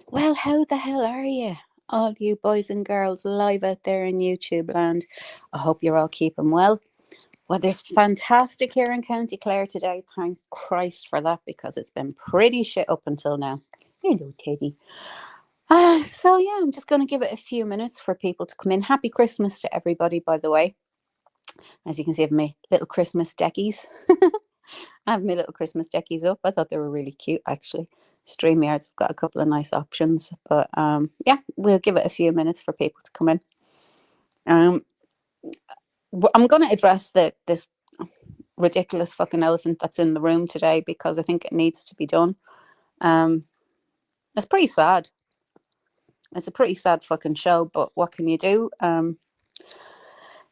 Well, how the hell are you? All you boys and girls live out there in YouTube land. I hope you're all keeping well. Weather's fantastic here in County Clare today. Thank Christ for that because it's been pretty shit up until now. Hello, Teddy. So, yeah, I'm just going to give it a few minutes for people to come in. Happy Christmas to everybody, by the way. As you can see, I have my little Christmas deckies. I have my little Christmas deckies up. I thought they were really cute, actually. StreamYards have got a couple of nice options, but yeah, we'll give it a few minutes for people to come in. Um, I'm going to address this ridiculous fucking elephant that's in the room today because I think it needs to be done. It's pretty sad. It's a pretty sad fucking show, but what can you do?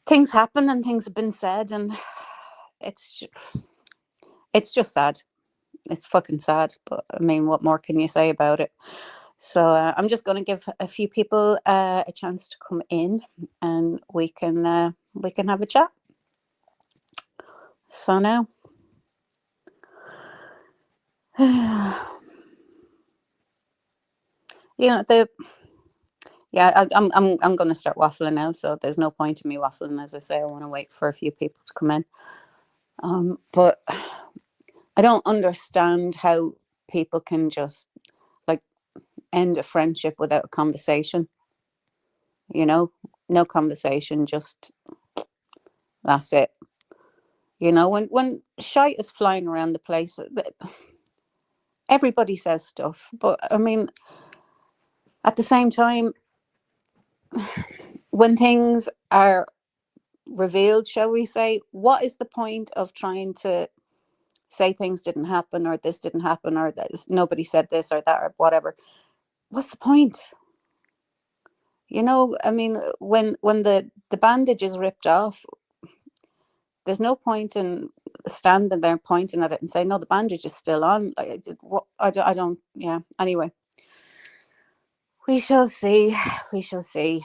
Things happen and things have been said, and it's just sad. It's fucking sad, but I mean, what more can you say about it? So I'm just going to give a few people a chance to come in, and we can have a chat. So now, I'm going to start waffling now. So there's no point in me waffling. As I say, I want to wait for a few people to come in. But I don't understand how people can just like end a friendship without a conversation. No conversation, just that's it. When shite is flying around the place, everybody says stuff. But I mean, at the same time, when things are revealed, shall we say, what is the point of trying to say things didn't happen or this didn't happen or that nobody said this or that or whatever? What's the point? I mean, when the bandage is ripped off, there's no point in standing there pointing at it and saying, no, the bandage is still on. I don't, yeah. Anyway, we shall see. We shall see.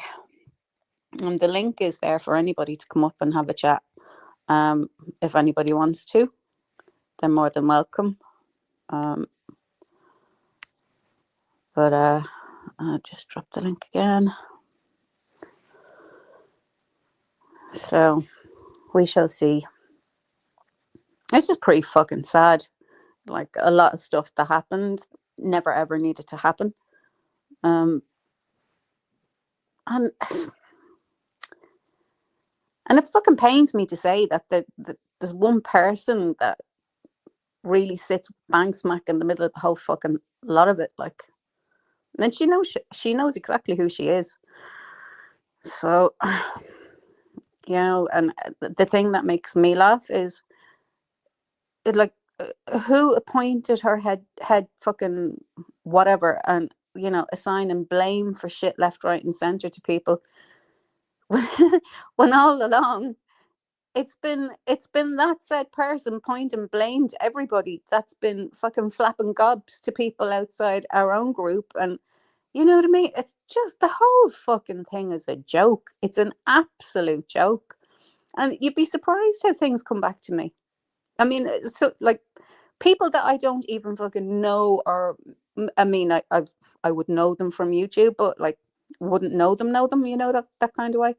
The link is there for anybody to come up and have a chat. If anybody wants to, they're more than welcome. But I'll just drop the link again. So we shall see. It's just pretty fucking sad. Like a lot of stuff that happened never ever needed to happen. And it fucking pains me to say that there's one person that really sits bang smack in the middle of the whole fucking lot of it. Like, and she knows exactly who she is. So, and the thing that makes me laugh is it like who appointed her head fucking whatever, and assigning blame for shit left, right, and center to people when all along it's been that said person pointing blame to everybody that's been fucking flapping gobs to people outside our own group. And you know what I mean? It's just the whole fucking thing is a joke. It's an absolute joke. And you'd be surprised how things come back to me. I mean, so like people that I don't even fucking know, or I mean, I would know them from YouTube, but like wouldn't know them, that kind of way.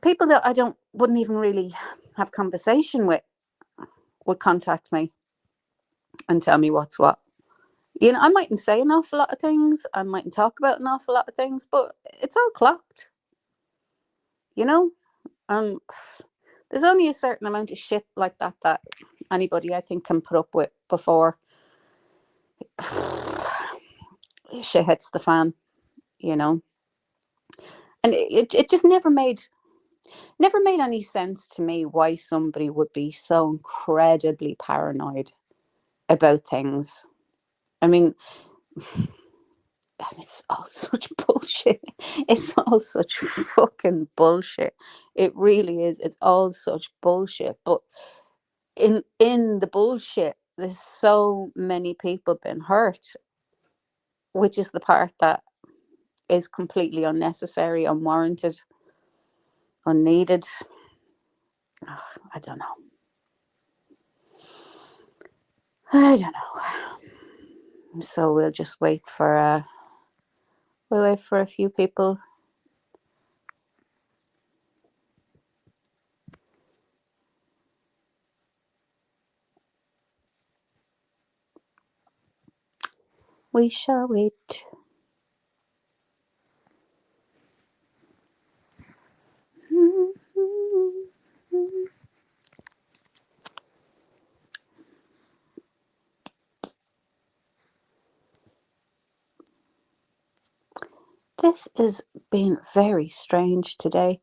People that I wouldn't even really have conversation with would contact me and tell me what's what. I mightn't say an awful lot of things, I mightn't talk about an awful lot of things, but it's all clocked, and there's only a certain amount of shit like that anybody, I think, can put up with before shit hits the fan, and it just never made any sense to me why somebody would be so incredibly paranoid about things. I mean, it's all such bullshit. It's all such fucking bullshit. It really is. It's all such bullshit. But in the bullshit, there's so many people been hurt, which is the part that is completely unnecessary, unwarranted, unneeded. I don't know. So we'll just wait for a few people. We shall wait. This has been very strange today.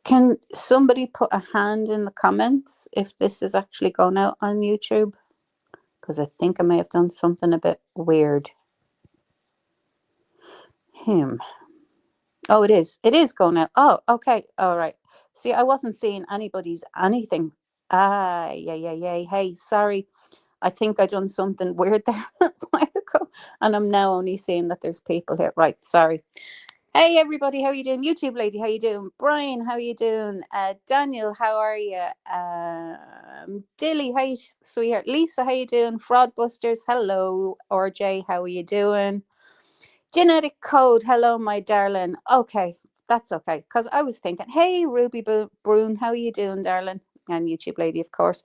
Can somebody put a hand in the comments if this is actually going out on YouTube? Because I think I may have done something a bit weird. Oh, it is. It is going out. Oh, okay. All right. See, I wasn't seeing anybody's anything. Yeah. Hey, sorry. I think I done something weird there a while ago, and I'm now only seeing that there's people here. Right. Sorry. Hey everybody, how you doing? YouTube lady, how you doing? Brian, how you doing? Daniel, how are you? Dilly, hey sweetheart. Lisa, how you doing? Fraudbusters, hello. RJ, how are you doing? Genetic code, hello my darling. Okay, that's okay. Because I was thinking, hey Ruby Brune, how are you doing, darling? And YouTube lady, of course.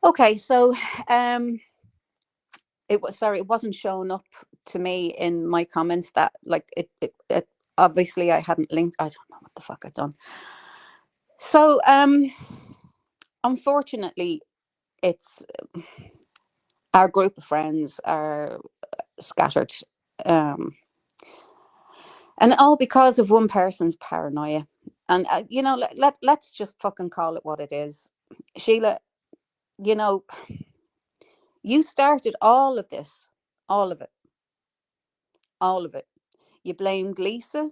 Okay, so it wasn't showing up to me in my comments that like it obviously I hadn't linked. I don't know what the fuck I'd done. So unfortunately it's our group of friends are scattered, um and all because of one person's paranoia. And let's just fucking call it what it is. Sheila, you know, you started all of this, all of it, all of it. You blamed Lisa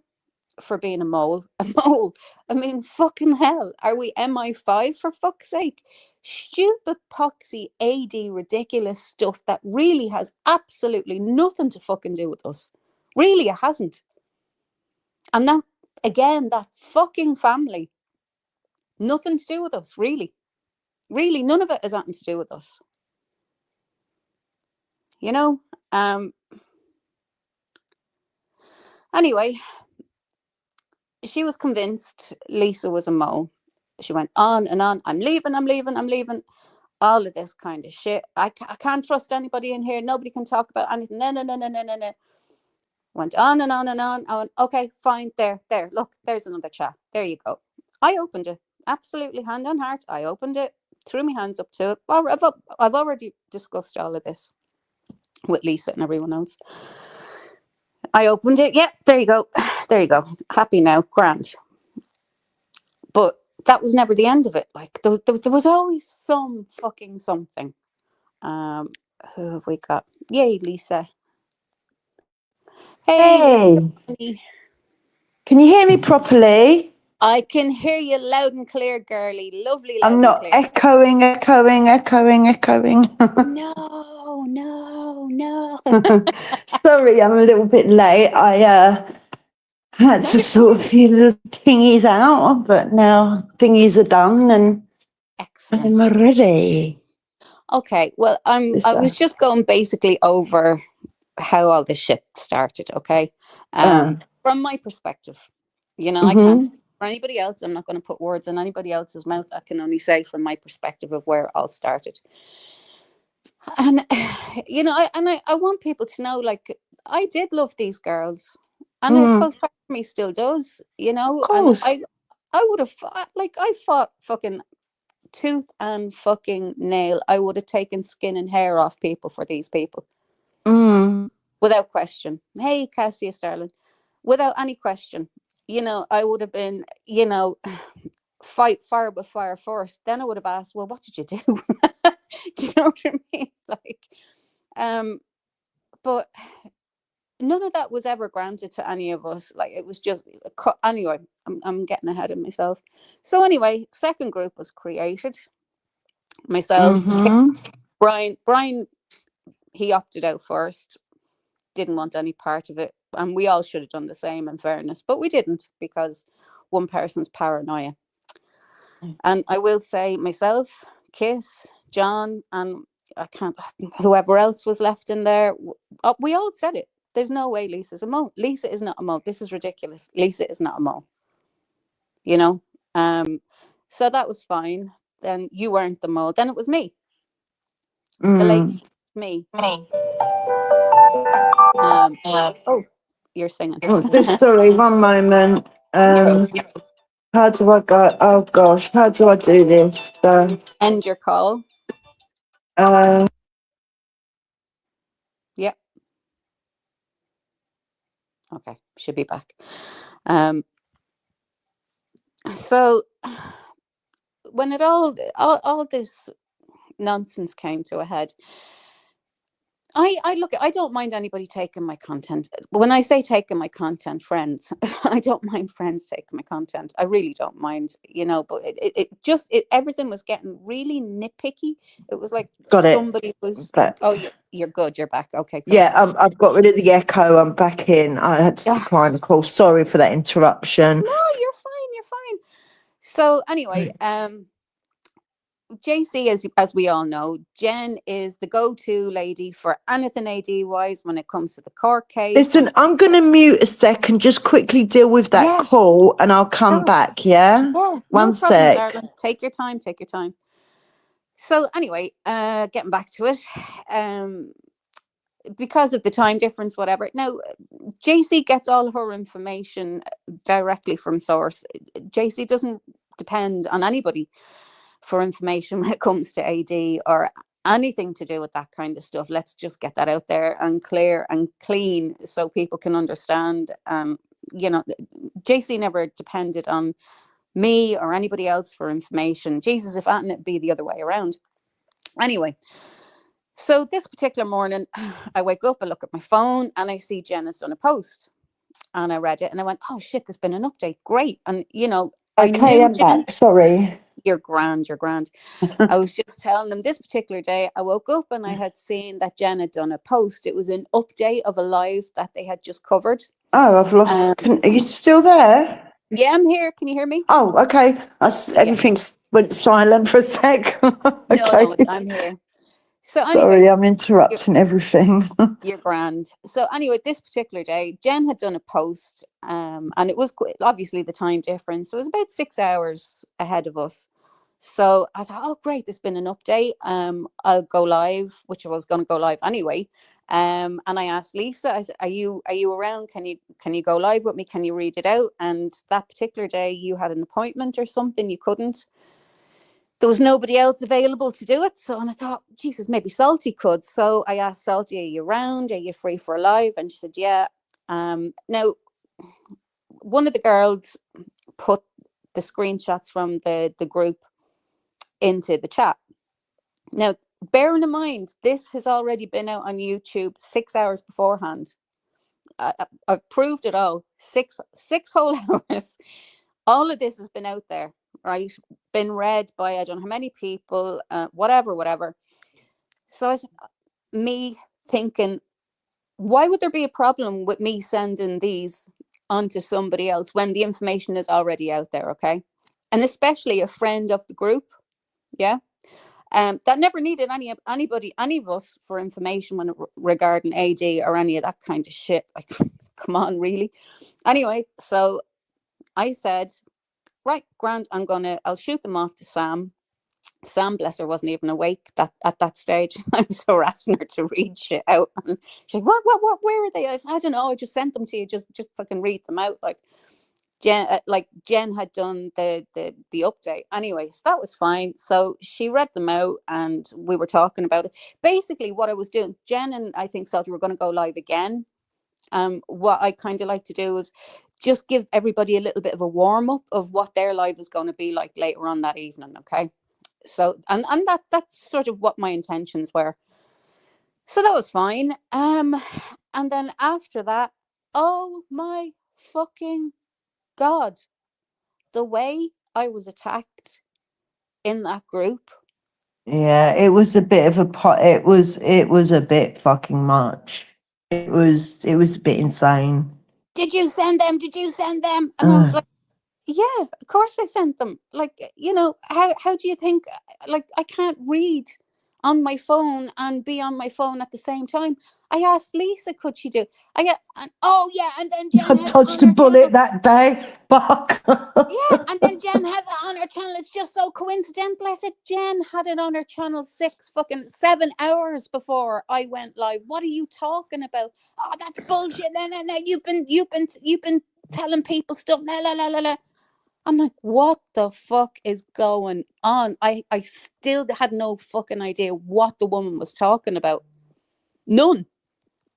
for being a mole. A mole. I mean, fucking hell. Are we MI5 for fuck's sake? Stupid, poxy, AD, ridiculous stuff that really has absolutely nothing to fucking do with us. Really, it hasn't. And that, again, that fucking family, nothing to do with us, really. Really, none of it has nothing to do with us. You know? Anyway, she was convinced Lisa was a mole. She went on and on. I'm leaving. All of this kind of shit. I can't trust anybody in here. Nobody can talk about anything. No. Went on and on and on. I went, okay, fine. There. Look, there's another chat. There you go. I opened it. Absolutely, hand on heart. I opened it, threw my hands up to it. I've already discussed all of this with Lisa and everyone else. I opened it. Yep, there you go. There you go. Happy now. Grand. But that was never the end of it. Like there was always some fucking something. Who have we got? Yay, Lisa. Hey, Hey, Lisa. can you hear me properly? I can hear you loud and clear, girly. Lovely, I'm loud and not clear. echoing. No. Sorry, I'm a little bit late. I had No, to you're sort a few little thingies out, but now thingies are done and I'm excellent. ready. Okay, well, I was just going basically over how all this shit started. Okay, Uh, from my perspective, I can't mm-hmm, speak for anybody else. I'm not going to put words in anybody else's mouth. I can only say from my perspective of where it all started. And I want people to know, like, I did love these girls, and I suppose part of me still does. of And course. I would have fought, like, I fought fucking tooth and fucking nail. I would have taken skin and hair off people for these people Mm, without question. Hey, Cassius, darling, without any question. I would have been, fight fire with fire first. Then I would have asked, well, what did you do? Do you know what I mean? Like, but none of that was ever granted to any of us. Like, it was just anyway. I'm getting ahead of myself. So anyway, second group was created. Myself, mm-hmm. Brian, he opted out first. Didn't want any part of it, and we all should have done the same, in fairness, but we didn't because one person's paranoia. And I will say, myself, Kiss, John, and I can't, whoever else was left in there, we all said it. There's no way Lisa's a mole. Lisa is not a mole. This is ridiculous. Lisa is not a mole. You know? Um, so that was fine. Then you weren't the mole. Then it was me. The latest me. Oh, you're singing. This, sorry, one moment. You're okay. How do I go? Oh gosh, how do I do this? End your call. Yep. Okay, should be back. So when it all this nonsense came to a head, I don't mind anybody taking my content. When I say taking my content, friends, I don't mind friends taking my content. I really don't mind, but everything was getting really nitpicky. It was like got it. somebody was, But oh, you're good. You're back. Okay, cool. yeah, I've got rid of the echo. I'm back in. I had to decline the call. Sorry for that interruption. No, you're fine. You're fine. So anyway, JC, as we all know, Jen is the go-to lady for anything AD wise when it comes to the court case. Listen, I'm going to mute a second, just quickly deal with that call, and I'll come back. Yeah, no one problem, sec. darling. Take your time. Take your time. So anyway, getting back to it, because of the time difference, whatever. Now, JC gets all her information directly from source. JC doesn't depend on anybody for information when it comes to AD or anything to do with that kind of stuff. Let's just get that out there and clear and clean so people can understand. JC never depended on me or anybody else for information. Jesus, if that, it'd be the other way around. Anyway, so this particular morning, I wake up, I look at my phone, and I see Jen has done a post. And I read it and I went, oh shit, there's been an update. Great. And I knew I'm Jen, back. Sorry. You're grand. I was just telling them this particular day, I woke up and I had seen that Jen had done a post. It was an update of a live that they had just covered. Oh, I've lost. Are you still there? Yeah, I'm here. Can you hear me? Oh, okay. Everything's went silent for a sec. Okay. No, I'm here. So sorry, anyway, I'm interrupting everything. You're grand. So anyway, this particular day, Jen had done a post, and it was obviously the time difference. So it was about 6 hours ahead of us. So I thought, oh great, there's been an update. I'll go live, which I was going to go live anyway. And I asked Lisa, I said, are you around? Can you go live with me? Can you read it out? And that particular day, you had an appointment or something. You couldn't. There was nobody else available to do it. So, and I thought, Jesus, maybe Salty could. So I asked Salty, are you around? Are you free for a live? And she said, yeah. Now, one of the girls put the screenshots from the group into the chat. Now, bearing in mind, this has already been out on YouTube 6 hours beforehand. I've proved it all. Six whole hours. All of this has been out there, right? Been read by I don't know how many people, whatever. So I was me thinking, why would there be a problem with me sending these onto somebody else when the information is already out there, okay? And especially a friend of the group, yeah? That never needed anybody, any of us for information when regarding AD or any of that kind of shit. Like, come on, really? Anyway, so I said, right, grand, I'll shoot them off to Sam. Sam, bless her, wasn't even awake at that stage. I was harassing her to read shit out. And she's like, what, where are they? I said, I don't know, I just sent them to you. Just fucking read them out. Like Jen had done the update. Anyway, so that was fine. So she read them out and we were talking about it. Basically what I was doing, Jen and I think Salty were going to go live again. What I kind of like to do is just give everybody a little bit of a warm up of what their live is going to be like later on that evening. Okay. So, and that's sort of what my intentions were. So that was fine. And then after that, oh my fucking God, the way I was attacked in that group. Yeah, it was a bit of it was a bit fucking much. It was a bit insane. Did you send them? And I was like, yeah, of course I sent them. Like, how do you think, like, I can't read. on my phone and be on my phone at the same time. I asked Lisa, could she do? I get, and oh yeah, and then I Jen has it dodged on a her bullet channel. that day. Fuck. Yeah, and then Jen has it on her channel. It's just so coincidental. I said Jen had it on her channel 7 hours before I went live. What are you talking about? Oh, that's bullshit. No, no, no. You've been telling people stuff. La la la la la. I'm like, what the fuck is going on? I still had no fucking idea what the woman was talking about. None.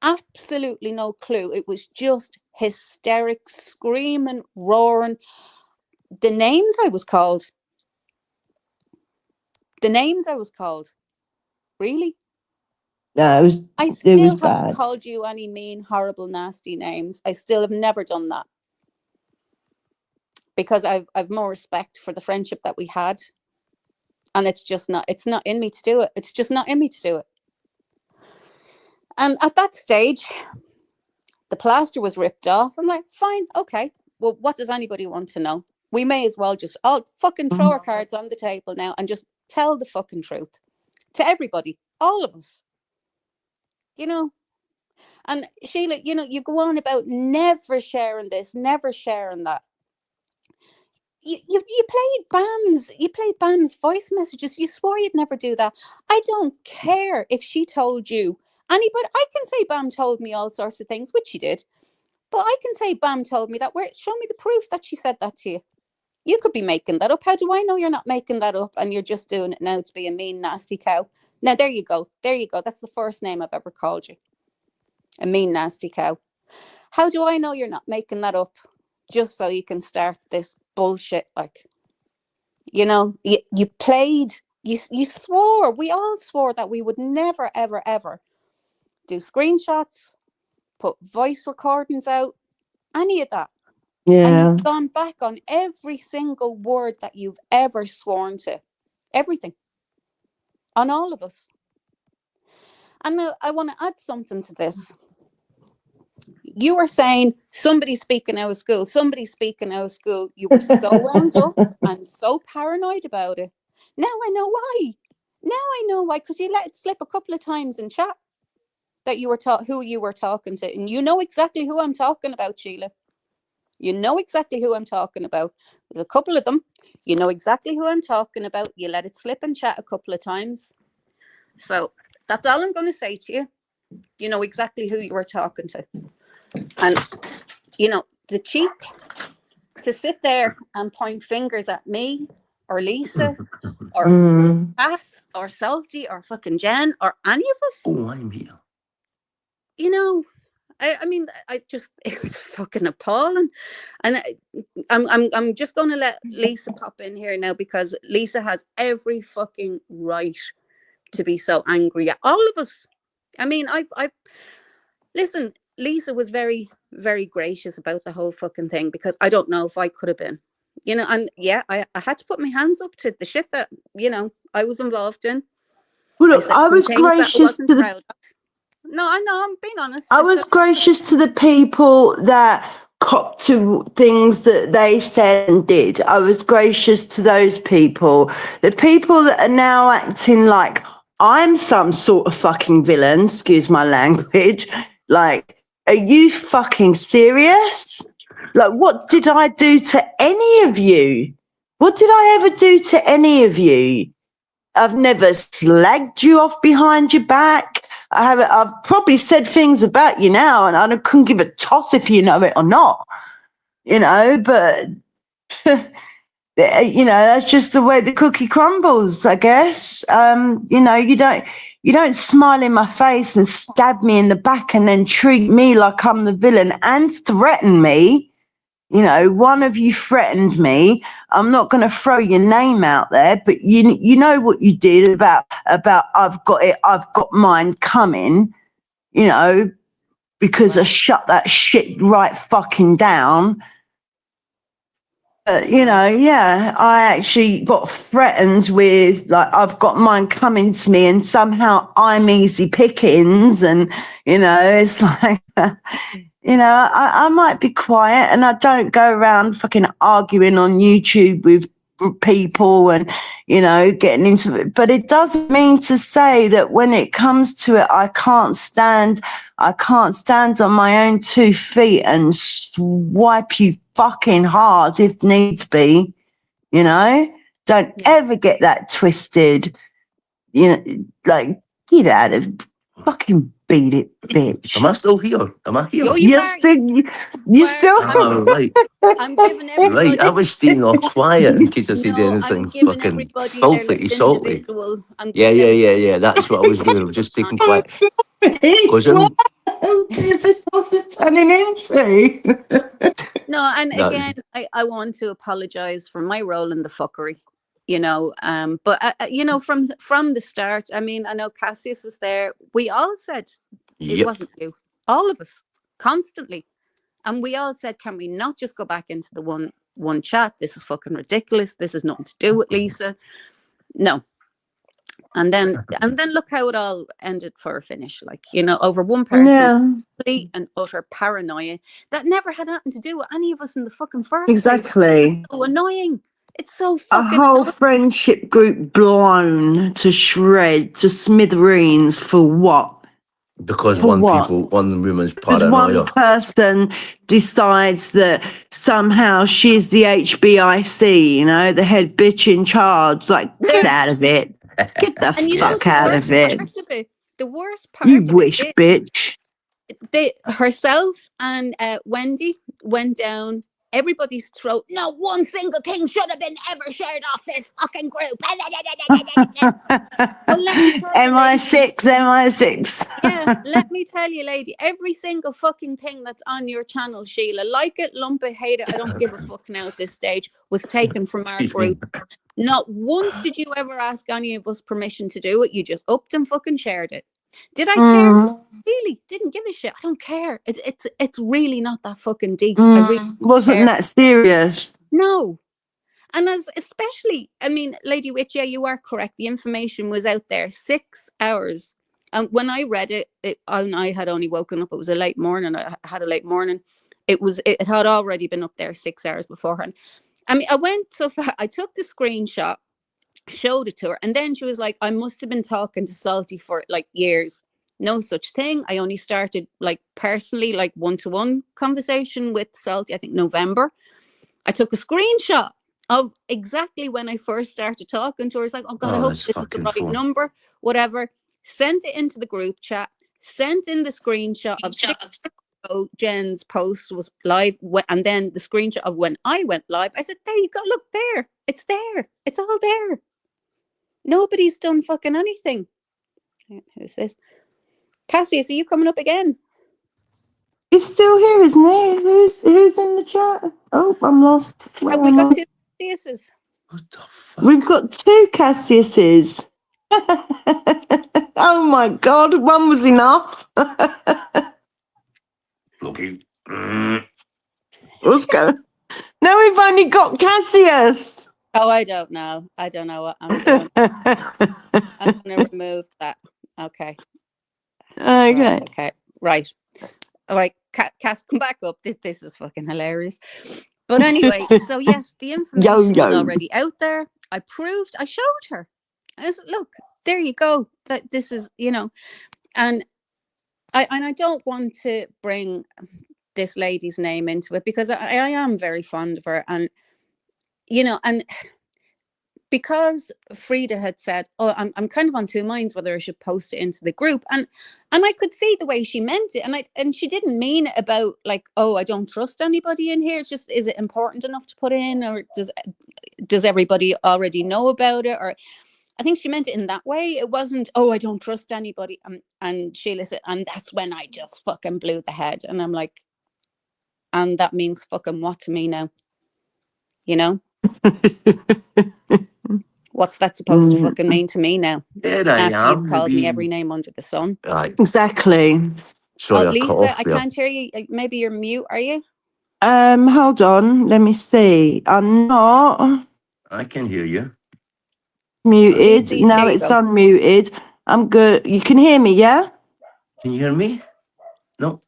Absolutely no clue. It was just hysterics, screaming, roaring. The names I was called. The names I was called. Really? No, I it was still haven't bad. called you any mean, horrible, nasty names. I still have never done that. Because I've more respect for the friendship that we had. And it's not in me to do it. It's just not in me to do it. And at that stage, the plaster was ripped off. I'm like, fine, okay. Well, what does anybody want to know? We may as well just all fucking throw our cards on the table now and just tell the fucking truth to everybody, all of us, you know. And Sheila, you go on about never sharing this, never sharing that. You played Bam's voice messages. You swore you'd never do that. I don't care if she told you anybody. I can say Bam told me all sorts of things, which she did. But I can say Bam told me that. Where? Show me the proof that she said that to you. You could be making that up. How do I know you're not making that up and you're just doing it now to be a mean, nasty cow? Now, there you go. There you go. That's the first name I've ever called you. A mean, nasty cow. How do I know you're not making that up just so you can start this bullshit? Like, you played, you swore, we all swore that we would never, ever, ever do screenshots, put voice recordings out, any of that. And Yeah. you've gone back on every single word that you've ever sworn to. Everything. On all of us. And now I want to add something to this. You were saying somebody's speaking out of school. Somebody's speaking out of school. You were so wound up and so paranoid about it. Now I know why. Now I know why. Because you let it slip a couple of times in chat that you were who you were talking to. And you know exactly who I'm talking about, Sheila. You know exactly who I'm talking about. There's a couple of them. You know exactly who I'm talking about. You let it slip in chat a couple of times. So that's all I'm going to say to you. You know exactly who you were talking to. And, the cheek to sit there and point fingers at me or Lisa or Cass or Salty or fucking Jen or any of us. I mean, I just, it's fucking appalling. And I'm just going to let Lisa pop in here now because Lisa has every fucking right to be so angry at all of us. I mean, listen, Lisa was very, very gracious about the whole fucking thing because I don't know if I could have been, and yeah, I had to put my hands up to the shit that, I was involved in. Well, I look, said I some was things that I gracious wasn't to the proud of. No, I know, I'm being honest. I I was said, gracious to the people that copped to things that they said and did. I was gracious to those people. The people that are now acting like I'm some sort of fucking villain, excuse my language, like, are you fucking serious? Like, what did I do to any of you? What did I ever do to any of you? I've never slagged you off behind your back. I've probably said things about you now, and I couldn't give a toss if you know it or not. But that's just the way the cookie crumbles, I guess. You don't smile in my face and stab me in the back and then treat me like I'm the villain and threaten me. One of you threatened me. I'm not going to throw your name out there, but you know what you did about I've got mine coming, because I shut that shit right fucking down. Yeah, I actually got threatened with, like, I've got mine coming to me and somehow I'm easy pickings. And, it's like, I might be quiet and I don't go around fucking arguing on YouTube with people and, getting into it. But it doesn't mean to say that when it comes to it, I can't stand on my own 2 feet and swipe you fucking hard if needs be, Don't ever get that twisted, like, get out of fucking beat it, bitch. Am I still here? Am I here? Oh, You're still. Oh, right. I'm giving everybody. Right, I was staying all quiet in case I said No, anything I'm giving fucking everybody their filthy, little salty. individual. I'm Yeah, giving that's what I was doing. I was just taking quiet. What is this what's this turning into? No, and No, again, I want to apologize for my role in the fuckery, but from the start, I mean, I know Cassius was there. We all said it yep. wasn't you, all of us, constantly, and we all said, can we not just go back into the one chat? This is fucking ridiculous. This has nothing to do with Lisa. No. And then look how it all ended for a finish, like, over one person, complete and utter paranoia that never had nothing to do with any of us in the fucking first place. Exactly. It's so annoying. It's so A fucking whole annoying. friendship group blown to smithereens for what? Because For one what? woman's Because paranoia. one person decides that somehow she's the HBIC, the head bitch in charge. Like, get out of it. Get the And fuck the out worst of it. part of it, the worst You part of wish, it is bitch. herself and Wendy went down everybody's throat. No one single thing should have been ever shared off this fucking group. Well, let me tell you, lady. MI6. Yeah, let me tell you, lady, every single fucking thing that's on your channel, Sheila, like it, lump it, hate it, I don't give a fuck now at this stage, was taken from our group. Not once did you ever ask any of us permission to do it. You just upped and fucking shared it. Did I care? Really? Didn't give a shit. I don't care. It's really not that fucking deep. I really wasn't that serious. No. And especially, I mean, Lady Witch, yeah, you are correct. The information was out there 6 hours. And when I read it, and I had only woken up. It was a late morning. I had a late morning. It had already been up there 6 hours beforehand. I mean, I went so far. I took the screenshot, showed it to her, and then she was like, I must have been talking to Salty for like years. No such thing. I only started like personally, like one-to-one conversation with Salty, I think November. I took a screenshot of exactly when I first started talking to her. It's like, oh God, I hope this is the right number, whatever. Sent it into the group chat, sent in the screenshot of 6 hours ago, Jen's post was live, and then the screenshot of when I went live. I said, there you go, look there. It's there. It's all there. Nobody's done fucking anything. Who's this? Cassius, are you coming up again? He's still here, isn't he? Who's in the chat? Oh, I'm lost. Have we got 2 Cassiuses? What the fuck? We've got 2 Cassiuses. Oh my God, one was enough. Okay. Let's go. Now we've only got Cassius. Oh, I don't know. I don't know what I'm doing. I'm going to remove that. Okay. Okay. Right. All right. Cass, come back up. This is fucking hilarious. But anyway, so yes, the information was already out there. I showed her. I said, look, there you go. That this is, and I don't want to bring this lady's name into it because I am very fond of her, and and because Frida had said, oh, I'm kind of on 2 minds whether I should post it into the group, and I could see the way she meant it, and she didn't mean it about like, oh, I don't trust anybody in here. It's just, is it important enough to put in, or does everybody already know about it? Or I think she meant it in that way. It wasn't, oh, I don't trust anybody. And Sheila said, and that's when I just fucking blew the head. And I'm like, and that means fucking what to me now? What's that supposed to fucking mean to me now? After you've called me every name under the sun. Right. Exactly. Sorry, Lisa, I can't hear you. Maybe you're mute, are you? Hold on. Let me see. I'm not. I can hear you. Muted. Now it's unmuted. I'm good. You can hear me, yeah? Can you hear me? No.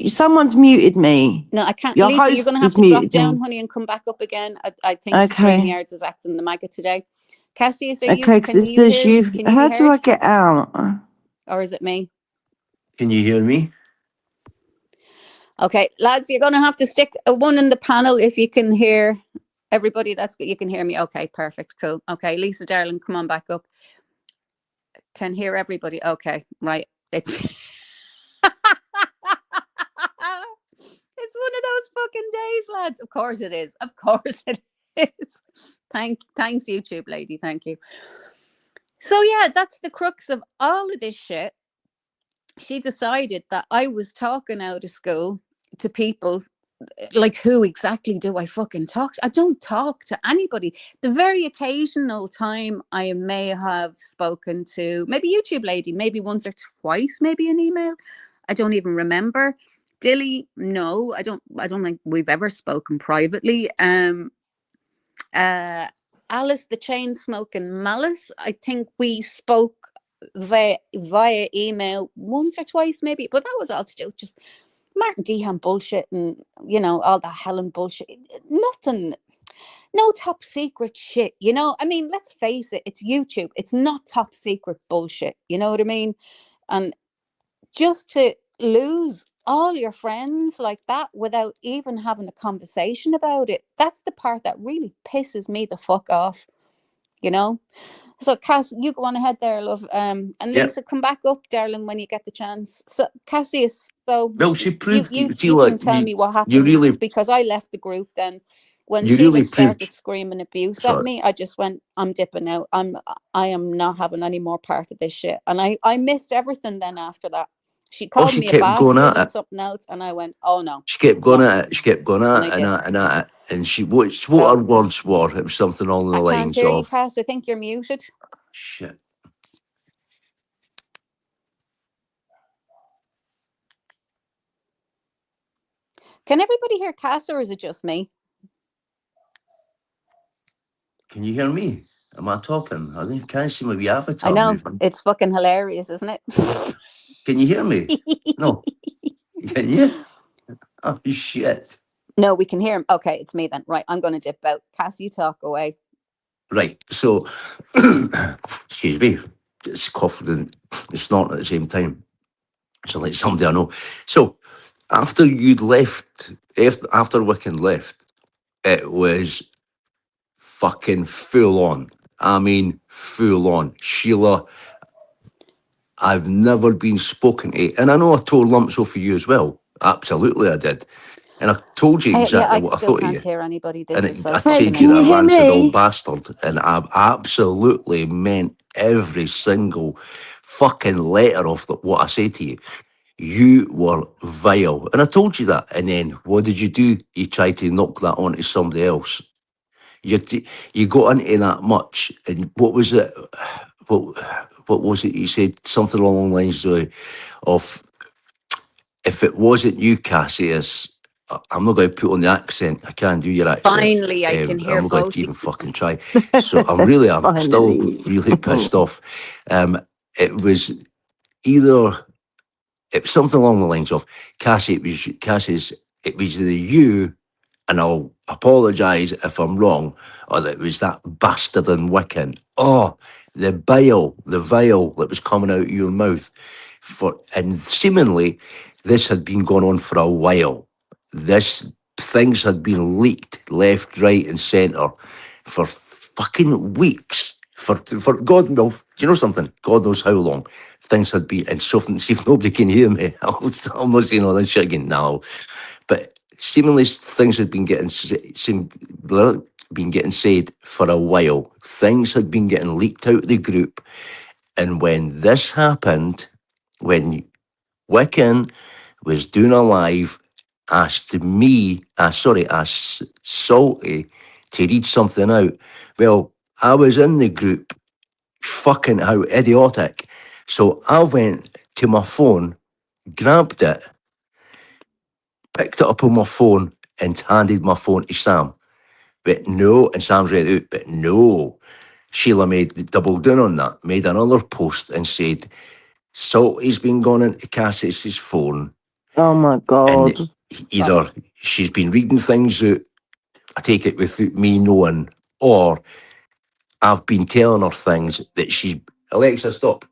Someone's muted me. No, I can't. Your Lisa, you're host going to have has to drop muted down, me. honey, and come back up again. I think Okay. StreamYard is acting the maggot today. Cassius, Okay, because can it you says hear? you've. Can you How be do I heard? get out? Or is it me? Can you hear me? Okay, lads, you're going to have to stick a one in the panel if you can hear everybody. That's good. You can hear me. Okay, perfect. Cool. Okay, Lisa, darling, come on back up. Can hear everybody. Okay, right. It's it's one of those fucking days, lads. Of course it is. Of course it is. Thanks, YouTube lady. Thank you. So yeah, that's the crux of all of this shit. She decided that I was talking out of school to people. Like, who exactly do I fucking talk to? I don't talk to anybody. The very occasional time I may have spoken to maybe YouTube lady, maybe once or twice, maybe an email. I don't even remember. Dilly, no, I don't think we've ever spoken privately. Alice the chain smoking Malice, I think we spoke via email once or twice maybe, but that was all to do just Martin Dehan bullshit and, all the Helen bullshit. Nothing, no top secret shit, I mean, let's face it, it's YouTube. It's not top secret bullshit. You know what I mean? And just to lose all your friends like that without even having a conversation about it, that's the part that really pisses me the fuck off, you know? So, Cass, you go on ahead there, love. And Lisa, come back up, darling, when you get the chance. So, Cassius, so Well, she proved. See, you can like tell me what you happened, really, because I left the group then. When you Sheila really started proved. screaming abuse at Sorry. me, I just went, I'm dipping out. I am not having any more part of this shit. And I missed everything then after that. She Oh, called she me a kept going bastard at and it. something else, and I went, oh no, She kept going no, at it. She kept going and at I it and at didn't. it and at it. And what So her words were, it was something along the I can't lines hear you, of, Cass. I think you're muted. shit. Can everybody hear Cass, or is it just me? Can you hear me? Am I talking? I think can't see my wee I avatar know, moving. it's fucking hilarious, isn't it? Can you hear me? No. Can you? Oh, shit. No, we can hear him. Okay, it's me then. Right, I'm going to dip out. Cass, you talk away. Right. So, excuse me. It's coughing and it's not at the same time. So, like somebody I know. So, after you'd left, after Wiccan left, it was fucking full on. I mean, full on. Sheila, I've never been spoken to. And I know I tore lumps off for you as well. Absolutely, I did. And I told you Yeah, exactly I what I still thought of can't you. hear anybody. This And is so I Hey, said fucking you're can a you hear annoying. rancid old me? bastard. And I absolutely meant every single fucking letter of what I said to you. You were vile. And I told you that. And then what did you do? You tried to knock that onto somebody else. You got into that much. And what was it? What was it? You said something along the lines of if it wasn't you, Cassius, I'm not going to put on the accent. I can't do your accent. Finally, I can hear I'm not going both. to even fucking try. So I'm still Finally. really pissed off. It was either it was something along the lines of Cassius. It was either you, and I'll apologise if I'm wrong, or that it was that bastard in Wiccan. Oh, the vial that was coming out of your mouth. And seemingly this had been going on for a while. Things had been leaked left, right, and centre for fucking weeks. For God knows, do you know something? God knows how long things had been. And so, see if nobody can hear me, I'm not saying all this shit again now. But seemingly things had been been getting said for a while. Things had been getting leaked out of the group. And when this happened, when Wiccan was doing a live, asked Salty to read something out. Well, I was in the group, fucking how idiotic. So I went to my phone, grabbed it, picked it up on my phone, and handed my phone to Sam. But no, and Sam's read it out, but no. Sheila doubled down on that, made another post and said, Salty's been going into Cassius's phone Oh my And God. either she's been reading things out, I take it without me knowing, or I've been telling her things that Alexa, stop,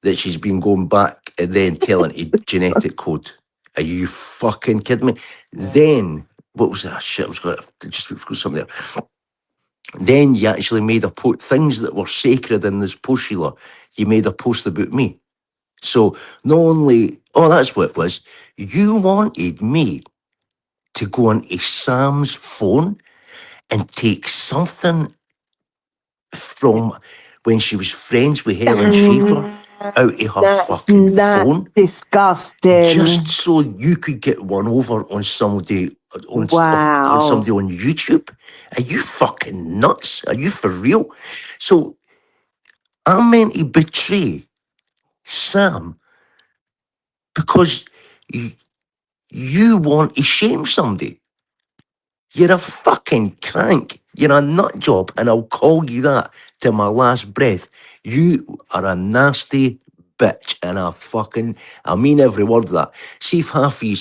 that she's been going back and then telling a genetic code. Are you fucking kidding me? Then, what was that shit? I was going to just forgot something there. Then you actually made a post, things that were sacred in this post, Sheila, you made a post about me. So not only, oh, that's what it was, you wanted me to go onto Sam's phone and take something from when she was friends with Helen Schaefer out of her fucking That's phone, just disgusting. so you could get one over on somebody on Wow. somebody on YouTube. Are you fucking nuts? Are you for real? So I'm meant to betray Sam because you want to shame somebody. You're a fucking crank. You're a nut job, and I'll call you that till my last breath. You are a nasty bitch, and I mean every word of that. See if half of you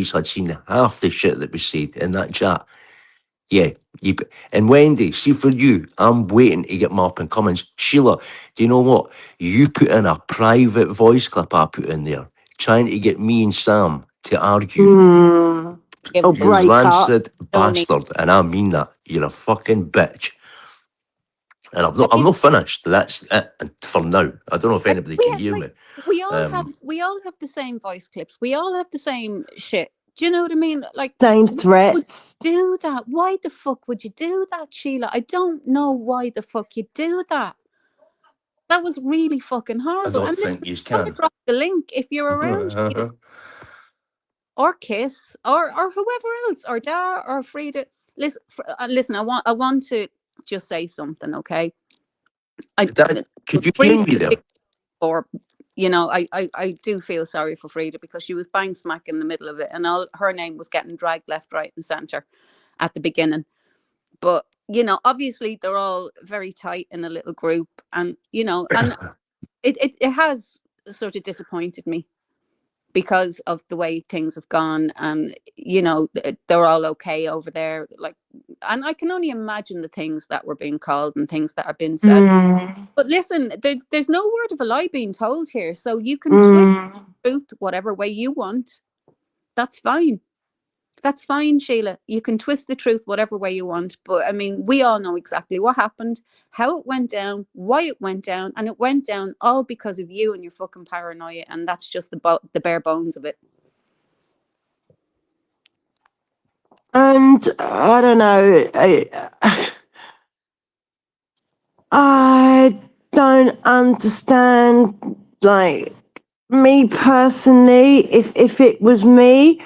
had seen half the shit that was said in that chat. Yeah, and Wendy, see for you, I'm waiting to get my up and comings. Sheila, do you know what? You put in a private voice clip I put in there, trying to get me and Sam to argue. Mm. Give Or the You break up. rancid no need. bastard, and I mean that. You're a fucking bitch. And I I'm mean, not finished. That's it for now. I don't know if anybody we can have, hear like, me. have Um, we all have the same voice clips. We all have the same shit. Do you know what I mean? Like, Same why would threats. you do that? Why the fuck would you do that, Sheila? I don't know why the fuck you do that. That was really fucking I horrible. don't And listen, think you I'm gonna can. drop the link if you're around, Sheila, or Kiss, or whoever else, or Dara, or Frida. Listen, listen. I want to just say something, okay? I Could you hear Frida, me there? or I do feel sorry for Frida because she was bang smack in the middle of it, and all her name was getting dragged left, right, and center at the beginning. But obviously they're all very tight in a little group, and and it has sort of disappointed me because of the way things have gone, and they're all okay over there, like, and I can only imagine the things that were being called and things that are being said. Mm. But listen, there's no word of a lie being told here, so you can twist Mm. truth whatever way you want. That's fine. That's fine, Sheila. You can twist the truth whatever way you want. But I mean, we all know exactly what happened, how it went down, why it went down, and it went down all because of you and your fucking paranoia. And that's just the bare bones of it. And I don't know. I don't understand. Like me personally, if it was me,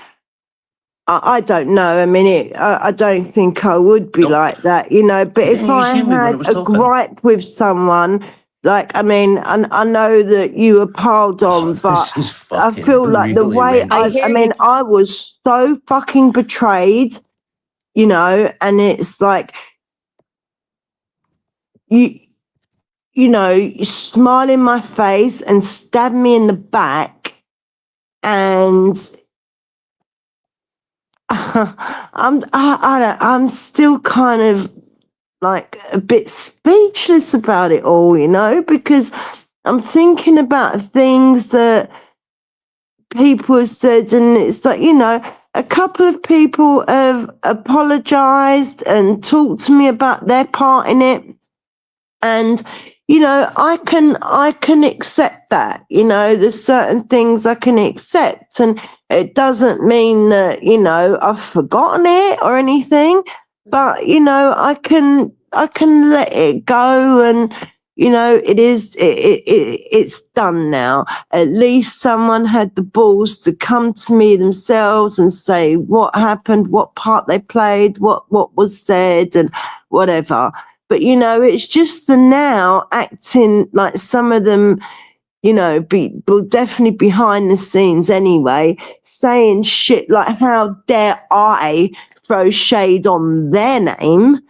I don't know. I mean, I don't think I would be No, like that, But if didn't you I hear me when I had was a talking? gripe with someone, like, I mean, I know that you were piled on, Oh, but this is I fucking feel like the really way went I I hear off. you, mean, Kat. I was so fucking betrayed, and it's like you, you smile in my face and stab me in the back, and I'm still kind of like a bit speechless about it all, because I'm thinking about things that people have said, and it's like, a couple of people have apologized and talked to me about their part in it. And I can accept that. There's certain things I can accept, and it doesn't mean that I've forgotten it or anything. But I can let it go, and it's done now. At least someone had the balls to come to me themselves and say what happened, what part they played, what was said, and whatever. But it's just the now acting like some of them, well, definitely behind the scenes anyway, saying shit like, how dare I throw shade on their name?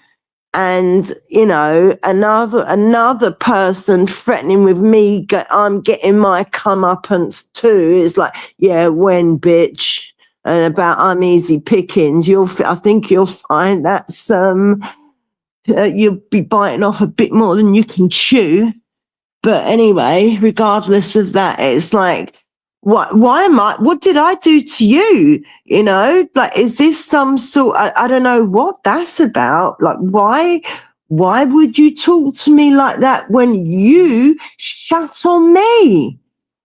and another person threatening with me, I'm getting my comeuppance too. It's like, yeah, when, bitch, and about I'm easy pickings. I think you'll find that's you'll be biting off a bit more than you can chew. But anyway, regardless of that, it's like, what did I do to you? Like, is this some sort, I don't know what that's about. Like, why would you talk to me like that when you shut on me?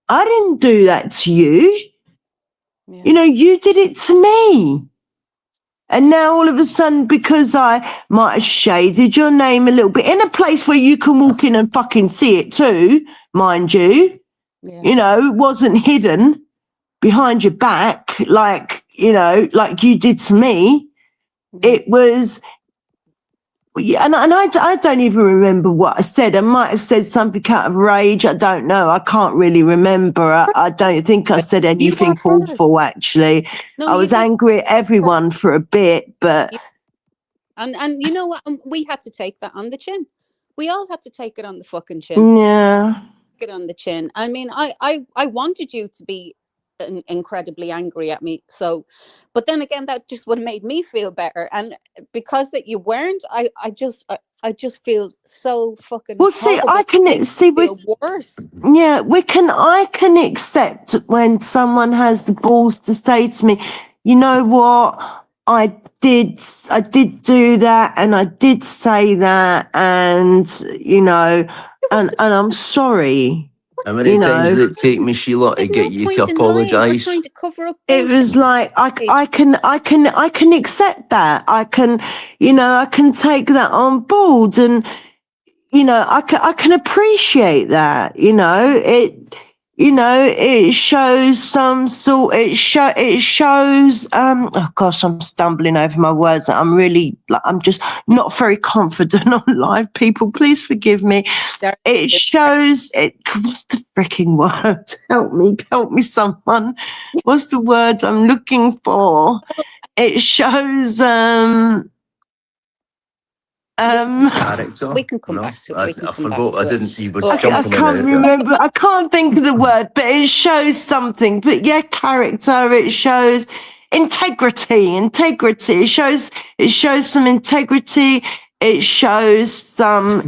I didn't do that to you. Yeah. You did it to me. And now all of a sudden, because I might have shaded your name a little bit in a place where you can walk in and fucking see it too, mind you, Yeah. it wasn't hidden behind your back like you did to me. It was, and I don't even remember what I said. I might have said something out of rage. I don't know. I can't really remember. I don't think I said anything awful, actually. No, I was angry at everyone for a bit, but... And you know what? We had to take that on the chin. We all had to take it on the fucking chin. Yeah. It on the chin. I mean, I wanted you to be incredibly angry at me. So, but then again, that just would have made me feel better. And because that you weren't, I just feel so fucking. Well, see, horrible. I can see feel worse. Yeah, I can accept when someone has the balls to say to me, you know what, I did do that, and I did say that, and and I'm sorry. How many times did it take me, Sheila, to get you to apologise? Trying to cover up it was like I can accept that. I can take that on board, and I can appreciate that. It shows some sort. It shows. Oh gosh, I'm stumbling over my words. I'm just not very confident on live. People, please forgive me. It shows. What's the freaking word? Help me, someone. What's the word I'm looking for? It shows. Character. We can come back to it. I forgot. I didn't see you were I jumping can't remember. I can't think of the word, but it shows something. But yeah, character. It shows integrity. It shows some integrity. It shows some.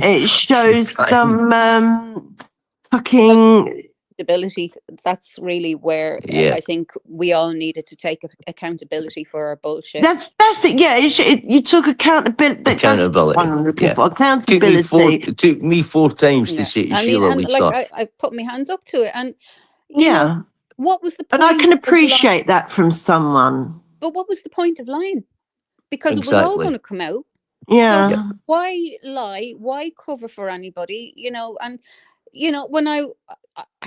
Fucking accountability. That's really where I think we all needed to take accountability for our bullshit. That's it. Yeah, you took accountability. Accountability. Accountability. It took me 4 times to say to Sheila, Lisa. Like I put my hands up to it, and you know, what was the point? And I can appreciate that from someone. But what was the point of lying? Because it was all going to come out. Yeah. So why lie? Why cover for anybody? And when I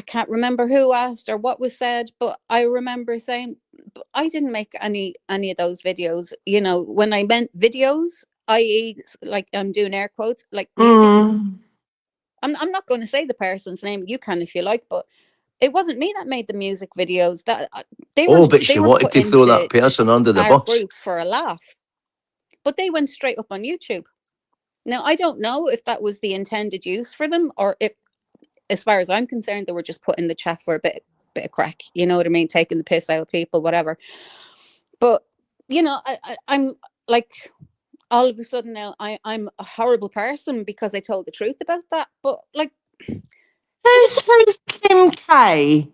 can't remember who asked or what was said, but I remember saying, but I didn't make any of those videos. When I meant videos, i.e., like I'm doing air quotes, like music. I'm not going to say the person's name. You can if you like, but it wasn't me that made the music videos. That they were. But she wanted to throw that person under the bus group for a laugh, but they went straight up on YouTube. Now I don't know if that was the intended use for them, or if, as far as I'm concerned, they were just put in the chat for a bit of crack. You know what I mean? Taking the piss out of people, whatever. But I'm like, all of a sudden now I'm a horrible person because I told the truth about that. But like, who's Kim K?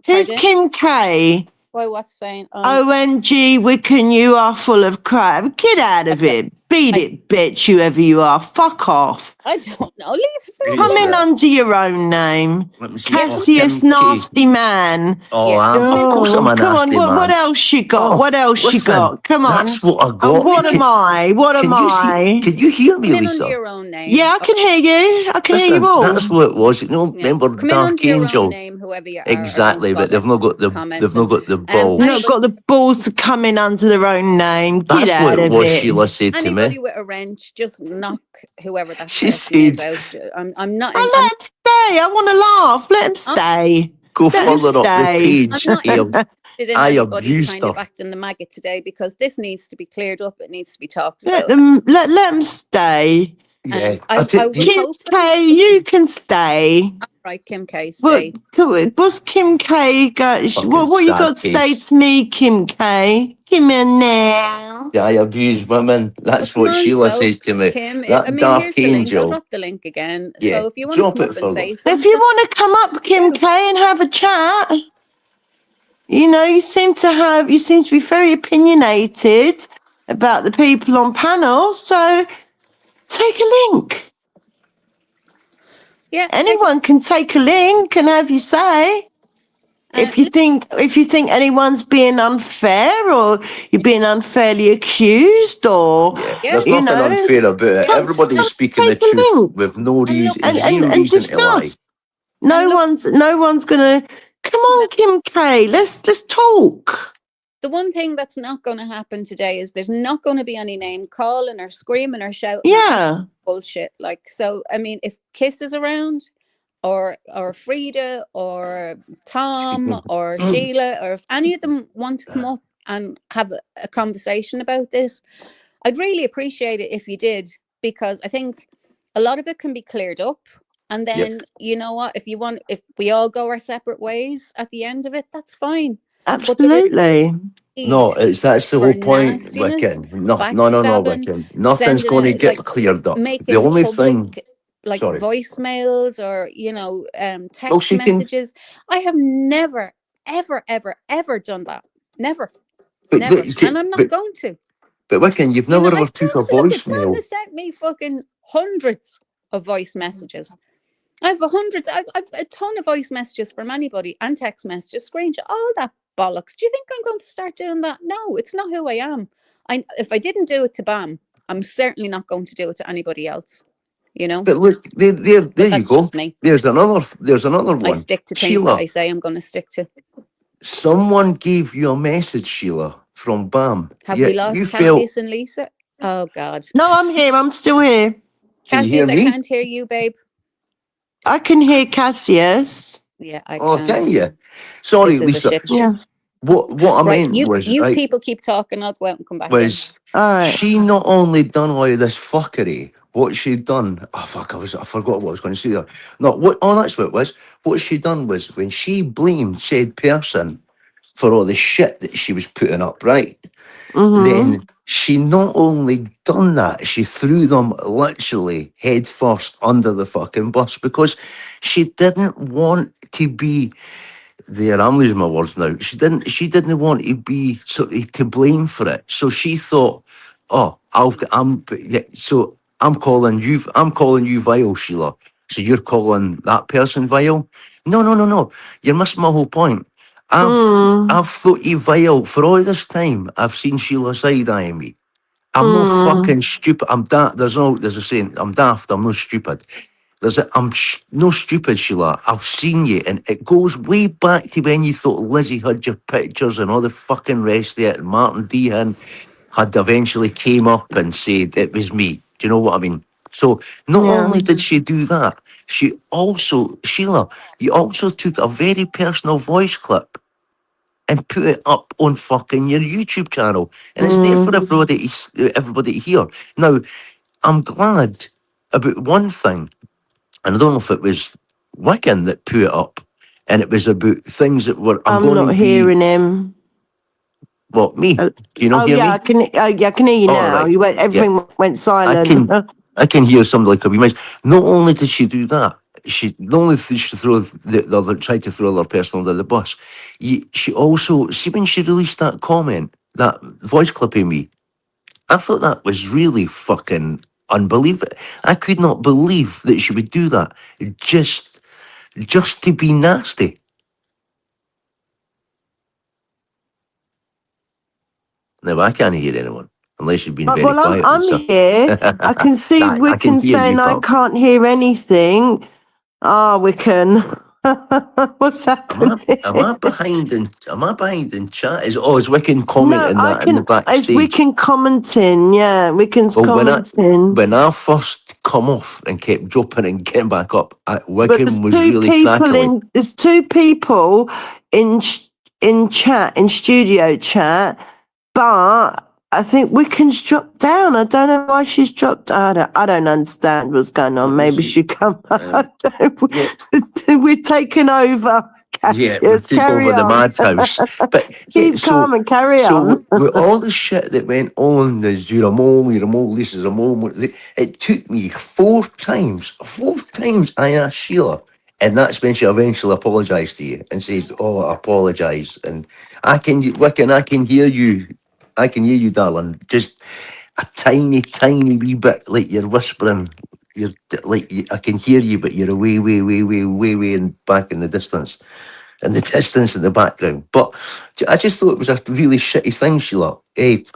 Who's Kim K? Why, what's saying? OMG, Wiccan, you are full of crap. Get out of it. Beat it, bitch, whoever you are. Fuck off. I don't know. Leave. Come in under your own name. Cassius Nasty Man. Of course I'm a nasty man. What else you got? Come on. That's what I got. What am I? Can you hear me, Come in Lisa? under your own name. Yeah, I can hear you. I can hear you all. That's what it was. Remember Dark Angel? Name, whoever you are, exactly, but they've not got the balls. They've not got the balls to come in under their own name. Get That's out what it of was. it. Sheila said to me. Anybody with a wrench, just knock whoever that she person said, is out. I'm not. Let them stay. I want to laugh. Let them stay. Go further up the page. interested in I anybody abused kind of her. acting the maggot today because this needs to be cleared up. It needs to be talked Let about. them stay. Yeah. I was Kim hoping, K, you can stay. right, Kim K, What stay. what's Kim K got? Fucking What you got sad to say face. to me, Kim K? Give me a now. Yeah, I abuse women. Well, That's come what on, Sheila so says to me. Kim. I That mean, dark here's the link. I'll angel. drop the link again. Yeah. So if you want to Drop come it up and for say love. If you something, want to come up, Kim do. K, and have a chat, you know, you seem to be very opinionated about the people on panels. So take a link. Yeah, take Anyone can take a link and have you say. a. If you think anyone's being unfair or you're being unfairly accused or Yeah. Yeah, There's you nothing know, unfair about it. yeah. Everybody's speaking the take a truth link with no And look, reason, let's zero and reason to lie. discuss. and look. No one's gonna come on, Kim K. Let's talk. The one thing that's not going to happen today is there's not going to be any name calling or screaming or shouting or any Yeah, bullshit. Like, so, I mean, if Kiss is around, or Frida, or Excuse Tom, me. or Sheila, or if any of them want to come up and have a conversation about this, I'd really appreciate it if you did, because I think a lot of it can be cleared up. And Yep. then, you know what, if we all go our separate ways at the end of it, that's fine. But there is absolutely. No, need that's the for whole point, nastiness, Wiccan. No, backstabbing, Wiccan. Nothing's sending going to it, get like cleared up. The making only public thing, like sorry. voicemails or Well, text she can, messages. I have never, ever, ever, ever done that. Never, but, never, and I'm not but, going to. but Wiccan, you've You know, never ever took a look at Bam voicemail. has sent me fucking hundreds of voice messages. I've I've a ton of voice messages from anybody and text messages, screenshot, all that bollocks. Do you think I'm going to start doing that? No, it's not who I am. If I didn't do it to Bam, I'm certainly not going to do it to anybody else. You know, But look, there but you that's go. just me. There's another I one. stick to things that Sheila, I say I'm going to stick to. someone gave you a message, Sheila, from Bam. Have Yeah, we you lost felt. Cassius and Lisa? Oh God, No, I'm here. I'm still here. Can you hear Cassius, I me? can't hear you, babe. I can hear Cassius. Yeah, I Oh, can. can you? Sorry, This is a Lisa. shit show. Yeah. What I Right, meant was you right. people keep talking. I'll go out and come back in. Was All right. she not only done all of this fuckery, what she'd done, oh fuck, I forgot what I was going to say there. No, that's what it was. What she done was when she blamed said person for all the shit that she was putting up, right? Mm-hmm. Then she not only done that, she threw them literally head first under the fucking bus because she didn't want to be there. I'm losing my words now. She didn't want to be sort of to blame for it. So she thought, oh, so I'm calling you vile, Sheila. So you're calling that person vile? No, no, no, no. You're missing my whole point. Mm. I've thought you vile for all this time. I've seen Sheila side eyeing me. I'm not Mm. fucking stupid. I'm daft. There's a saying. I'm daft. I'm not stupid. No stupid, Sheila. I've seen you, and it goes way back to when you thought Lizzie had your pictures and all the fucking rest of it. And Martin Dehan had eventually came up and said it was me. Do you know what I mean? So not Yeah. only did she do that, Sheila, you also took a very personal voice clip and put it up on fucking your YouTube channel, and it's there for Mm. everybody to hear. Now, I'm glad about one thing, and I don't know if it was Wiccan that put it up, and it was about things that were. I'm I'm going to not be hearing him. what me? Uh, Can you not Oh hear yeah, I me? can. Yeah, I can hear you All now. right, You went. yeah, Everything went I silent. can. I can hear somebody like a wee mouse. Not only did she do that, she not only did she throw the other, tried to throw other person under the bus. She also see when she released that comment, that voice clip of me. I thought that was really fucking unbelievable. I could not believe that she would do that just to be nasty. No, I can't hear anyone unless you've been very Well, quiet, I'm Lisa. here. I can see I can Wiccan hear saying you, I pal. can't hear anything. Ah, Wiccan. What's happening? Am I behind in chat? Is Wiccan No, commenting I that in the can. It's backstage? Wiccan commenting. Yeah, Wiccan's Well, commenting. when I first come off and kept dropping and getting back up, But Wiccan was really people crackly. in. There's two people in in chat, in studio chat, but I think Wiccan's dropped down. I don't know why she's dropped. I don't understand what's going on. Maybe she come up. Yeah, We're taking over. yeah, we Cassius, took carry over the on. madhouse. But yeah, Keep calm and carry on. with all the shit that went on, there's you're a mole, this is a mole. It took me four times I asked Sheila, and that's when she eventually apologised to you and says, "Oh, I apologise." And Wiccan, I can hear you, darling. Just a tiny wee bit, like you're whispering. You're I can hear you, but you're away, way back in the distance. In the distance in the background. But I just thought it was a really shitty thing, Sheila.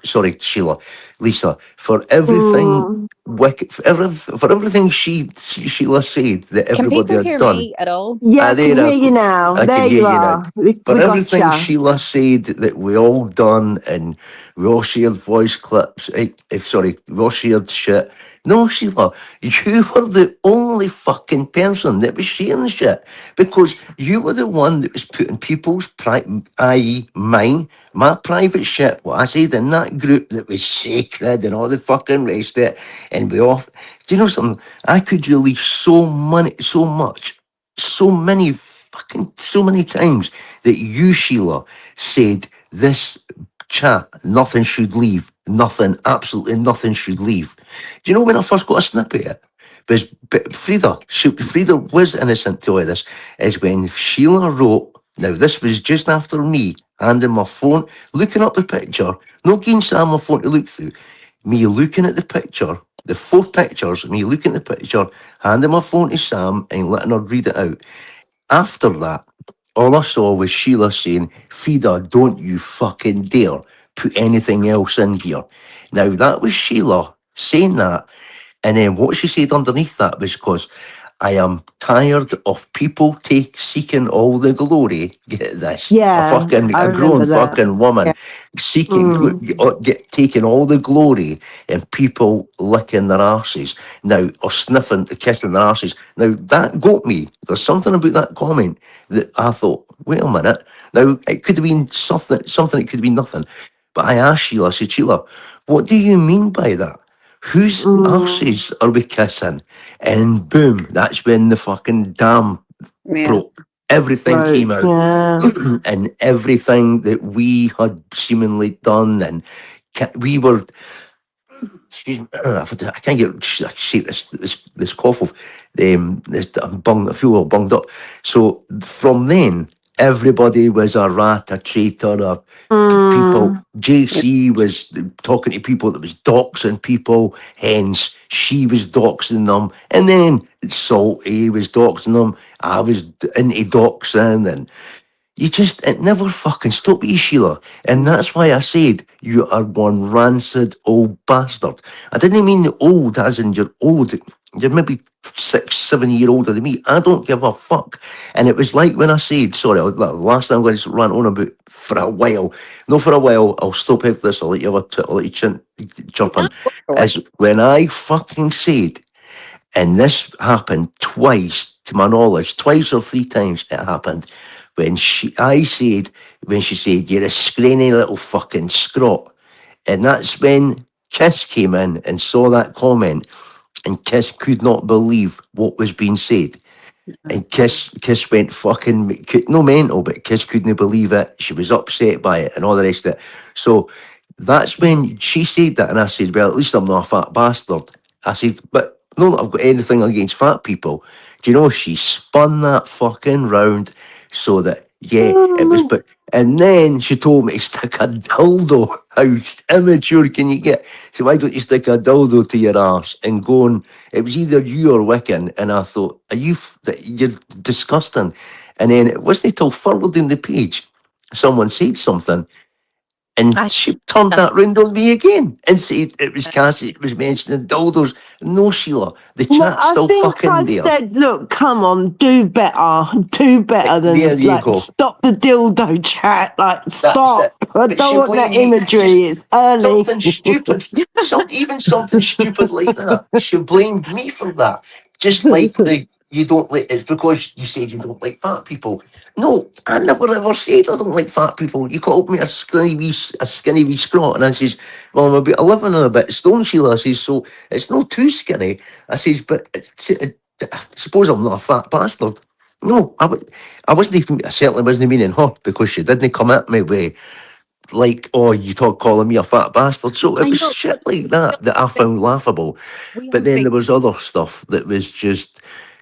Sorry, Sheila, Lisa, for everything Mm. wicked, for everything Sheila said that Can everybody people had hear done. me at all? Yeah, I can There, hear you now. I There can hear you you now. are. We For got everything you. Sheila said that we all done and we all shared voice clips, we all shared shit. No, Sheila, you were the only fucking person that was sharing shit because you were the one that was putting people's, i.e., my private shit, what I said in that group that was sacred and all the fucking rest of it. And we off. Do you know something? I could release so many times that you, Sheila, said this chat, nothing should leave. Nothing, absolutely nothing should leave. Do you know when I first got a snippet of it? But Frida was innocent to all this, is when Sheila wrote, now this was just after me handing my phone, looking up the picture, no giving Sam my phone to look through, me looking at the picture, the four pictures, me looking at the picture, handing my phone to Sam and letting her read it out. After that, all I saw was Sheila saying, Frida, don't you fucking dare put anything else in here. Now, that was Sheila saying that. And then what she said underneath that was because I am tired of people seeking all the glory. Get this, Yeah, I a grown remember that. fucking woman Yeah. seeking, Mm. taking all the glory and people licking their arses now or kissing their arses. Now that got me. There's something about that comment that I thought, wait a minute. Now it could have been something. It could have been nothing. But I asked Sheila, I said, Sheila, what do you mean by that? Whose Mm. arses are we kissing? And boom, that's when the fucking dam Yeah. broke. Everything Right. came out. Yeah. And everything that we had seemingly done, and we were, excuse me, I can't get shake this cough off. I feel all bunged up. So from then, everybody was a rat, a traitor, people. Mm. JC was talking to people that was doxing people, hence she was doxing them, and then Salty was doxing them. I was into doxing, and it never fucking stopped you, Sheila. And that's why I said you are one rancid old bastard. I didn't mean the old as in you're old. You're maybe 6, 7 years older than me. I don't give a fuck. And it was like when I said, sorry, the last thing I'm going to rant on about for a while. No, for a while, I'll stop after this. I'll let you have I'll let you jump No, in. go for it. Is when I fucking said, and this happened twice, to my knowledge, twice or three times it happened. When she said, you're a scrawny little fucking scrot. And that's when Kiss came in and saw that comment, and Kiss could not believe what was being said. And Kiss went fucking, no mental, but Kiss couldn't believe it. She was upset by it and all the rest of it. So that's when she said that, and I said, well, at least I'm not a fat bastard. I said, but not that I've got anything against fat people. Do you know, she spun that fucking round so that, yeah, it was, Mm. but, and then she told me to stick a dildo. How immature can you get? So why don't you stick a dildo to your arse and go and, it was either you or Wiccan, and I thought, you're disgusting. And then it wasn't until further down the page, someone said something, and I she turned that. that round on me again and said it was Cassie, it was mentioning dildos. No, Sheila, the No, chat's I still think I fucking there. said, look, come on, do better There than you like go. stop the dildo chat. Like That's stop. it. I But don't she want that blamed me. imagery. Just It's early. something stupid. Even something stupid like that. She blamed me for that. Just like the you don't like, it's because you said you don't like fat people. No, I never ever said I don't like fat people. You called me a skinny wee scrot, and I says, well, I'm about 11 and a bit stone, Sheila. I says, so it's not too skinny. I says, but I suppose I'm not a fat bastard. No, I wasn't even, I certainly wasn't meaning her, because she didn't come at me with, like, oh, calling me a fat bastard. So it I was know, shit but like that that I found laughable. we But have then big. there was other stuff that was just,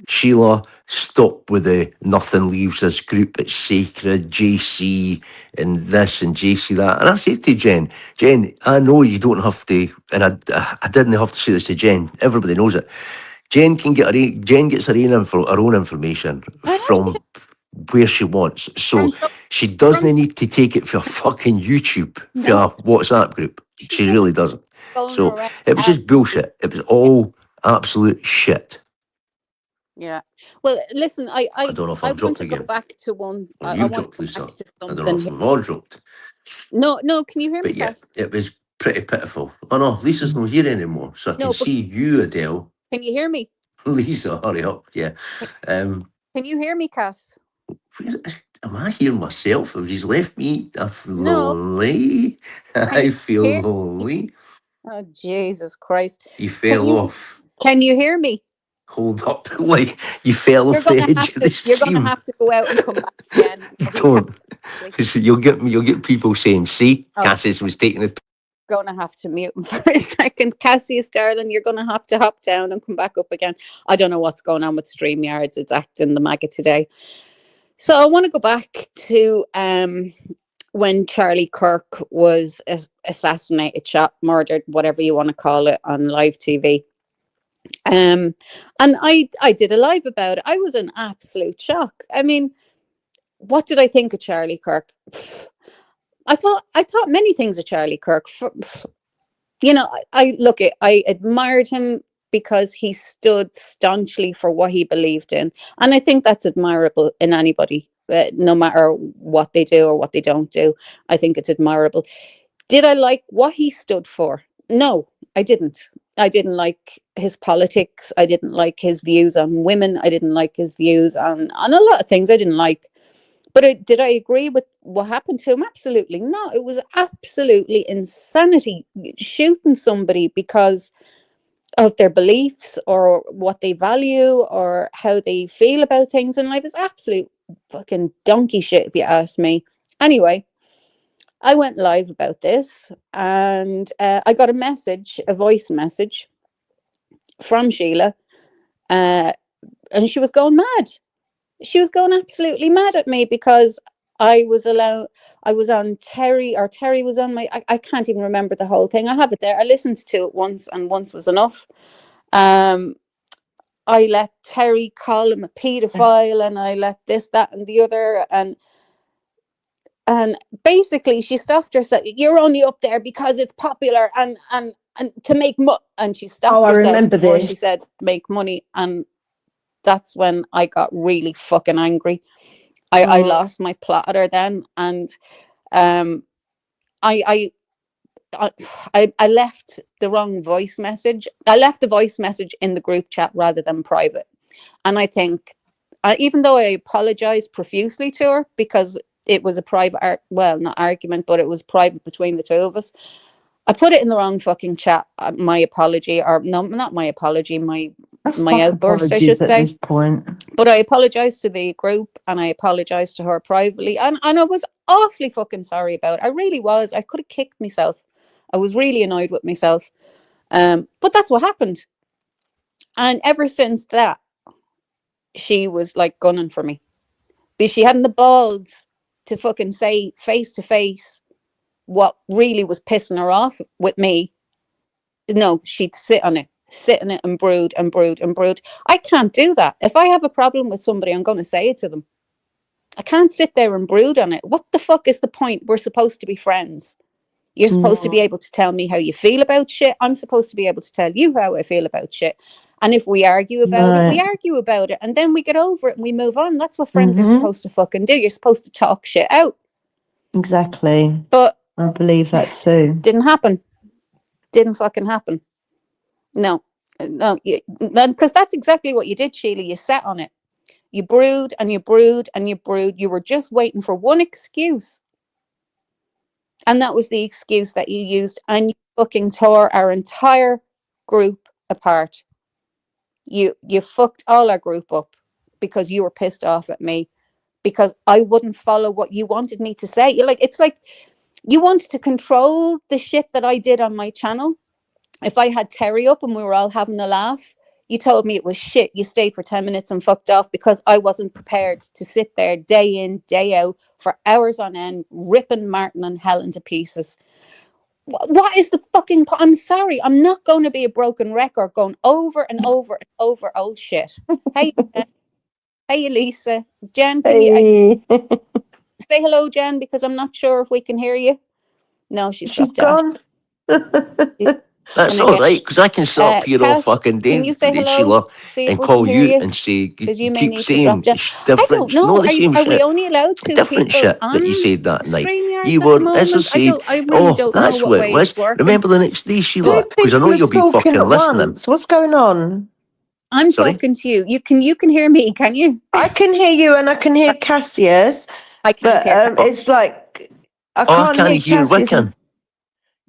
Sheila, stop with the nothing leaves us group, it's sacred, JC, and this and JC that. And I said to Jen, I know you don't have to, and I didn't have to say this to Jen, everybody knows it. Jen gets her own information I know she from did where she wants. from So so she from doesn't need to take it for a fucking YouTube, for no, a WhatsApp group. she She doesn't really doesn't. going So around it was just asking. bullshit. It was all absolute shit. Yeah. Well, listen, I don't know if I I've want dropped to go again. back to one. Or I you've want dropped, to go back Lisa. to I don't know something if here. we've all dropped. No, no, can you hear me, But yeah, Cass? it was pretty pitiful. Oh no, Lisa's not here anymore. So I can No, but see you, Adele. can you hear me? Lisa, hurry up. Yeah. Um, Can you hear me, Cass? am I here myself? Have you left me? I feel No. lonely. Can I you feel hear me? lonely. Oh, Jesus Christ. You Can fell you off. can you hear me? Hold up. Like you fell You're off the gonna edge have of the to you're gonna stream. have to go out and come back again. We can't Don't. actually. 'Cause you'll get people saying, see, Oh, Cassius was taking the gonna have to mute him for a second. Cassius, darling, you're gonna have to hop down and come back up again. I don't know what's going on with StreamYards. It's acting the maggot today. So I want to go back to when Charlie Kirk was assassinated, shot, murdered, whatever you want to call it, on live TV. And I did a live about it. I was in absolute shock. I mean, what did I think of Charlie Kirk? I thought many things of Charlie Kirk. I look at I admired him because he stood staunchly for what he believed in, and I think that's admirable in anybody, no matter what they do or what they don't do. I think it's admirable. Did I like what he stood for? No, I didn't. I didn't like his politics. I didn't like his views on women. I didn't like his views on a lot of things I didn't like. But did I agree with what happened to him? Absolutely not. It was absolutely insanity. Shooting somebody because of their beliefs or what they value or how they feel about things in life is absolute fucking donkey shit, if you ask me. Anyway, I went live about this, and I got a voice message from Sheila, uh, and she was going mad. She was going absolutely mad at me because I was on Terry, or Terry was on I can't even remember the whole thing. I have it there. I listened to it once, and once was enough. Um, I let Terry call him a paedophile, and I let this, that, and the other, and basically she stopped herself. You're only up there because it's popular, and to make money. And she Oh, stopped I herself remember before she this. said make money, and that's when I got really fucking angry. I Mm. lost my plot at her then, and um, I, I I left the wrong voice message. I left the voice message in the group chat rather than private, and I think, even though I apologized profusely to her because it was a private, well, not argument, but it was private between the two of us. I put it in the wrong fucking chat. My apology, or no, not my apology, my Fuck outburst, I apologies should at say. this point. But I apologized to the group, and I apologized to her privately, and I was awfully fucking sorry about it. I really was. I could have kicked myself. I was really annoyed with myself. But that's what happened. And ever since that, she was like gunning for me. Because she hadn't the balls to fucking say face to face what really was pissing her off with me. No, she'd sit on it and brood and brood and brood. I can't do that. If I have a problem with somebody, I'm going to say it to them. I can't sit there and brood on it. What the fuck is the point? We're supposed to be friends. You're supposed to be Mm. able to tell me how you feel about shit. I'm supposed to be able to tell you how I feel about shit. And if we argue about it, we Right. argue about it. And then we get over it and we move on. That's what friends are Mm-hmm. supposed to fucking do. You're supposed to talk shit out. Exactly. But I believe that too. didn't happen. Didn't fucking happen. No. No, because that's exactly what you did, Sheila. You sat on it. You brewed and you brewed and you brewed. You were just waiting for one excuse. And that was the excuse that you used. And you fucking tore our entire group apart. You fucked all our group up because you were pissed off at me because I wouldn't follow what you wanted me to say. It's like you wanted to control the shit that I did on my channel. If I had Terry up and we were all having a laugh, you told me it was shit. You stayed for 10 minutes and fucked off because I wasn't prepared to sit there day in, day out for hours on end, ripping Martin and Helen to pieces. What is the fucking I'm sorry, I'm not going to be a broken record going over and over and over old shit. Hey, hey, Elisa. Jen, can you Hey. say hello, Jen? Because I'm not sure if we can hear you. No, she's She's dropped out. gone. That's all right, because I can sit up here all Cass, fucking can day, you say hello? Sheila, See if and we can call hear you you. and say, Because you you may keep need to drop saying down. I don't different, know. no, the same Are we shit, only allowed two different people shit that you on said that night. StreamYards You at the were, as I moment? said, I really oh, don't know that's what what it way it's was. working. Remember the next day, Two Sheila, because I know people are you'll be talking fucking at listening. once. What's going on? I'm Sorry? talking to you. You can hear me, can you? I can hear you and I can hear Cassius, I can't but hear. it's like I Oh, I can't can't hear hear Cassius. Wiccan.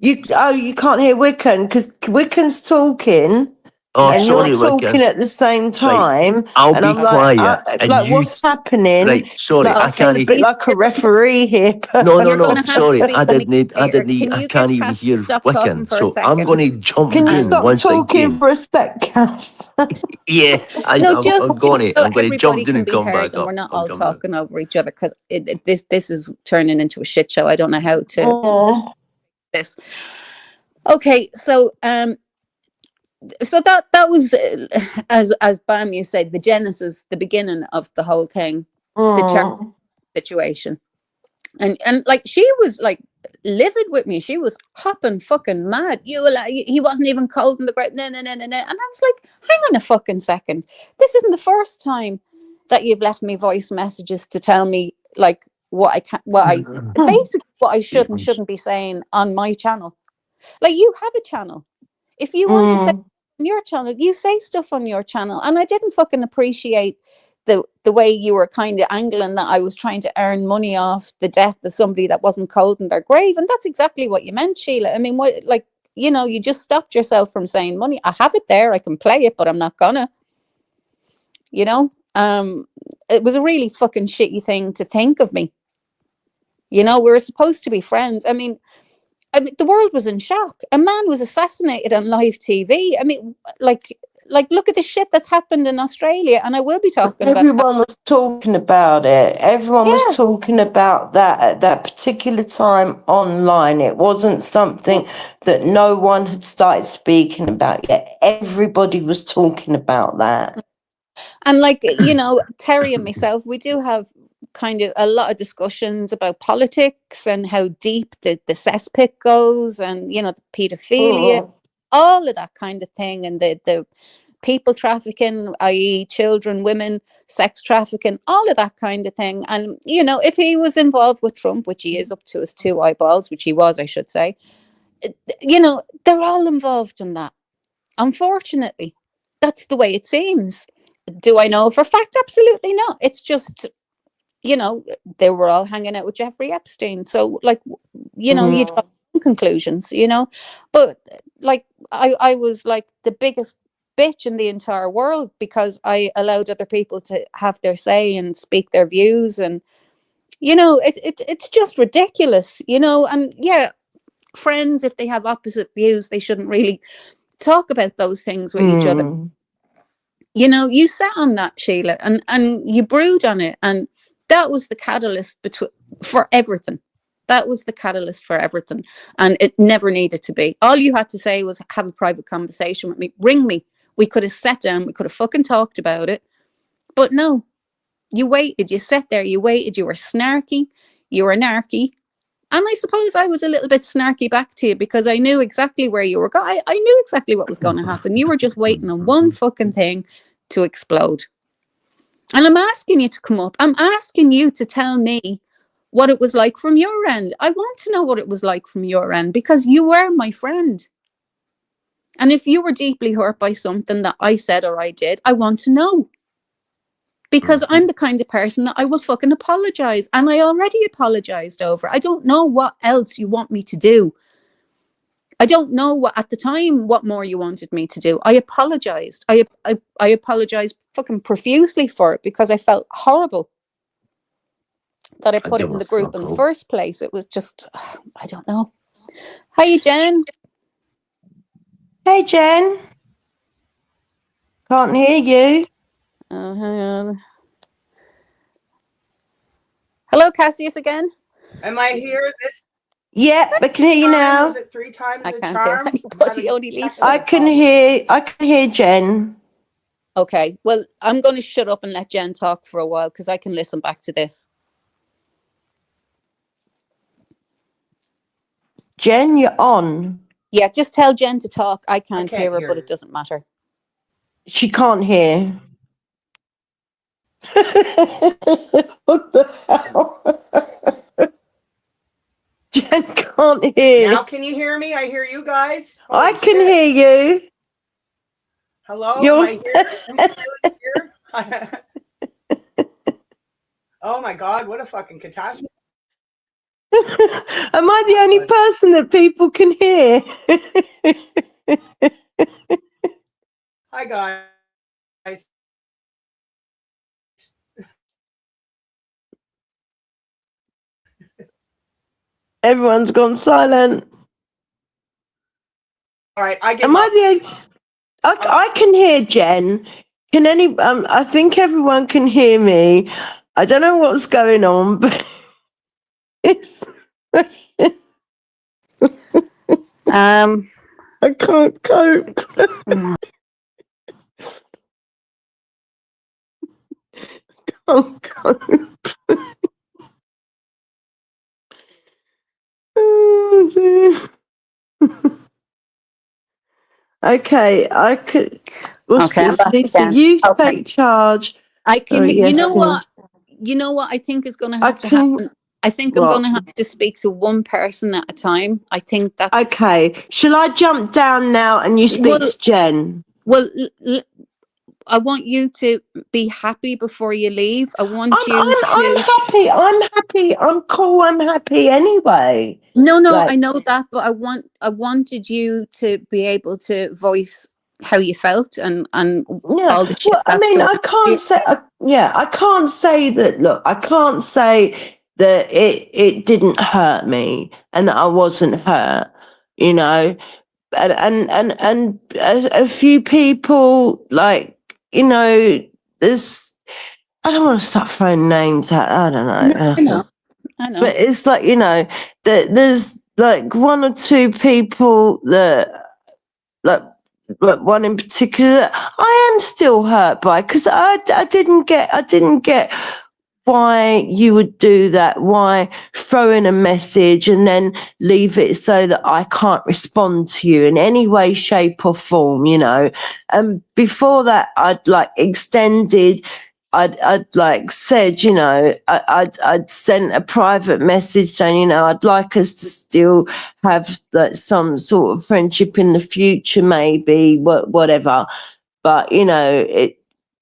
You can't hear Wiccan because Wiccan's talking Oh, and Yeah, you're sorry, talking Wiccan. at the same Right, time, I'll and be I'm like, quiet, and like you, what's happening? right, sorry, Like I I feel can't a hear. bit like a Elisa, referee here. No, no, you're going no. to have to Sorry, speak to me later. Can I you can't get even Cass to hear stop talking Wiccan. for a So I'm going second? to jump Can you in stop once talking again. for a sec, Cass? Yeah, No, just I'm going to. so I'm going to everybody jump in can and be come heard back and we're up. not I'm all coming up. talking over each other because this is turning into a shit show. I don't know how to Yeah. this. Okay, so that was as Bam you said, the genesis, the beginning of the whole thing, the church Mm. situation. And like she was like livid with me. She was hopping fucking mad. He wasn't even cold in the ground. No, no, no, no, no. And I was like, hang on a fucking second. This isn't the first time that you've left me voice messages to tell me like basically what I should and shouldn't be saying on my channel. Like you have a channel. If you want to say Mm. on your channel, you say stuff on your channel. And I didn't fucking appreciate the way you were kind of angling that I was trying to earn money off the death of somebody that wasn't cold in their grave. And that's exactly what you meant, Sheila. I mean, what, like, you know, you just stopped yourself from saying money. I have it there, I can play it, but I'm not gonna, you know. It was a really fucking shitty thing to think of me. You know, we were supposed to be friends. I mean, the world was in shock. A man was assassinated on live TV. I mean, look at the shit that's happened in Australia, and I will be talking about. Everyone was talking about it. Everyone was Yeah, talking about that at that particular time online. It wasn't something that no one had started speaking about yet. Everybody was talking about that. and like you know, Terry and myself, we do have kind of a lot of discussions about politics and how deep the cesspit goes, and you know, the pedophilia, Mm. all of that kind of thing, and the people trafficking, i.e., children, women, sex trafficking, all of that kind of thing. And, you know, if he was involved with Trump, which he is up to his two eyeballs, which he was, I should say, you know, they're all involved in that. Unfortunately, that's the way it seems. Do I know for a fact? Absolutely not. It's just, you know, they were all hanging out with Jeffrey Epstein. So, like, you know, you draw Mm. conclusions, you know. But like I was like the biggest bitch in the entire world because I allowed other people to have their say and speak their views. And you know, it's just ridiculous, you know. And yeah, friends, if they have opposite views, they shouldn't really talk about those things with each other. Mm. You know, you sat on that, Sheila, and you brewed on it, and that was the catalyst for everything. That was the catalyst for everything, and it never needed to be. All you had to say was have a private conversation with me, ring me. We could have sat down, we could have fucking talked about it, but no, you waited. You sat there, you waited. You were snarky, you were narky, and I suppose I was a little bit snarky back to you because I knew exactly where you were going. I knew exactly what was going to happen. You were just waiting on one fucking thing to explode. And I'm asking you to come up. I'm asking you to tell me what it was like from your end. I want to know what it was like from your end because you were my friend. And if you were deeply hurt by something that I said or I did, I want to know. Because I'm the kind of person that I will fucking apologize. And I already apologized over. I don't know what else you want me to do. I don't know what at the time what more you wanted me to do. I apologized. I apologized fucking profusely for it because I felt horrible that I I put it give in a the group fuck in the all. first place. It was just, I don't know. Hi, Jen. Hey, Jen. Can't hear you. Hang on. Hello, Cassius again. Am I here this Yeah, I can hear you time? now. Was it 3 times I the can't hear charm? I'm anybody, having only Lisa. I technical can hear Jen. Okay, well, I'm going to shut up and let Jen talk for a while because I can listen back to this. Jen, you're on. Yeah, just tell Jen to talk. I can't can't hear her, hear but you. it doesn't matter. She can't hear. What the hell? Jen can't hear. Now can you hear me? I hear you guys. I Holy can shit. hear you. Hello? You're... Am I here? Am I really here? Oh my god, what a fucking catastrophe. Am I the only person that people can hear? Hi guys. Everyone's gone silent. All right, I give Am up. I the only... I can hear Jen. Can any... I think everyone can hear me. I don't know what's going on, but it's... I can't cope. Can't cope. Oh dear. Okay, I could... What's Okay, I'm this, back Lisa? again. You Okay. take charge. I can, Oh, you yes, know good. what? You know what I think is going to I have to can... happen? I think I'm What? going to have to speak to one person at a time. I think that's... Okay, shall I jump down now and you speak Well, to Jen? well, I want you to be happy before you leave. I want I'm you to... happy. I'm happy. I'm cool. I'm happy anyway. No, Like, I know that, but I wanted you to be able to voice how you felt and yeah. all the shit Well, I that's mean, going I on. can't say. I can't say that. Look, I can't say that it didn't hurt me and that I wasn't hurt. You know, and a few people, like, you know, there's... I don't want to start throwing names out. I don't know. No, I know. But it's like, you know, that there's like one or two people that, like one in particular, I am still hurt by, because I didn't get why you would do that, why throw in a message and then leave it so that I can't respond to you in any way, shape or form, you know. And before that, I'd like extended, I'd like said, you know, I'd sent a private message saying, you know, I'd like us to still have like some sort of friendship in the future, maybe, whatever. But, you know,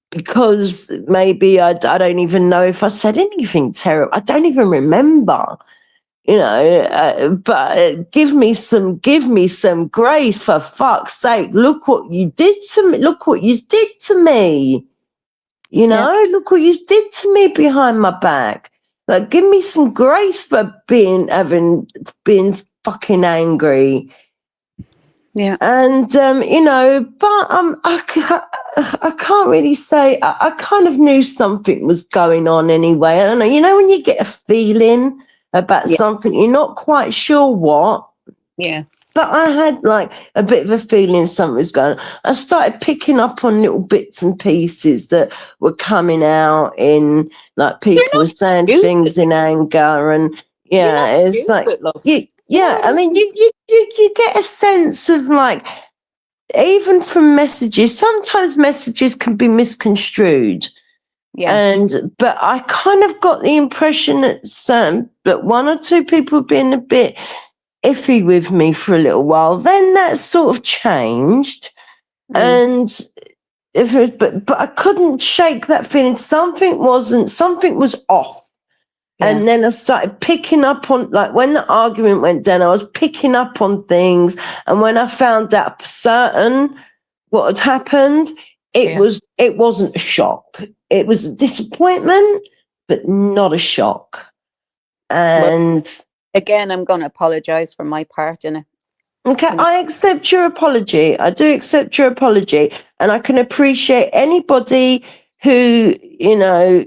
because maybe I don't even know if I said anything terrible. I don't even remember, you know. But give me some grace, for fuck's sake. Look what you did to me. Look what you did to me. You know, Look what you did to me behind my back. Like, give me some grace for being fucking angry. Yeah. And, you know, but I can't really say. I kind of knew something was going on anyway. I don't know. You know, when you get a feeling about something, you're not quite sure what. Yeah. But I had like a bit of a feeling something was going on. I started picking up on little bits and pieces that were coming out in, like, people were saying stupid. things in anger, and it's stupid, like, love. I mean, you get a sense of, like, even from messages, sometimes messages can be misconstrued. Yeah. But I kind of got the impression that one or two people being a bit iffy with me for a little while. Then that sort of changed, and but I couldn't shake that feeling. Something was off. Yeah. And then I started picking up on, like, when the argument went down, I was picking up on things. And when I found out for certain what had happened, it wasn't a shock. It was a disappointment, but not a shock. And again, I'm going to apologize for my part in it. okay, I accept your apology. I do accept your apology. And I can appreciate anybody who, you know,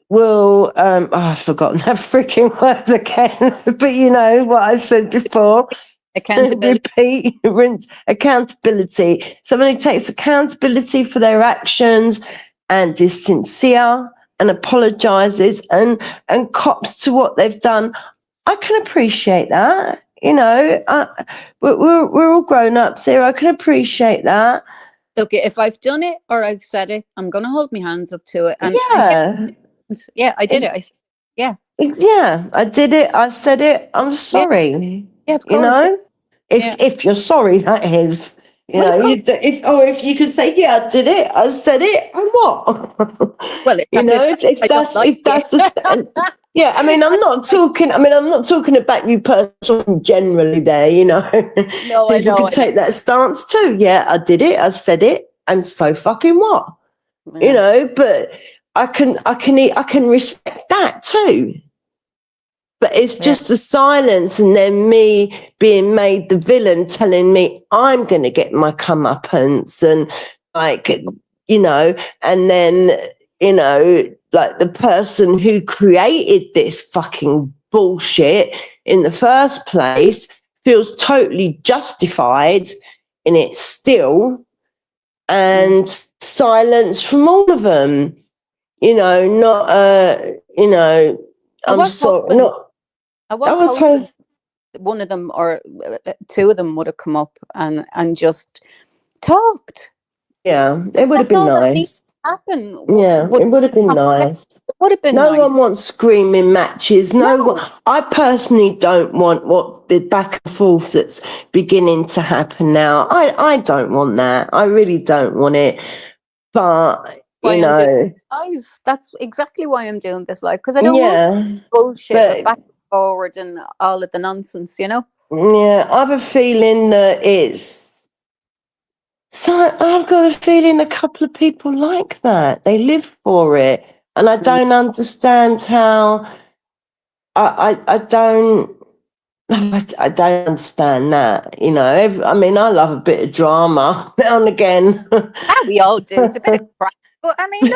will, I've forgotten that freaking word again, but you know what I've said before. Accountability. Repeat, accountability. Someone who takes accountability for their actions and is sincere and apologizes and cops to what they've done. I can appreciate that. You know, we're all grown ups here. I can appreciate that. Look, if I've done it or I've said it, I'm going to hold my hands up to it. And yeah, I did it. Yeah, I did it. I said it. I'm sorry. Yeah, of course. You know, if you're sorry, that is. You know, if you could say, yeah, I did it, I said it, and what? Well, you know, if that's yeah. I mean, I'm not talking about you personally generally. There, you know, no, people can take that stance too. Yeah, I did it, I said it, and so fucking what? Yeah. You know, but I can respect that too. But it's just the silence, and then me being made the villain, telling me I'm going to get my comeuppance, and like, you know, and then, you know, like the person who created this fucking bullshit in the first place feels totally justified in it still, and silence from all of them, you know, not, you know, I'm sorry, not. I was hoping one of them or two of them would have come up and just talked. Yeah, it would have been nice. Happen. Yeah, it would have been nice. It would have been no nice. one wants screaming matches. I personally don't want what the back and forth that's beginning to happen now. I don't want that. I really don't want it. But you know, that's exactly why I'm doing this live, because I don't want bullshit back and forward and all of the nonsense, you know. Yeah, I have a feeling that I've got a feeling a couple of people like that. They live for it, and I don't understand how. I don't understand that. You know, I mean, I love a bit of drama now and again. We all do. It's a bit of crap. But I mean,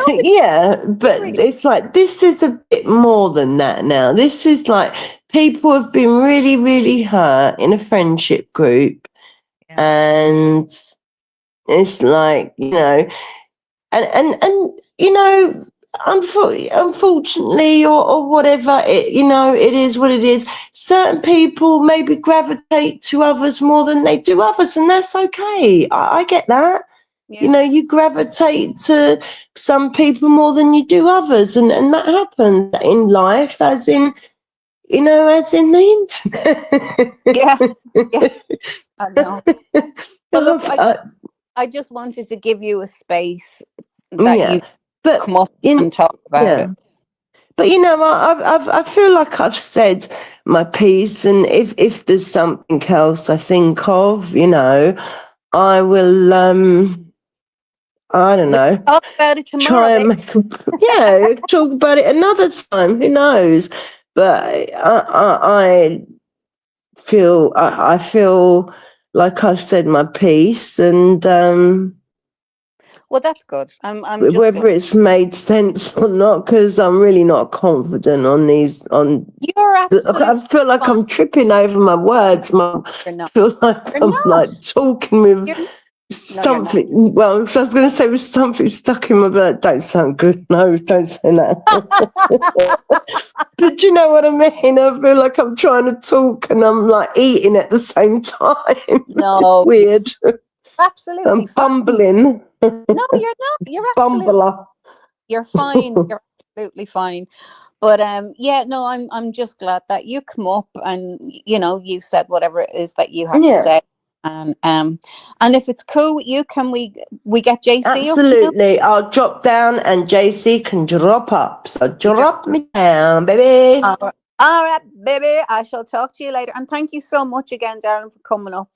but it's like, this is a bit more than that now. This is like, people have been really, really hurt in a friendship group, and it's like, you know, and you know, unfortunately, or whatever, you know, it is what it is. Certain people maybe gravitate to others more than they do others, and that's okay. I get that. You know, you gravitate to some people more than you do others, and that happens in life, as in, you know, as in the internet. Yeah. I know. But look, I just wanted to give you a space that you come up and talk about it. But you know, I feel like I've said my piece, and if there's something else I think of, you know, I will. I don't know. Talk about it tomorrow. Try and talk about it another time. Who knows? But I feel like I've said my piece, and well, that's good. I'm whether it's made sense or not, because I'm really not confident on these. You're absolutely. I feel like I'm tripping over my words. I feel like I'm like talking with. Something. Well, so I was going to say, with something stuck in my blood. Don't sound good. No, don't say that. But you know what I mean? I feel like I'm trying to talk and I'm like eating at the same time. No, weird. Absolutely, I'm bumbling. No, you're not. You're absolutely. Bumbler. You're fine. You're absolutely fine. But yeah, no, I'm just glad that you come up and you said whatever it is that you had to Yeah. say. And if it's cool with you, can we get JC up now? Absolutely. I'll drop down and JC can drop up. So You're drop me down, baby. all right, baby. I shall talk to you later. And thank you so much again, darling, for coming up.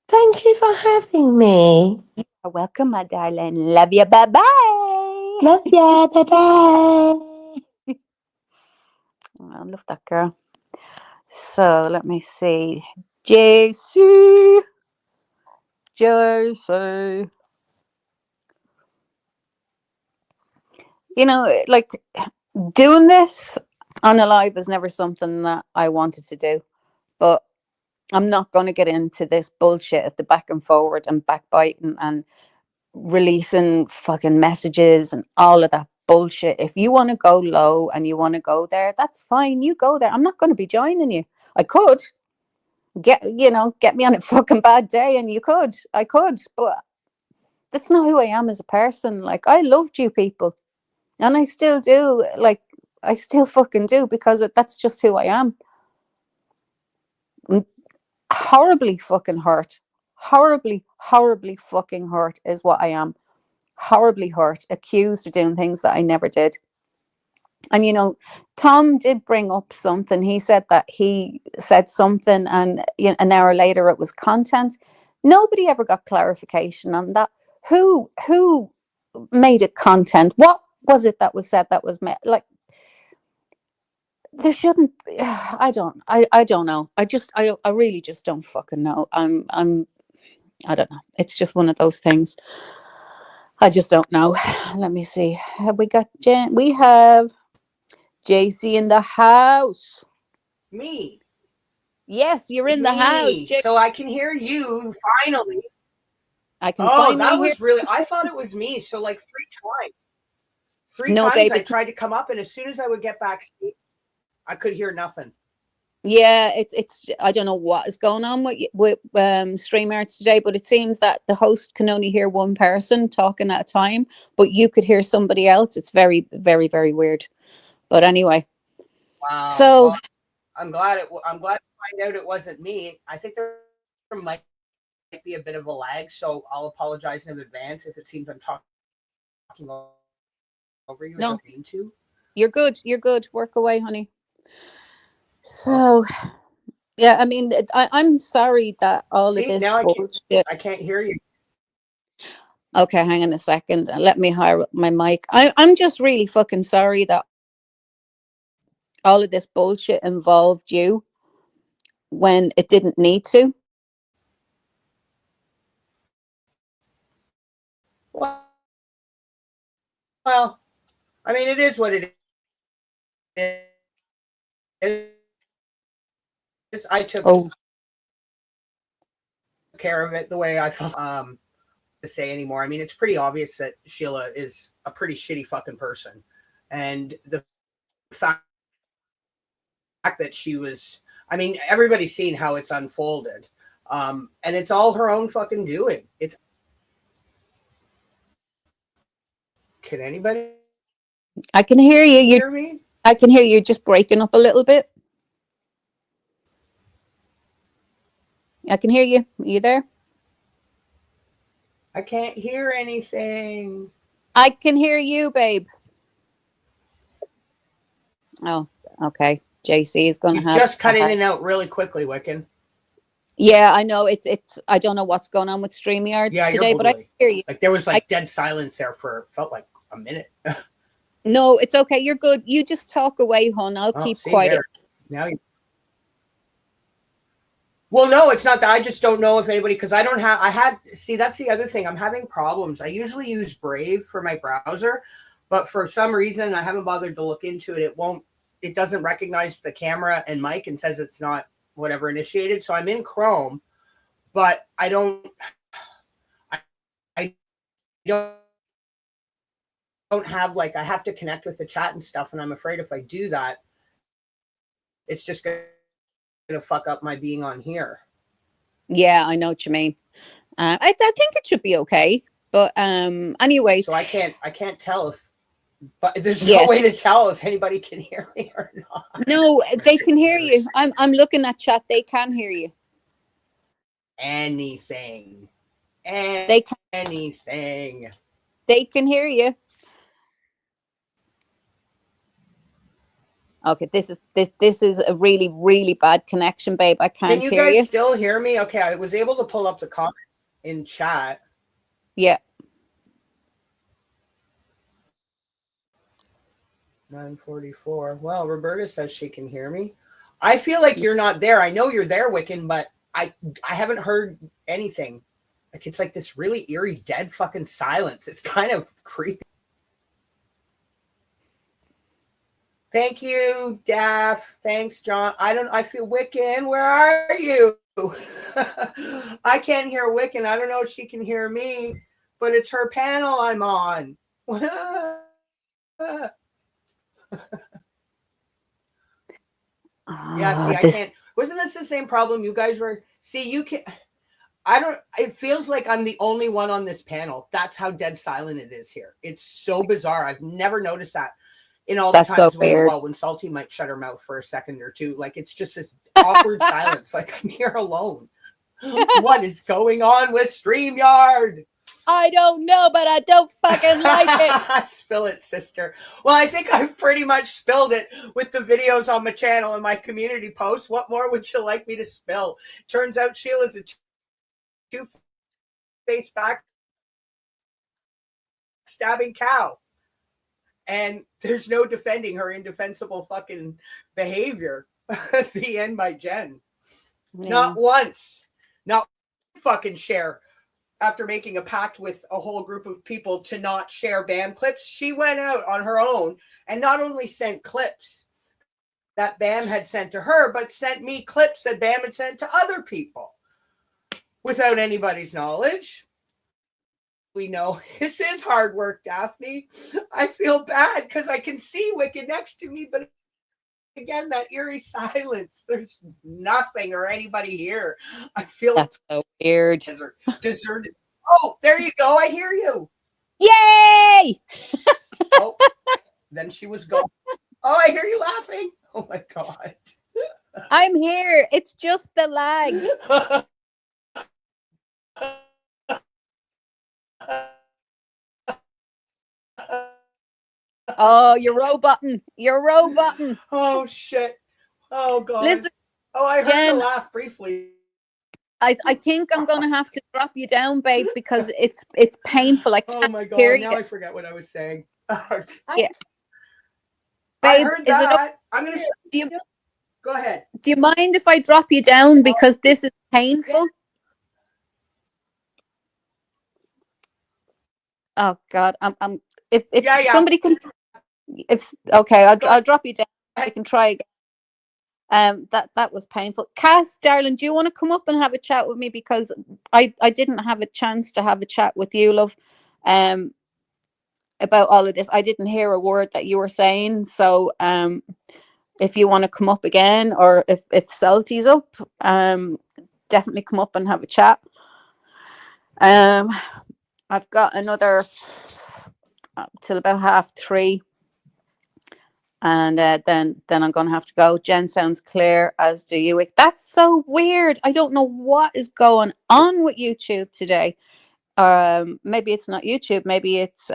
Thank you for having me. You're welcome, my darling. Love you. Bye bye. Love ya. Bye bye. I love that girl. So let me see. JC. JC. Like doing this on a live is never something that I wanted to do. But I'm not going to get into this bullshit of the back and forward and backbiting and releasing fucking messages and all of that bullshit. If you want to go low and you want to go there, that's fine. You go there. I'm not going to be joining you. I could get me on a fucking bad day, and I could, but that's not who I am as a person. Like, I loved you people, and I still do. Like, I still fucking do, because that's just who I am. I'm horribly fucking hurt. Horribly fucking hurt is what I am. Horribly hurt, accused of doing things that I never did. And Tom did bring up something. He said that he said something, and an hour later it was content. Nobody ever got clarification on that. Who made it content? What was it that was said that was made? Like, there shouldn't. I don't know. I really just don't fucking know. I don't know. It's just one of those things. I just don't know. Let me see. Have we got Jen? We have JC in the house. Me. Yes, you're in the house, Me. So I can hear you finally. I can Oh, finally that hear. was really, I thought it was me. So like three times. Three No, times babe, I it's tried to come up, and as soon as I would get backstage, I could hear nothing. yeah, it's I don't know what is going on with StreamYards today, but it seems that the host can only hear one person talking at a time, but you could hear somebody else. It's very, very, very weird. But anyway, Wow. so Well, I'm glad to find out it wasn't me. I think there might be a bit of a lag, so I'll apologize in advance if it seems I'm talking over you. I no, don't mean to. you're good. You're good. Work away, honey. Oh, So yeah, I mean, I'm sorry that all of see, this now bullshit. I can't hear you. Okay, hang on a second. Let me hire up my mic. I'm just really fucking sorry that all of this bullshit involved you when it didn't need to. Well, I mean, it is what it is. I took Oh, care of it the way I felt. To say anymore. I mean, it's pretty obvious that Sheila is a pretty shitty fucking person, and the fact that she was. I mean, everybody's seen how it's unfolded, and it's all her own fucking doing. It's. Can anybody I can hear you. hear me? I can hear you just breaking up a little bit. I can hear you. Are you there? I can't hear anything. I can hear you, babe. Oh, okay. JC is going to You have just cut in and out really quickly, Wiccan. Yeah, I know it's I don't know what's going on with StreamYards Yeah, you're today, but I blue. hear you. Like there was I like dead silence there for felt like a minute. No, it's okay. You're good. You just talk away, hon. I'll Oh, keep see quiet. there. Now you. Well, no, it's not that. I just don't know if anybody, because I don't have, I had, see, that's the other thing. I'm having problems. I usually use Brave for my browser, but for some reason, I haven't bothered to look into it. It doesn't recognize the camera and mic and says it's not whatever initiated. So I'm in Chrome, but I don't have like, I have to connect with the chat and stuff. And I'm afraid if I do that, it's just going to fuck up my being on here. Yeah, I know what you mean. I think it should be okay. But anyway, So I can't tell if but there's no Yes. way to tell if anybody can hear me or not. No, they can hear you. I'm looking at chat. They can hear you. Anything. They can. Anything. They can hear you. Okay, this is a really, really bad connection, babe. I Can can't you hear guys you. still hear me? Okay, I was able to pull up the comments in chat. Yeah. 9:44. Well, Roberta says she can hear me. I feel like you're not there. I know you're there, Wiccan, but I haven't heard anything. Like it's like this really eerie, dead fucking silence. It's kind of creepy. Thank you, Daff. Thanks, John. I feel Wiccan. Where are you? I can't hear Wiccan. I don't know if she can hear me, but it's her panel I'm on. Yeah, see, I can't. Wasn't this the same problem you guys were? See, you can. I don't. It feels like I'm the only one on this panel. That's how dead silent it is here. It's so bizarre. I've never noticed that in all the That's so times when, weird. well, when Salty might shut her mouth for a second or two. Like it's just this awkward silence. Like I'm here alone. What is going on with StreamYard? I don't know, but I don't fucking like it. Spill it, sister. Well, I think I've pretty much spilled it with the videos on my channel and my community posts. What more would you like me to spill? Turns out Sheila's a two-faced backstabbing cow. And there's no defending her indefensible fucking behavior. The end by Jen. Yeah. Not once. Not fucking share. After making a pact with a whole group of people to not share BAM clips, she went out on her own and not only sent clips that BAM had sent to her, but sent me clips that BAM had sent to other people without anybody's knowledge. We know this is hard work, Daphne. I feel bad because I can see Wicked next to me, but again, that eerie silence. There's nothing or anybody here. I feel that's so weird. Deserted. Oh, there you go. I hear you. Yay! Oh, then she was gone. Oh, I hear you laughing. Oh my God. I'm here. It's just the lag. Oh, you're roboting. You're roboting. Oh shit. Oh God. Listen, oh, I heard Jen, you laugh briefly. I think I'm gonna have to drop you down, babe, because it's painful. I can't oh my God. hear Now you. I forget what I was saying. Yeah. I Babe, heard that. I'm gonna go ahead. Do you mind if I drop you down because this is painful? Oh God, I'm if somebody can, if okay, I'll drop you down. I can try again. That was painful. Cass, darling, do you want to come up and have a chat with me, because I didn't have a chance to have a chat with you, love, about all of this. I didn't hear a word that you were saying, so if you want to come up again, or if Salty's up, definitely come up and have a chat. I've got another till about 3:30, and then I'm gonna have to go. Jen sounds clear, as do you. That's so weird. I don't know what is going on with YouTube today. Maybe it's not YouTube. Maybe it's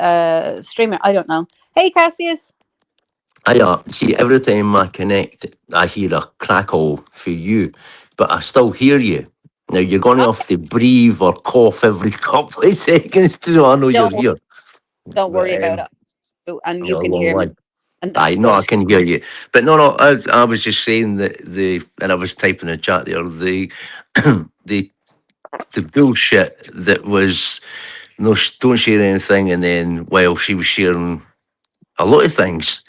streamer. I don't know. Hey, Cassius. See, every time I connect, I hear a crackle for you, but I still hear you. Now, you're going to have to breathe or cough every couple of seconds so I know you're here. Don't worry about it. And you can hear me. And that's I know, good. I can hear you. But no, I was just saying that and I was typing in the chat there, the bullshit that was, no, don't share anything, and then, while she was sharing a lot of things.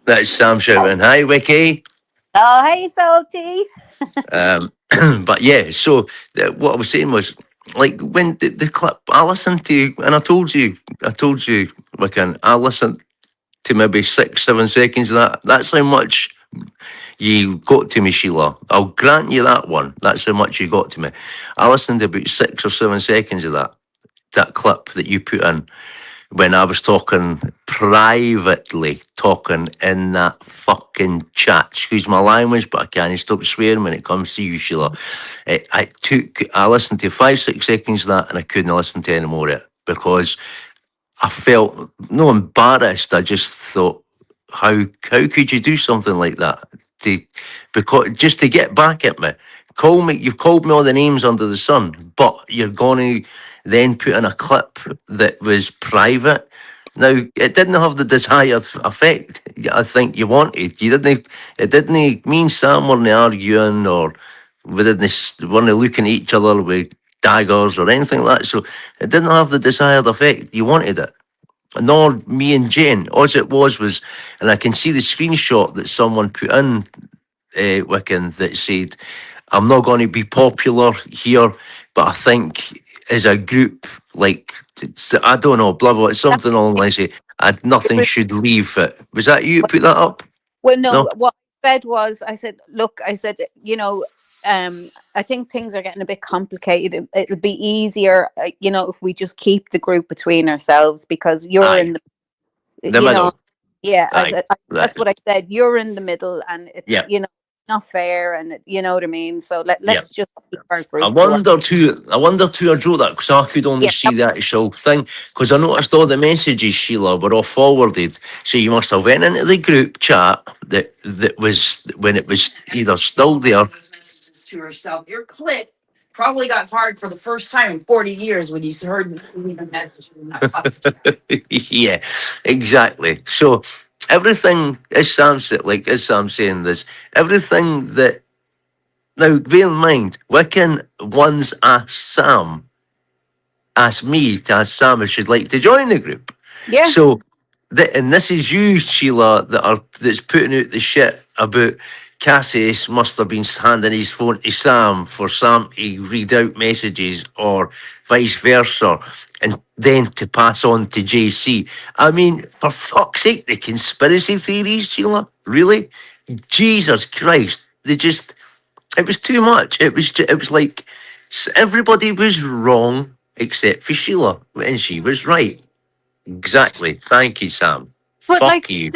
That's Sam shouting, "Hi, Vicky." Oh, hey, Salty. But yeah, so what I was saying was, like, when the clip I listened to, and I told you, Wiccan, I listened to maybe 6-7 seconds of that. That's how much you got to me, Sheila. I'll grant you that one. That's how much you got to me. I listened to about 6 or 7 seconds of that clip that you put in. when I was talking privately, talking in that fucking chat. Excuse my language, but I can't stop swearing when it comes to you, Sheila. I listened to 5, 6 seconds of that and I couldn't listen to any more of it because I felt no embarrassed. I just thought, how could you do something like that? To because just to get back at me, call me. You've called me all the names under the sun, but you're going to then put in a clip that was private. Now it didn't have the desired effect. I think you wanted. You didn't. It didn't. Me and Sam weren't arguing, or we weren't looking at each other with daggers or anything like that. So it didn't have the desired effect. You wanted it nor me and Jane. All it was, and I can see the screenshot that someone put in, Wiccan, that said, I'm not going to be popular here, but I think as a group, like, I don't know, blah, blah, it's That- something along the lines of, it nothing was, should leave it. Was that you that put that up? well, no, No? what I said was, I said, look, I said, I think things are getting a bit complicated. It'll be easier, if we just keep the group between ourselves because you're Aye. in the, The middle. yeah, Aye. Right. that's what I said. You're in the middle, and it's Yeah. not fair, and you know what I mean. So let's just keep our I group. wondered who I wrote that because I could only Yeah, see the actual thing. Because I noticed all the messages, Sheila, were all forwarded. So you must have went into the group chat that was when it was either still there. Those messages to herself. Your clit probably got hard for the first time in 40 years when you heard the message in that fucking chat. Yeah, exactly. So everything, as Sam saying this, everything that now bear in mind, Wiccan once asked me to ask Sam if she'd like to join the group. yeah, So, and this is you, Sheila, that's putting out the shit about Cassius must have been handing his phone to Sam for Sam to read out messages or vice versa, and then to pass on to JC. I mean, for fuck's sake, the conspiracy theories, Sheila, really? Jesus Christ, it was too much. It was like everybody was wrong except for Sheila, and she was right. Exactly. Thank you, Sam. but Fuck you.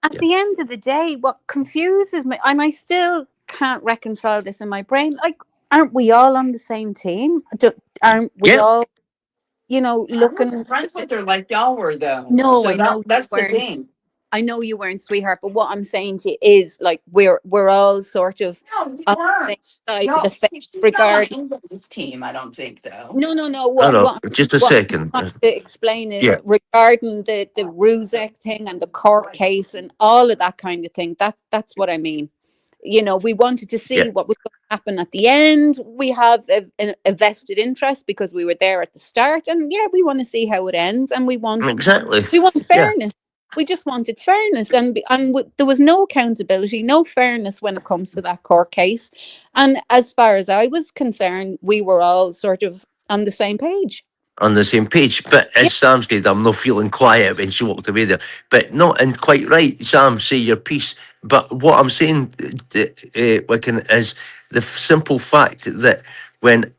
at Yeah. the end of the day, what confuses me, and I still can't reconcile this in my brain. Like, aren't we all on the same team? Aren't we Yeah. all, I looking? wasn't friends with her like y'all were, though. No, So I know you that's the weren't. thing. I know you weren't, sweetheart. But what I'm saying to you is, like, we're all sort of No, we on the same weren't. side of No, the fence she's not on regard. anybody's team, I don't think, though. No. Hold What on. Just a what I'm second. trying to explain is Yeah. regarding the Ruzek thing and the court case and all of that kind of thing. That's what I mean. We wanted to see Yeah. what was going to happen at the end. We have a vested interest because we were there at the start, and yeah, we want to see how it ends, and we want Exactly. Yeah. fairness. We just wanted fairness, and there was no accountability, no fairness when it comes to that court case. And as far as I was concerned, we were all sort of on the same page. On the same page. But Yeah. as Sam said, I'm not feeling quiet when she walked away there. But no, and quite right, Sam, say your piece. But what I'm saying, Wiccan, is the simple fact that when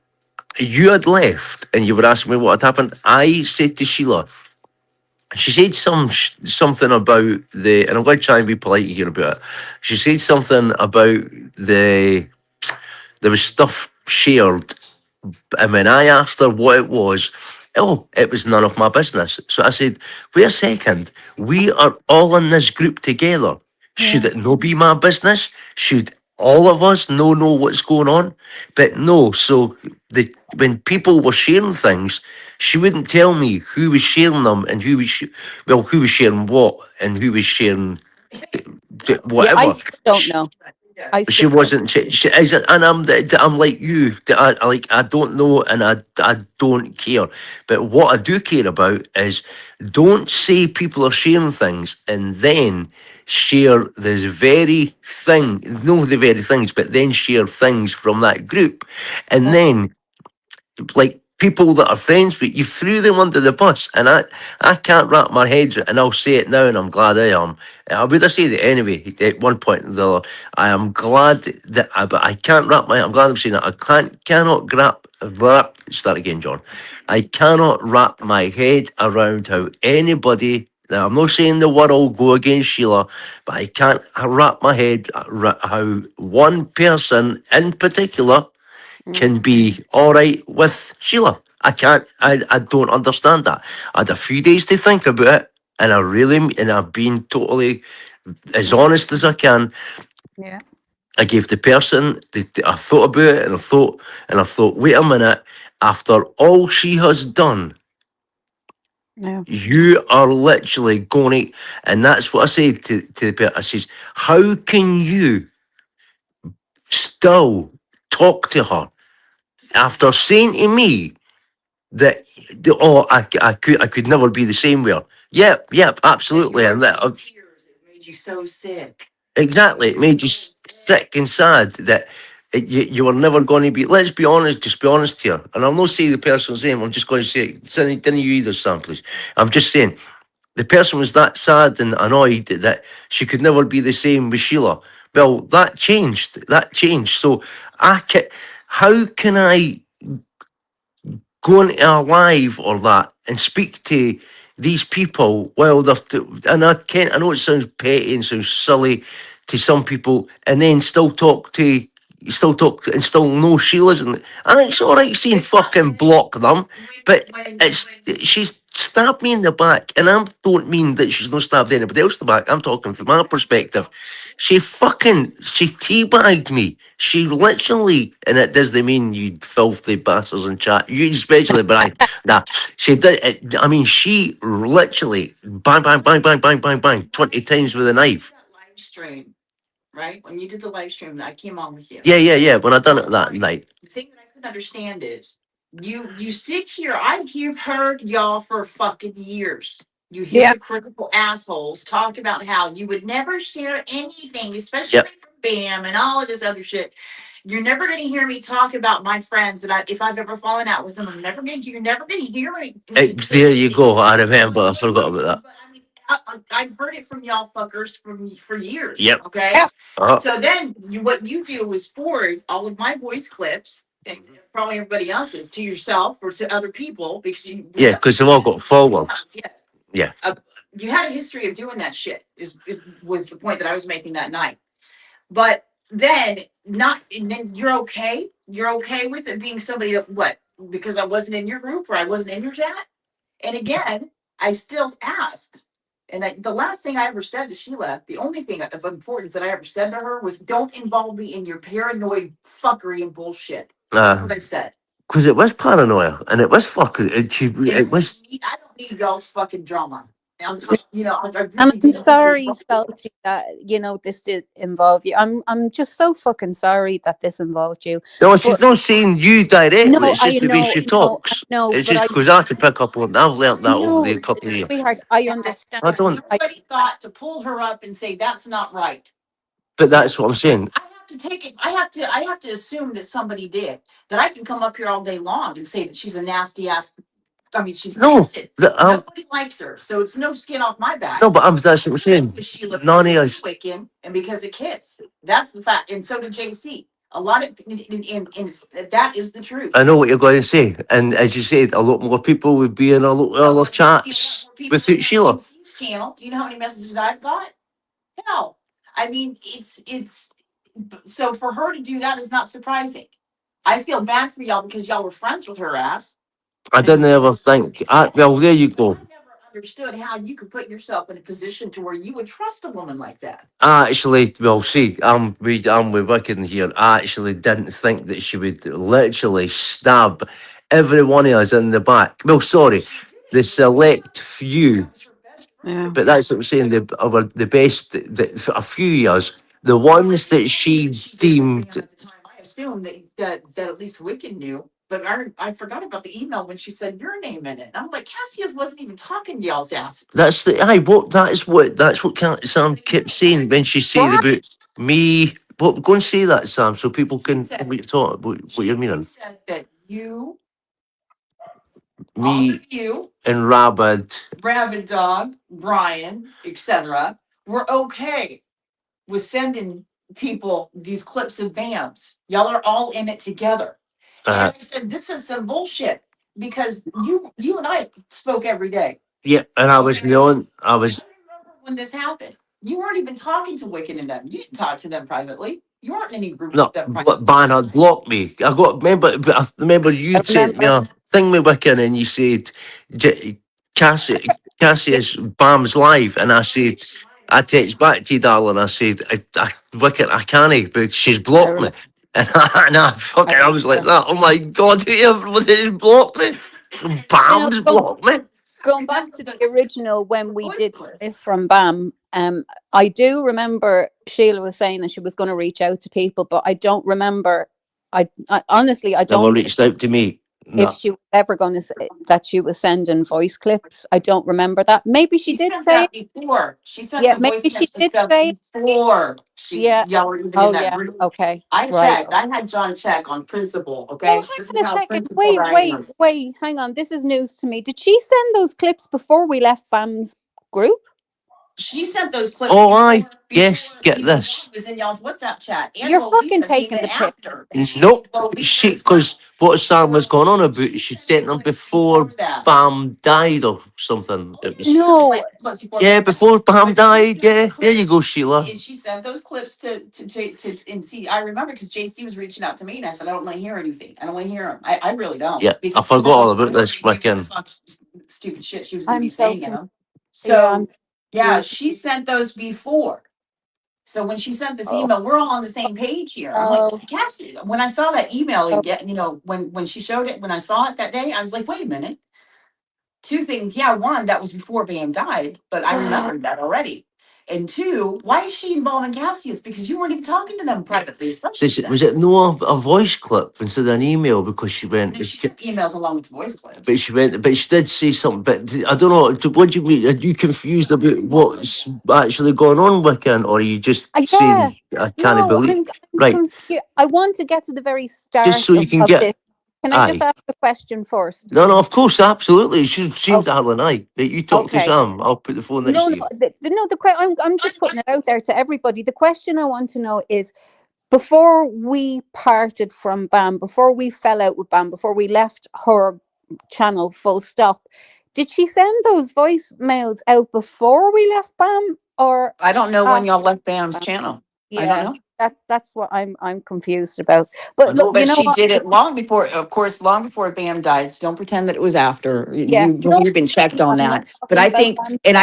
you had left and you were asking me what had happened, I said to Sheila, she said something about and I'm going to try and be polite here about it. She said something about there was stuff shared, and when I asked her what it was, it was none of my business. So I said, wait a second, we are all in this group together. Should Yeah. it not be my business? Should all of us know what's going on? But no, so when people were sharing things, she wouldn't tell me who was sharing them and who was sharing what and who was sharing Yeah, I whatever. still don't know. I She still don't. wasn't. She is, and I'm like you. I don't know, and I don't care. But what I do care about is don't say people are sharing things and then share this very thing. No, the very things, but then share things from that group, and then like people that are friends with you threw them under the bus, and I can't wrap my head around, and I'll say it now, and I'm glad I am. I would have said it anyway at one point or the other. I am glad that but I can't wrap my. I'm glad I'm saying that I cannot Start again, John. I cannot wrap my head around how anybody. Now, I'm not saying the world go against Sheila, but I can't wrap my head how one person in particular Mm. can be all right with Sheila. I can't. I don't understand that. I had a few days to think about it, and I've been totally as honest as I can. Yeah. I gave the person, I thought about it and I thought, wait a minute, after all she has done, Yeah. you are literally going to, and that's what I said to the person. I says, how can you still talk to her after saying to me that, I could never be the same with her? Yep, absolutely. And that, Tears. It made you so sick. exactly. It made you sick and sad that you were never going to be. Let's be honest, just be honest here. And I'll not say the person's name. I'm just going to say, didn't you either, Sam, please? I'm just saying, the person was that sad and annoyed that she could never be the same with Sheila. Well, that changed. That changed. So how can I go into a live or that and speak to these people while and I know it sounds petty and sounds silly to some people, and then still talk and still know Sheila's, and it's all right saying fucking block them, but she's stabbed me in the back, and I don't mean that she's not stabbed anybody else in the back. I'm talking from my perspective. She teabagged me. She literally, and it doesn't mean you filthy bastards in chat, you especially, Brian. Nah, she did. I mean, she literally bang, bang, bang, bang, bang, bang, bang, 20 times with a knife. Live stream, right? When you did the live stream, I came on with you. Yeah. When I done it that night. The thing that I couldn't understand is you sit here. I've heard y'all for fucking years. You Yeah. hypocritical assholes talk about how you would never share anything, especially Yep. from BAM and all of this other shit. You're never going to hear me talk about my friends that if I've ever fallen out with them, you're never going to hear me. There you go. I remember. I forgot about that. But I mean, I've heard it from y'all fuckers for years. Yep. Okay. Yeah. Uh, So then what you do is forward all of my voice clips and probably everybody else's to yourself or to other people because yeah, because they've all got forward. Yes. Yeah. You had a history of doing that shit. It was the point that I was making that night. But then and then you're okay. You're okay with it being somebody that what? Because I wasn't in your group or I wasn't in your chat. And again, I still asked. And the last thing I ever said to Sheila, the only thing of importance that I ever said to her was, "Don't involve me in your paranoid fuckery and bullshit." That's what I said. Because it was paranoia and it was fucking. It was. I don't need y'all's fucking drama. I'm talking, I And really I'm didn't. sorry, Salty, that this did involve you. I'm just so fucking sorry that this involved you. No, she's But not saying you directly. no, It's I just the way know, she no, I talks. know, It's but just because I have to pick up on. I've learnt that over no, the couple of years. sweetheart, I understand. I don't. Nobody thought to pull her up and say that's not right. But that's what I'm saying. I have to take it. I have to assume that somebody did. That I can come up here all day long and say that she's a nasty ass. I mean, she's nasty. Nobody likes her, so it's no skin off my back. No, but that's what I'm saying. Sheila None of us. Wiccan and because of Kiss. That's the fact. And so did JC. A lot of and that is the truth. I know what you're going to say, and as you said, a lot more people would be in a lot of other chats with Sheila. JC's channel. Do you know how many messages I've got? Hell, I mean, it's so for her to do that is not surprising. I feel bad for y'all because y'all were friends with her ass. I didn't ever think. Well, there you go. I never understood how you could put yourself in a position to where you would trust a woman like that. Actually, well, see, I'm with Wicked here. I actually didn't think that she would literally stab every one of us in the back. Well, sorry, the select few. Yeah. But that's what I'm saying. The best, for a few years, the ones that she deemed. At the time, I assumed that at least Wicked knew. But I forgot about the email when she said your name in it. I'm like, Cassia wasn't even talking to y'all's ass. That's what Sam kept saying when she said What? about me. But go and say that, Sam, so people can know what you're talking. What you're meaning. Said that you, Me you, and Rabid. Rabid Dog, Brian, etc., were okay with sending people these clips of BAMs. Y'all are all in it together. And I said, this is some bullshit because you and I spoke every day. Yeah, and I was Okay. the only. I I was. remember when this happened. You weren't even talking to Wiccan and them. You didn't talk to them privately. You weren't in any group No, with them but privately. Ban had blocked me. I got remember. But I remember I you sent me remember. a thing with Wiccan, and you said, Cassie, Yeah, Cassie's Bam's live," and I said, I text back to you, darling. I said, Wiccan, I can't, but she's I blocked me. remember. I was like I that. Oh my god, who just blocked me? you know, Bam's blocked me. going back Remember to the the original when we voice did clip. Spiff from BAM, I do remember Sheila was saying that she was going to reach out to people, but I don't remember. I honestly, I Never don't reached out to me. if No. she was ever going to say that she was sending voice clips. I don't remember that. Maybe she She did sent say it. that before. She sent Yeah, the voice maybe she clips and did stuff say it. before Yeah. y'all were even in Oh, that yeah. group. Okay. I Right. checked. I had John check on principle. So Okay, this hang is on a how second. principled I am. Wait. Hang on. This is news to me. Did she send those clips before we left BAM's group? She sent those clips. Oh, aye. Yes, get Before this. it was in y'all's WhatsApp chat, and You're fucking Lisa came taking in the piss. after. Nope. Well, Lisa She, as well. because what Sam was going on about, she sent them before that. Bam died or something. It was. She sent the No. clips before. Yeah, before Bam But she died. sent Yeah, the there you clips, go, Sheila. and she sent those clips to and see. I remember because JC was reaching out to me, and I said, I don't want to hear anything. I don't want to hear them. I really don't. Yeah, I Because forgot all about this what the weekend. fuck stupid shit she was going to I'm be so saying, you know. yeah, I'm So so yeah, confused. she sent those before. So when she sent this Oh, email, we're all on the same page here. I'm like, oh, Cassie, when I saw that email oh. again, you know, when she showed it, when I saw it that day, I was like, wait a minute. Two things. Yeah, one, that was before Bam died, but I remembered that already. And two, why is she involving Cassius? Because you weren't even talking to them privately, especially then. Was it no a voice clip instead of an email? Because she went. And she sent emails along with voice clips. But she went. But she did say something. But I don't know. What do you mean? Are you confused about what's actually going on, Wiccan, or are you just Yeah. saying I can't No, believe? I'm Right. confused. I want to get to the very Just start so you can of get. this. Can I just Aye. ask a question first? No, no, of course, absolutely. You should seem Okay. darling. Aye. That you talk to Okay. Sam. I'll put the phone next No, to no, you. I'm just putting it out there to everybody. The question I want to know is before we parted from BAM, before we fell out with BAM, before we left her channel full stop, did she send those voicemails out before we left BAM or I don't know when y'all after left Bam's BAM? channel. I don't Yeah, know. that's what I'm confused about. But look, you But know she what? did it It's long before, of course, long before Bam died. So don't pretend that it was after. yeah, You no, you've been checked on I'm not that. But talking I about think, BAM and now.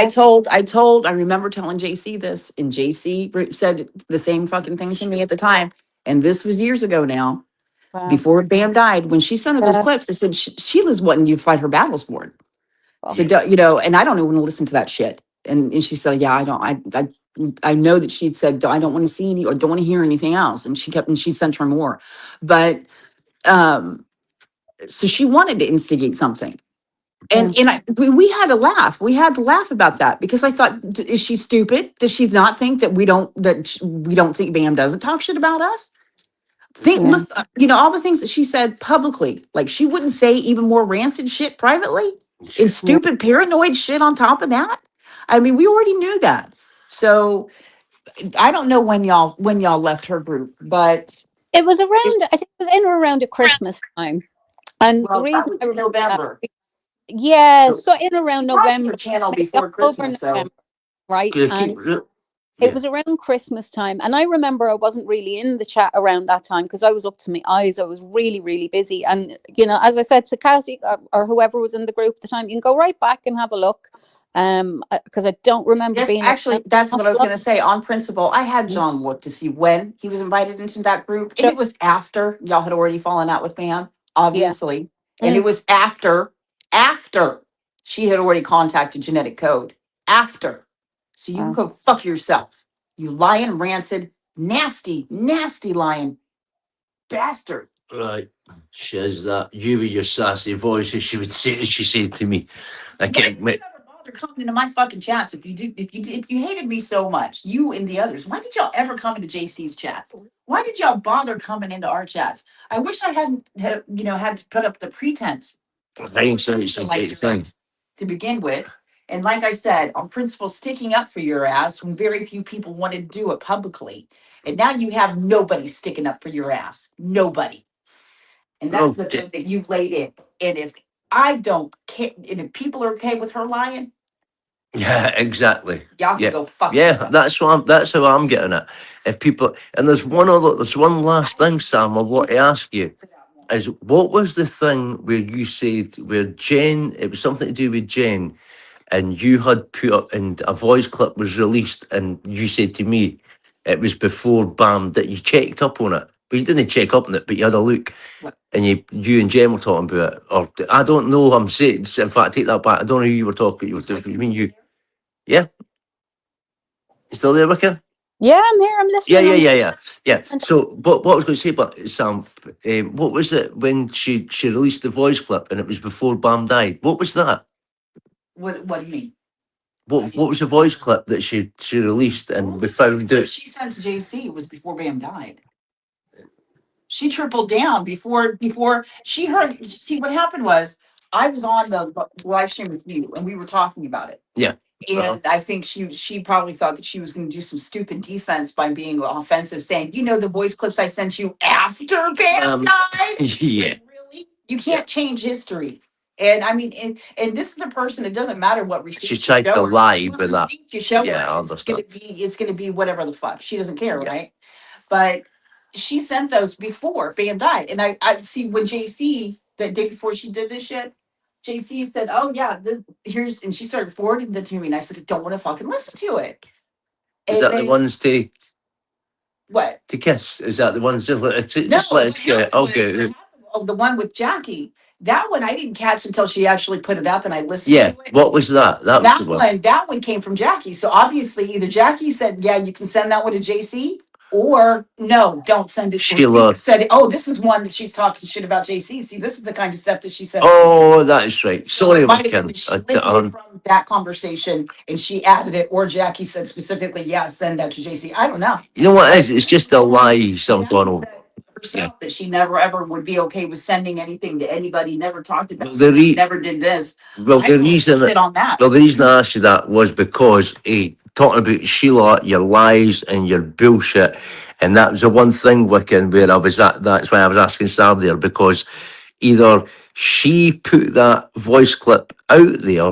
I remember telling JC this, and JC said the same fucking thing to me at the time. And this was years ago now, Wow. before Bam died. When she sent her those clips, I said Sheila's wanting you to fight her battles for it. So Fuck. you know, and I don't even want to listen to that shit. And she said, yeah, I don't. I know that she'd said I don't want to see any or don't want to hear anything else. And she sent her more, but um so she wanted to instigate something. Yeah, We had to laugh. We had to laugh about that because I thought, is she stupid? Does she not think that we don't think Bam doesn't talk shit about us? yeah. You know, all the things that she said publicly, like she wouldn't say even more rancid shit privately and Yeah. stupid paranoid shit on top of that. I mean, we already knew that. So I don't know when y'all left her group, but It was it's, around. I think it was in or around at Christmas time, and the well, that reason was I remember that, November. yeah, So so in around she lost her November, channel maybe before October, Christmas. So November, right? Could I keep. And it Yeah. was around Christmas time, and I remember I wasn't really in the chat around that time because I was up to my eyes. I was really, really busy, and you know, as I said to Cassie or whoever was in the group at the time, you can go right back and have a look, because I don't remember yes, being actually, around that's what I was awful going to say. On principle, I had lot. John look to see when he was invited into that group, and So, it was after y'all had already fallen out with Pam, yeah. obviously, and it Mm, was after she had already contacted Genetic Code. After, so you can wow. go fuck yourself, you lying, rancid, nasty, nasty lying bastard. Right. She has that. You with your sassy voice, as she said to me. I Why can't. did you ever bother coming into my fucking chats if you hated me so much, you and the others? Why did y'all ever come into JC's chats? Why did y'all bother coming into our chats? I wish I hadn't had to put up the pretense Thanks, it's a like great your thing. ex to begin with. And like I said, on principle, sticking up for your ass when very few people wanted to do it publicly. And now you have nobody sticking up for your ass. Nobody. And that's the thing that you laid in. And if I don't care, and if people are okay with her lying, Yeah, exactly. y'all can Yeah, go fuck yeah. yourself. That's how I'm getting it. If people, and there's one last thing, Sam. I want to ask you is what was the thing where you said where Jen? It was something to do with Jen, and you had put up and a voice clip was released, and you said to me it was before Bam that you checked up on it, but you didn't check up on it, but you had a look. And you and Jen were talking about it, or I don't know. I'm saying, in fact, take that back. I don't know who you were talking. You mean you? Yeah, you still there, Wicker? Yeah, I'm here. I'm Yeah, listening. yeah, yeah, yeah, yeah. So, what I was going to say, but Sam, what was it when she released the voice clip and it was before Bam died? What was that? What do you mean? What was the voice clip that she released and we found What out? she sent to JC was before Bam died. She tripled down before she heard. See, what happened was I was on the live stream with you and we were talking about it. Yeah. And I think she probably thought that she was going to do some stupid defense by being offensive, saying, the voice clips I sent you after Bam died. Yeah. Like, really? You can't change history. And I mean, and this is a person. It doesn't matter what receipt She tried to lie with that. you show her. Yeah, I It's understand. gonna be whatever the fuck. She doesn't care, Yeah. right? But she sent those before Bam died. And I see when JC, that day before she did this shit, JC said, "Oh yeah, here's," and she started forwarding that to me, and I said, "I don't want to fucking listen to it." Is And that the ones to what? kiss? Is that the ones just let No, just let us what get happened was- okay? what happened- oh, the one with Jackie. That one I didn't catch until she actually put it up, and I listened Yeah. to it. What was that? That was the one. That one came from Jackie. So obviously, either Jackie said, "Yeah, you can send that one to JC," or no, don't send it. Sheila Said, "Oh, this is one that she's talking shit about JC. See, this is the kind of stuff that she said." Oh, that is right. So Sorry, it might have been Wicken. that she lifted it from that conversation and she added it, or Jackie said specifically, "Yeah, send that to JC." I don't know. You know what it is? It's just a lie, some Donald. Herself that she never ever would be okay with sending anything to anybody. Never talked about. Well, never did this. Well, I shit on that. Well, the reason I asked you that was because talking about Sheila, your lies and your bullshit, and that was the one thing, Wicken, where I was at. That's why I was asking Sam there, because either she put that voice clip out there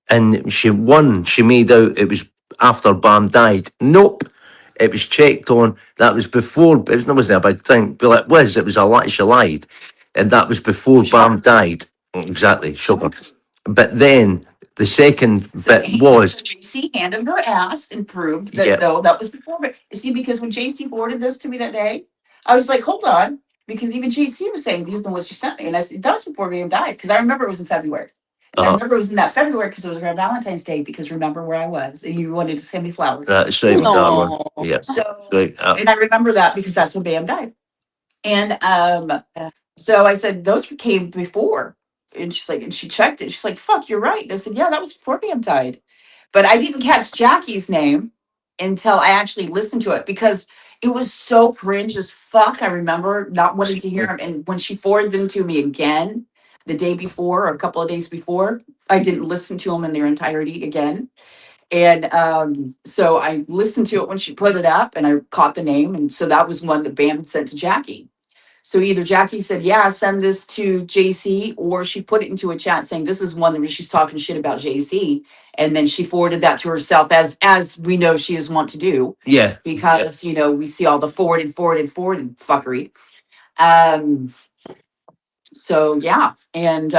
and she made out it was after Bam died. Nope. It was checked on. That was before. It wasn't a big thing. But it was. It was a lie. She lied, and that was before Bam died. Exactly. Sugar. But then the second bit was JC handed her ass and proved that no, that was before. But you see, because when JC forwarded those to me that day, I was like, hold on, because even JC was saying these are the ones you sent me, and I said that was before William died, because I remember it was in February. And I remember it was in that February because it was around Valentine's Day. Because remember where I was, and you wanted to send me flowers. That's right. That one. Yeah. So, Right. and I remember that because that's when Bam died. And so I said, those came before. And she's like, and she checked it. She's like, fuck, you're right. And I said, yeah, that was before Bam died. But I didn't catch Jackie's name until I actually listened to it because it was so cringe as fuck. I remember not wanting to hear him. And when she forwarded them to me again the day before or a couple of days before, I didn't listen to them in their entirety again. And so I listened to it when she put it up and I caught the name. And so that was one that Bam had sent to Jackie. So either Jackie said, yeah, send this to JC, or she put it into a chat saying this is one that she's talking shit about JC. And then she forwarded that to herself as we know she is wont to do. Yeah. Because, we see all the forwarded fuckery. So yeah. And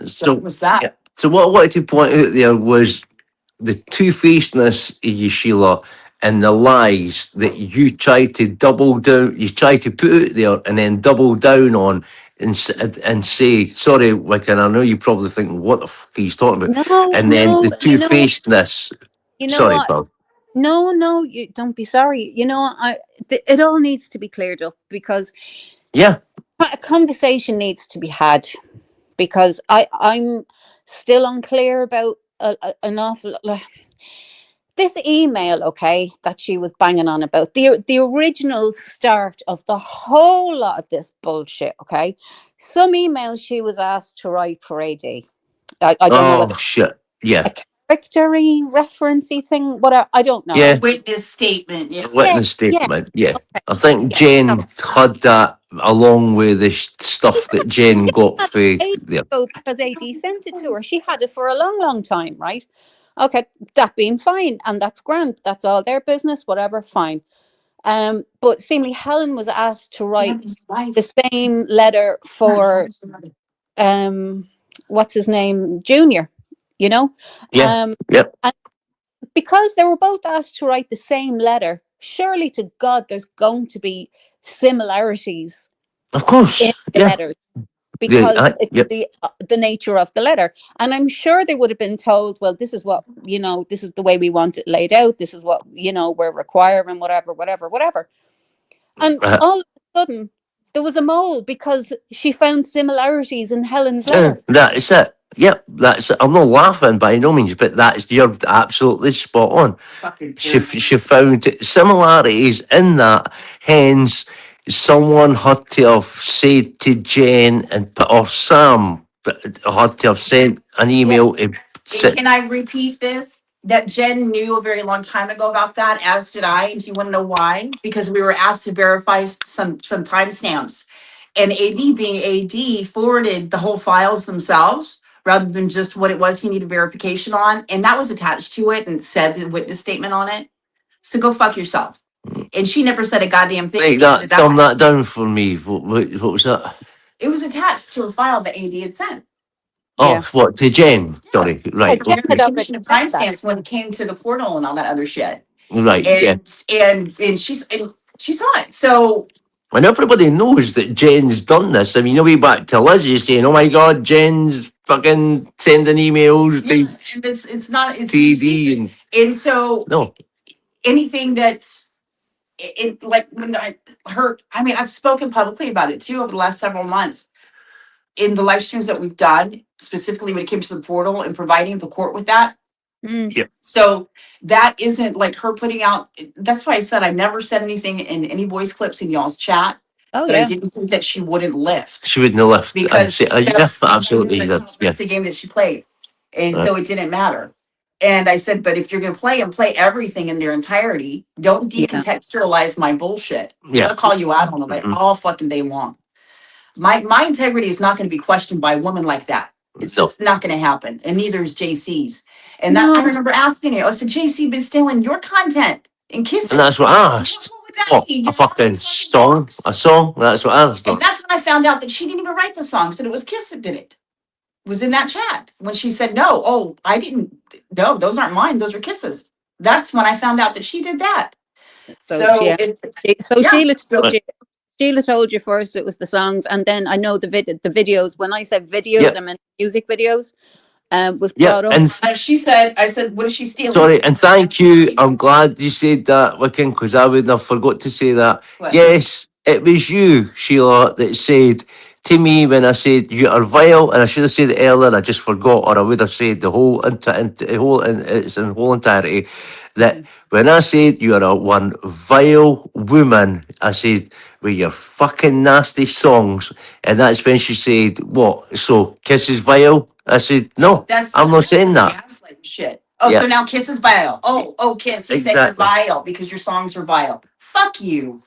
so was that. Yeah. So what I wanted to point out there was the two-facedness of you, Sheila, and the lies that you try to double down, you try to put out there and then double down on and say, sorry, Wicken, I know you probably think, what the fuck are you talking about? No, and then the two-facedness. You know Sorry, what? Bob. No, you don't be sorry. It all needs to be cleared up because Yeah, a conversation needs to be had because I'm still unclear about an awful lot. This email, okay, that she was banging on about, the original start of the whole lot of this bullshit, okay? Some emails she was asked to write for AD. I don't know oh whether shit, yeah. a victory referencey thing. What I don't know. Yeah. Witness statement. Yeah. Witness Yeah, statement. Yeah. okay, I think yeah. No, Jen had that along with the stuff that Jen got had for it ages there. ago because AD sent it to her. She had it for a long, long time, right? Okay, that being fine, and that's grand. That's all their business, whatever, fine. But seemingly Helen was asked to write the same letter for what's his name, Junior, you know? Yeah. Yep. And because they were both asked to write the same letter, surely to God there's going to be similarities Of in course. the Yeah. letters Yeah. because it's Yep. the nature of the letter. And I'm sure they would have been told, well, this is what, this is the way we want it laid out, this is what, we're requiring, whatever, whatever, whatever. And all of a sudden there was a mole because she found similarities in Helen's letter. That is it. Yep, that's it. I'm not laughing by no means, but that's you're absolutely spot on. She found similarities in that. Hence, someone had to have said to Jen or Sam had to have sent an Yeah. email to sit. Can I repeat this? That Jen knew a very long time ago about that, as did I. And do you want to know why? Because we were asked to verify some timestamps. And AD being AD forwarded the whole files themselves rather than just what it was he needed verification on. And that was attached to it and said the witness statement on it. So go fuck yourself. And she never said a goddamn thing. Break that, dumb that down for me. What was that? It was attached to a file that AD had sent. Yeah. Oh, what, to Jen? Sorry, right. Jen had Okay. already Of said that. timestamps when it came to the portal and all that other shit. Right, yeah. And she saw it. So And everybody knows that Jen's done this. I mean, way back to Lizzie saying, "Oh my God, Jen's fucking sending emails yeah, to and it's not it's TD and and so no, anything that's like when I heard, I mean, I've spoken publicly about it too over the last several months in the live streams that we've done, specifically when it came to the portal and providing the court with that. Mm. So that isn't like her putting out. That's why I said I never said anything in any voice clips in y'all's chat. Oh But I yeah. didn't think that she wouldn't lift she wouldn't have left. And because say, yeah, absolutely, that's yeah. the game that she played, and Right. so it didn't matter. And I said, but if you're going to play and play everything in their entirety, don't Yeah. decontextualize my bullshit. Yeah. I'll call you out on it all fucking day long. My integrity is not going to be questioned by a woman like that. It's No. just not going to happen, and neither is JC's. And that No. I remember asking it. I said, JC been stealing your content and kissing. And that's what I asked. What would that What, be? a You're fucking song? A song? That's what I asked. and that's when I found out that she didn't even write the song. Said it was Kiss that did it. Was in that chat when she said no. Oh, I didn't. No, those aren't mine. Those are Kisses. That's when I found out that she did that. So yeah. yeah, Sheila so- told you. Sheila told you first it was the songs, and then I know the videos. When I said videos, Yeah. I meant music videos. Was Yeah, brought up. and she said, I said, what is she stealing? sorry, and thank you. I'm glad you said that, Wiccan, because I wouldn't have forgot to say that. What? Yes, it was you, Sheila, that said to me when I said you are vile, and I should have said it earlier. I just forgot, or I would have said the whole it's in whole entirety. That when I said you are a one vile woman, I said with your fucking nasty songs, and that's when she said, "What? So Kiss is vile?" I said, "No, I'm not saying that." Gaslight shit. Oh, Yeah. so now Kiss is vile. Oh, Kiss. He said you're Exactly. vile because your songs are vile. Fuck you.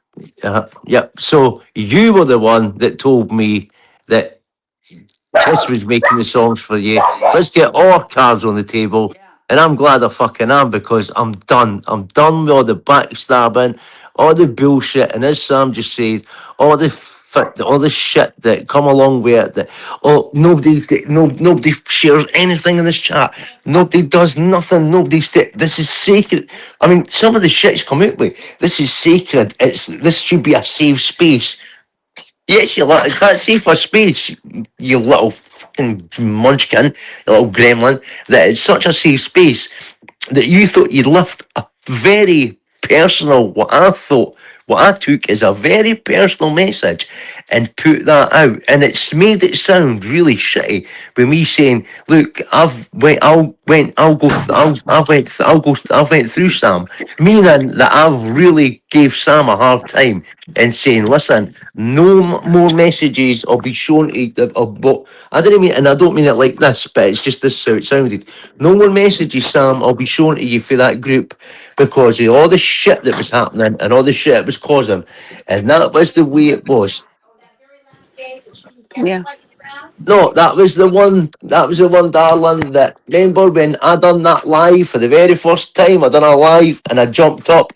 Yep. So you were the one that told me that Kiss was making the songs for you. Let's get all cards on the table. Yeah. And I'm glad I fucking am because I'm done. I'm done with all the backstabbing, all the bullshit. And as Sam just said, all the shit that come along with it. That nobody shares anything in this chat. Nobody does nothing. This is sacred. I mean, some of the shit's come out with. This is sacred. This should be a safe space. Yes, it's that safer space, you little fucking munchkin, you little gremlin, that it's such a safe space that you thought you'd left a very personal, what I took as a very personal message and put that out, and it's made it sound really shitty with me saying, "Look, I went through Sam," meaning that I've really gave Sam a hard time and saying, "Listen, no more messages. I'll be shown to." But I didn't mean, and I don't mean it like this, but it's just this how it sounded. No more messages, Sam. I'll be shown to you for that group because of all the shit that was happening and all the shit it was causing, and that was the way it was. Yeah. No, that was the one. That was the one, darling. That remember when I done that live for the very first time? I done a live and I jumped up,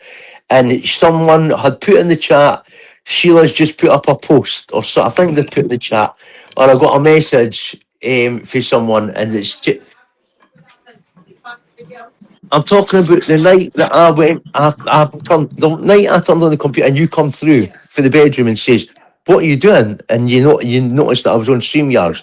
and someone had put in the chat. Sheila's just put up a post, or so I think they put in the chat, or I got a message for someone, and it's. I'm talking about the night that the night I turned on the computer and you come through for the bedroom and says, "What are you doing?" And you noticed that I was on StreamYards.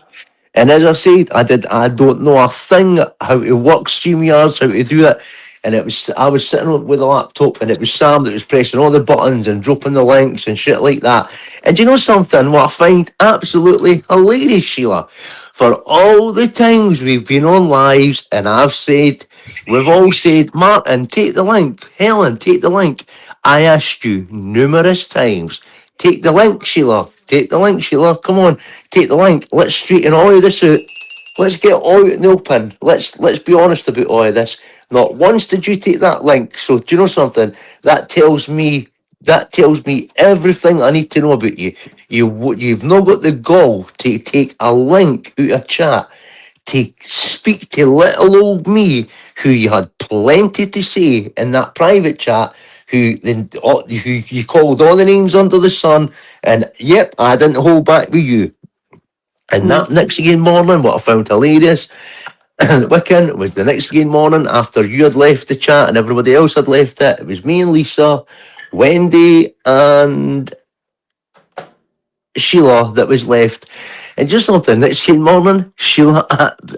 And as I said, I don't know a thing how to work StreamYards, how to do it. And I was sitting with a laptop and it was Sam that was pressing all the buttons and dropping the links and shit like that. And you know something, what I find absolutely hilarious, Sheila, for all the times we've been on lives and we've all said, "Martin, take the link. Helen, take the link." I asked you numerous times, "Take the link, Sheila. Take the link, Sheila. Come on, take the link. Let's straighten all of this out. Let's get all out in the open. Let's be honest about all of this." Not once did you take that link. So do you know something? That tells me everything I need to know about you. You've not got the gall to take a link out of chat to speak to little old me, who you had plenty to say in that private chat, who you called all the names under the sun, and yep, I didn't hold back with you. And Mm. that next again morning, what I found hilarious, Wiccan, was the next again morning after you had left the chat and everybody else had left it. It was me and Lisa, Wendy, and Sheila that was left. And just something, that same morning, Sheila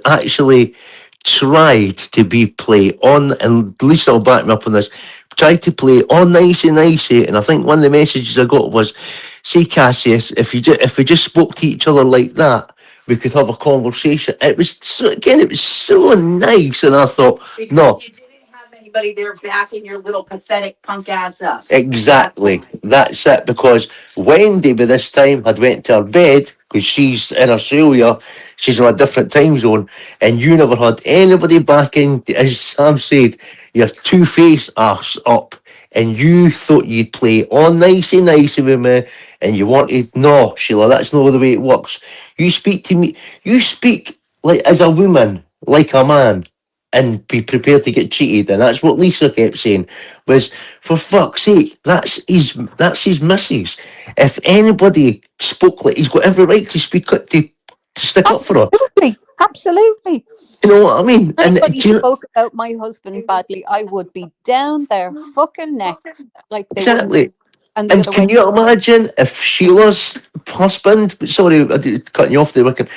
actually tried to be play on, and Lisa will back me up on this, tried to play on nicey nicey, and I think one of the messages I got was, "See, Cassius, if we just spoke to each other like that, we could have a conversation." It was so, again, it was so nice, and I thought, no, You didn't have anybody there backing your little pathetic punk ass up. exactly. That's it. Because Wendy by this time had went to her bed because she's in Australia. She's on a different time zone, and you never had anybody backing. As Sam said, your two-face arse up, and you thought you'd play all nicey nicey with me, and you wanted, no, Sheila, that's not the way it works. You speak to me. You speak like as a woman, like a man, and be prepared to get cheated. And that's what Lisa kept saying was, for fuck's sake, that's his missus. If anybody spoke like, he's got every right to speak up to stick up for her. Absolutely. Absolutely. You know what I mean? If And anybody do you know, spoke about my husband badly, I would be down their fucking necks like they wouldn't. exactly. And the And other way. can you imagine if Sheila's husband, sorry, I did cutting you off there, Wicked.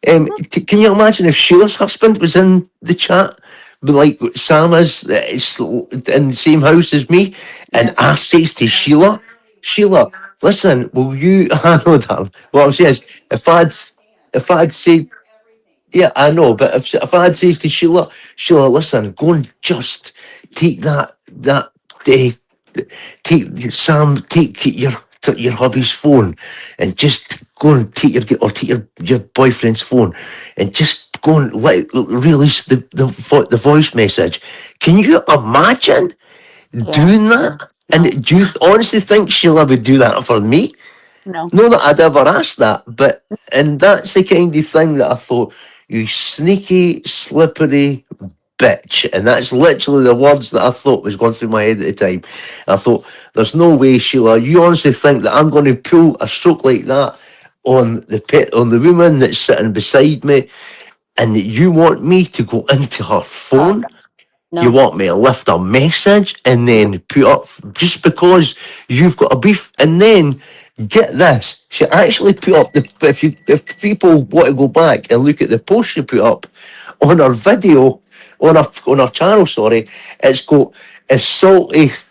Can you imagine if Sheila's husband was in the chat, but like Sam is in the same house as me, and Yeah. I says to Sheila, "Sheila, listen, will you?" I know that. What I'm saying is, if I'd said, yeah, I know, but if I'd says to Sheila, "Sheila, listen, go and just take that day, take your hubby's phone, and just go and take your boyfriend's phone, and just go and release the voice message." Can you imagine Yeah. doing that? No. And do you honestly think Sheila would do that for me? No. Not that I'd ever asked that, but and that's the kind of thing that I thought, you sneaky, slippery bitch. And that's literally the words that I thought was going through my head at the time. I thought, there's no way, Sheila, you honestly think that I'm going to pull a stroke like that on the woman that's sitting beside me, and that you want me to go into her Oh, phone? God. You No. want me to lift a message and No. then put up just because you've got a beef, and then get this, she actually put up if people want to go back and look at the post she put up on her video on her channel, sorry, it's got, if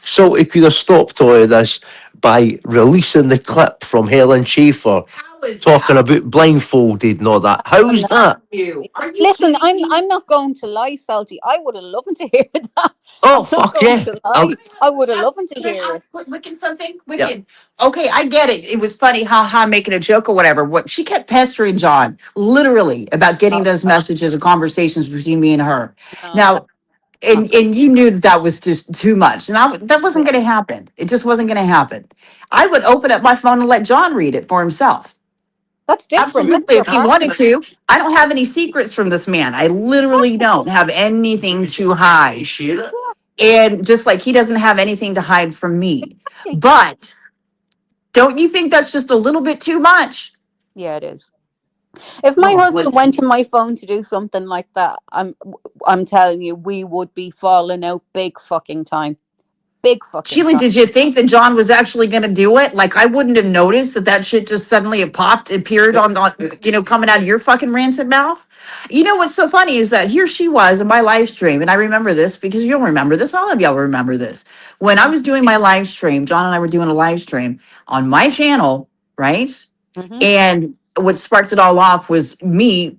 Salty could have stopped all of this by releasing the clip from Helen Schaefer How is talking that? about blindfolded and all that. I'm How's not- that? You are you Listen, kidding me? I'm not going to lie, Salty. I would have loved to hear that. Oh, I'm not fuck going yeah. to lie. I would have loved to Can I hear ask it. Wicked something? Wicked. Okay, I get it. It was funny, I'm making a joke or whatever. What she kept pestering John, literally, about getting Oh, those messages and conversations between me and her. no, that's Now, not good. and you knew that was just too much, and that wasn't Yeah, going to happen. It just wasn't going to happen. I would open up my phone and let John read it for himself. that's different. That's Absolutely, your if he partner. wanted to. I don't have any secrets from this man. I literally don't have anything to hide. And just like he doesn't have anything to hide from me. Exactly. But don't you think that's just a little bit too much? Yeah, it is. If my husband went to my phone to do something like that, I'm telling you, we would be falling out big fucking time. Big fucking Sheila, time. did you think that John was actually going to do it? Like, I wouldn't have noticed that shit just suddenly appeared on, coming out of your fucking rancid mouth. You know what's so funny is that here she was in my live stream, and I remember this because you'll remember this. All of y'all remember this. When I was doing my live stream, John and I were doing a live stream on my channel, right? Mm-hmm. And what sparked it all off was me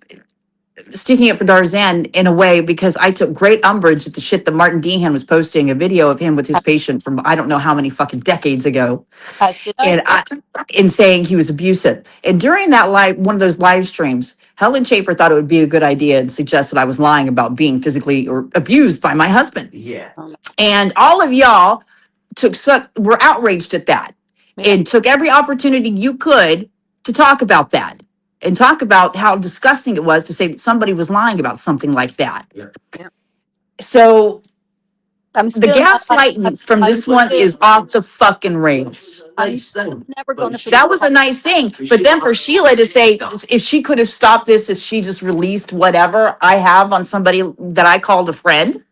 sticking up for Darzan in a way because I took great umbrage at the shit that Martin Dehan was posting a video of him with his patient from I don't know how many fucking decades ago, As did I. and in saying he was abusive. And during that one of those live streams, Helen Schaefer thought it would be a good idea and suggested I was lying about being physically or abused by my husband. Yeah. And all of y'all were outraged at that Yeah. and took every opportunity you could to talk about that and talk about how disgusting it was to say that somebody was lying about something like that. Yeah. Yeah. So I'm the still. gaslighting from I'm this one still. is off the fucking rails. I'm still never going to forget. That was a nice thing. But then for Sheila to say, if she could have stopped this, if she just released whatever I have on somebody that I called a friend.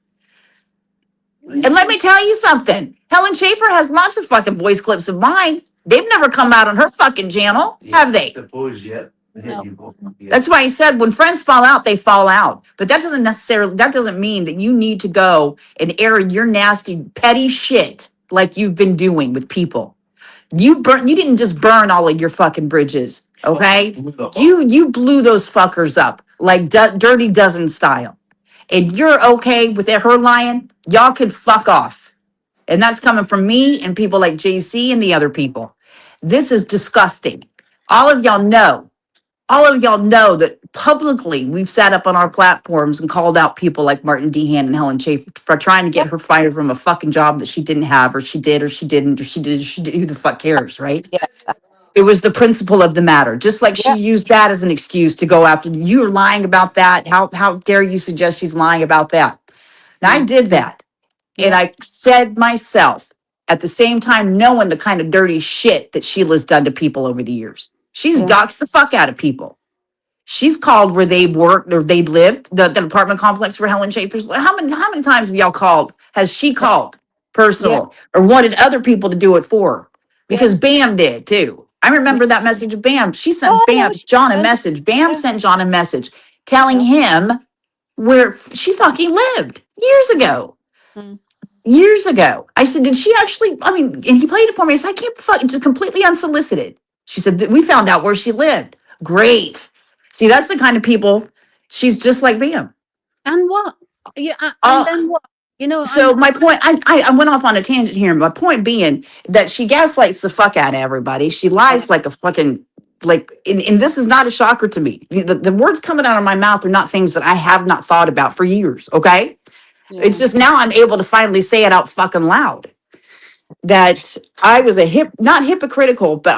And let me tell you something. Helen Schaefer has lots of fucking voice clips of mine. They've never come out on her fucking channel, have they? No. That's why I said when friends fall out, they fall out. But that doesn't mean that you need to go and air your nasty, petty shit like you've been doing with people. You didn't just burn all of your fucking bridges, okay? You blew those fuckers up like Dirty Dozen style. And you're okay with her lying, y'all can fuck off. And that's coming from me and people like JC and the other people. This is disgusting. All of y'all know that publicly we've sat up on our platforms and called out people like Martin Dehan and Helen Schaefer for trying to get her fired from a fucking job that she didn't have, or she did, or she didn't, or she did, who the fuck cares, right? Yeah. It was the principle of the matter. Just like she Yeah. used that as an excuse to go after you. Are lying about that. How dare you suggest she's lying about that? Now I did that. And Yeah. I said myself at the same time, knowing the kind of dirty shit that Sheila's done to people over the years. She's Yeah. doxed the fuck out of people. She's called where they worked or they lived, the apartment complex where Helen Schaefer's. How many times have y'all called? Has she called Yeah. personal or wanted other people to do it for her? Yeah. Because Bam did too. I remember that message of Bam. She sent Oh, no, John a yeah. message. Bam Yeah. sent John a message telling Yeah. him where she fucking lived years ago. Mm. Years ago. I said, did she actually? I mean, and he played it for me. I said, I can't fucking, just completely unsolicited. She said that we found out where she lived. Great. See, that's the kind of people. She's just like Bam. And what? Yeah. And Uh, then what? You know. So my point, I went off on a tangent here. My point being that she gaslights the fuck out of everybody. She lies like a fucking and this is not a shocker to me. The words coming out of my mouth are not things that I have not thought about for years. Okay, Yeah. it's just now I'm able to finally say it out fucking loud. That I was not hypocritical, but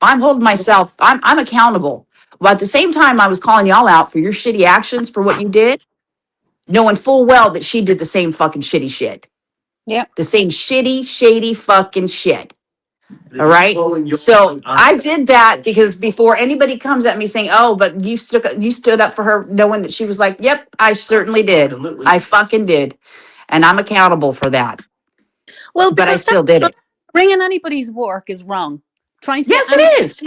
I'm holding myself. I'm accountable. But at the same time, I was calling y'all out for your shitty actions for what you did, knowing full well that she did the same fucking shitty shit. Yeah. The same shitty, shady fucking shit. All right. So I did that because before anybody comes at me saying, "Oh, but you stood up for her," knowing that she was like, "Yep, I certainly did. I fucking did, and I'm accountable for that." Well, But I because still did it. bringing anybody's work is wrong. Trying to Yes, get it is.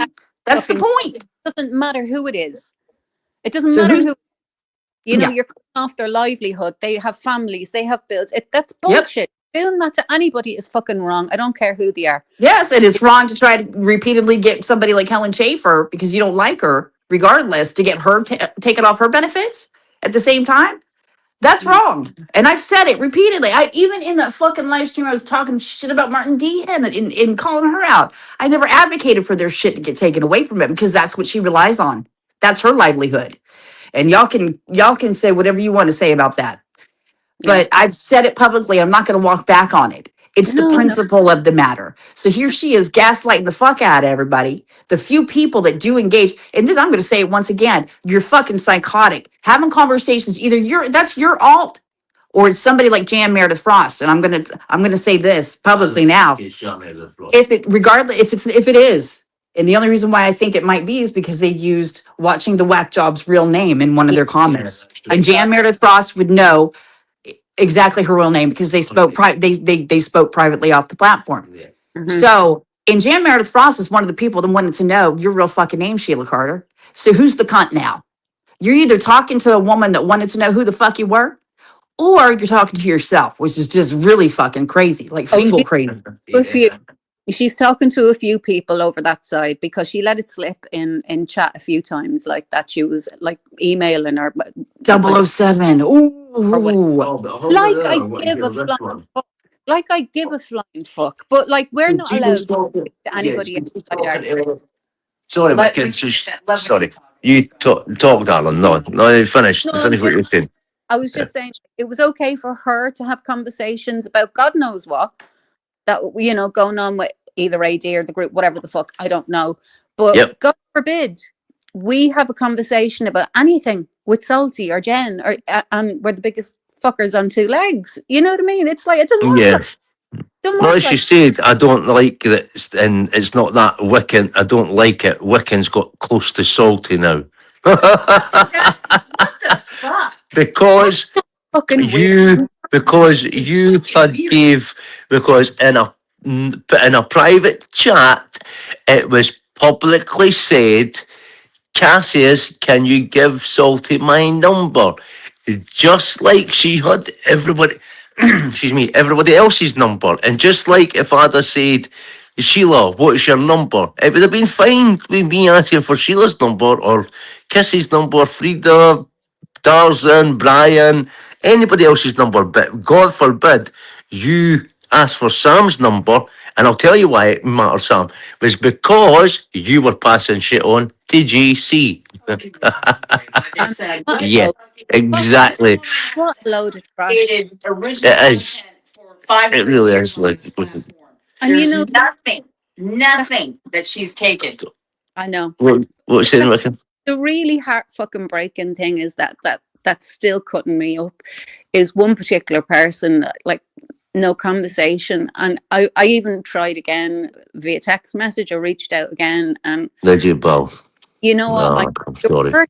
That's the fucking point. doesn't matter who it is. It doesn't So matter who's who. You know, yeah. you're cutting off their livelihood. They have families. They have bills. That's Yep. bullshit. Doing that to anybody is fucking wrong. I don't care who they are. Yes, and it's wrong to try to repeatedly get somebody like Helen Schaefer, because you don't like her, regardless, to get her taken off her benefits at the same time. That's wrong. And I've said it repeatedly. I even in that fucking live stream, I was talking shit about Martin D and in calling her out. I never advocated for their shit to get taken away from him, because that's what she relies on. That's her livelihood. And y'all can say whatever you want to say about that. But I've said it publicly. I'm not going to walk back on it. It's the principle of the matter. So here she is gaslighting the fuck out of everybody. The few people that do engage, and this I'm going to say it once again, you're fucking psychotic. Having conversations, either that's your alt, or it's somebody like Jan Meredith Frost. And I'm gonna say this publicly now. If it is, and the only reason why I think it might be is because they used Watching the Whack Job's real name in one of their comments, and Jan Meredith Frost would know exactly her real name because they spoke they spoke privately off the platform. Mhm. So, and Jan Meredith Frost is one of the people that wanted to know your real fucking name, Sheila Carter. So who's the cunt now? You're either talking to a woman that wanted to know who the fuck you were, or you're talking to yourself, which is just really fucking crazy, like fingal crazy. She's talking to a few people over that side, because she let it slip in chat a few times, like that she was like emailing her. 007. Ooh. Like I give a flying fuck. Like I give a flying fuck. But like we're not allowed to speak to anybody outside our. Sorry, my kids. Sorry. You talk, darling. No, finish. No, Finish what you're saying. I was just saying it was okay for her to have conversations about God knows what, that going on with either AD or the group, whatever the fuck, I don't know. But God forbid we have a conversation about anything with Salty or Jen, or and we're the biggest fuckers on two legs. You know what I mean? It's like it doesn't work. No, as you said, I don't like that, and it's not that Wiccan. I don't like it. Wiccan's got close to Salty now. What the fuck? Because fucking you had gave, because in a private chat it was publicly said, Cassius, can you give Salty my number? Just like she had everybody excuse me, everybody else's number. And just like if I'd have said, Sheila, what's your number? It would have been fine with me asking for Sheila's number or Kiss's number, Frida, Tarzan, Brian, anybody else's number. But God forbid you ask for Sam's number. And I'll tell you why it matters, Sam, was because you were passing shit on to GC. Like I said, Yeah, exactly. What a load of trash. created original It is. content for 5 It really years is, on like, this platform. And There's you know, nothing that she's taken. I know. What's saying, Wiccan? The really heart fucking breaking thing is that's still cutting me up is one particular person, like no conversation. And I even tried again via text message. I reached out again, and Did you both? you know what? No, Like, I'm sorry. hurt.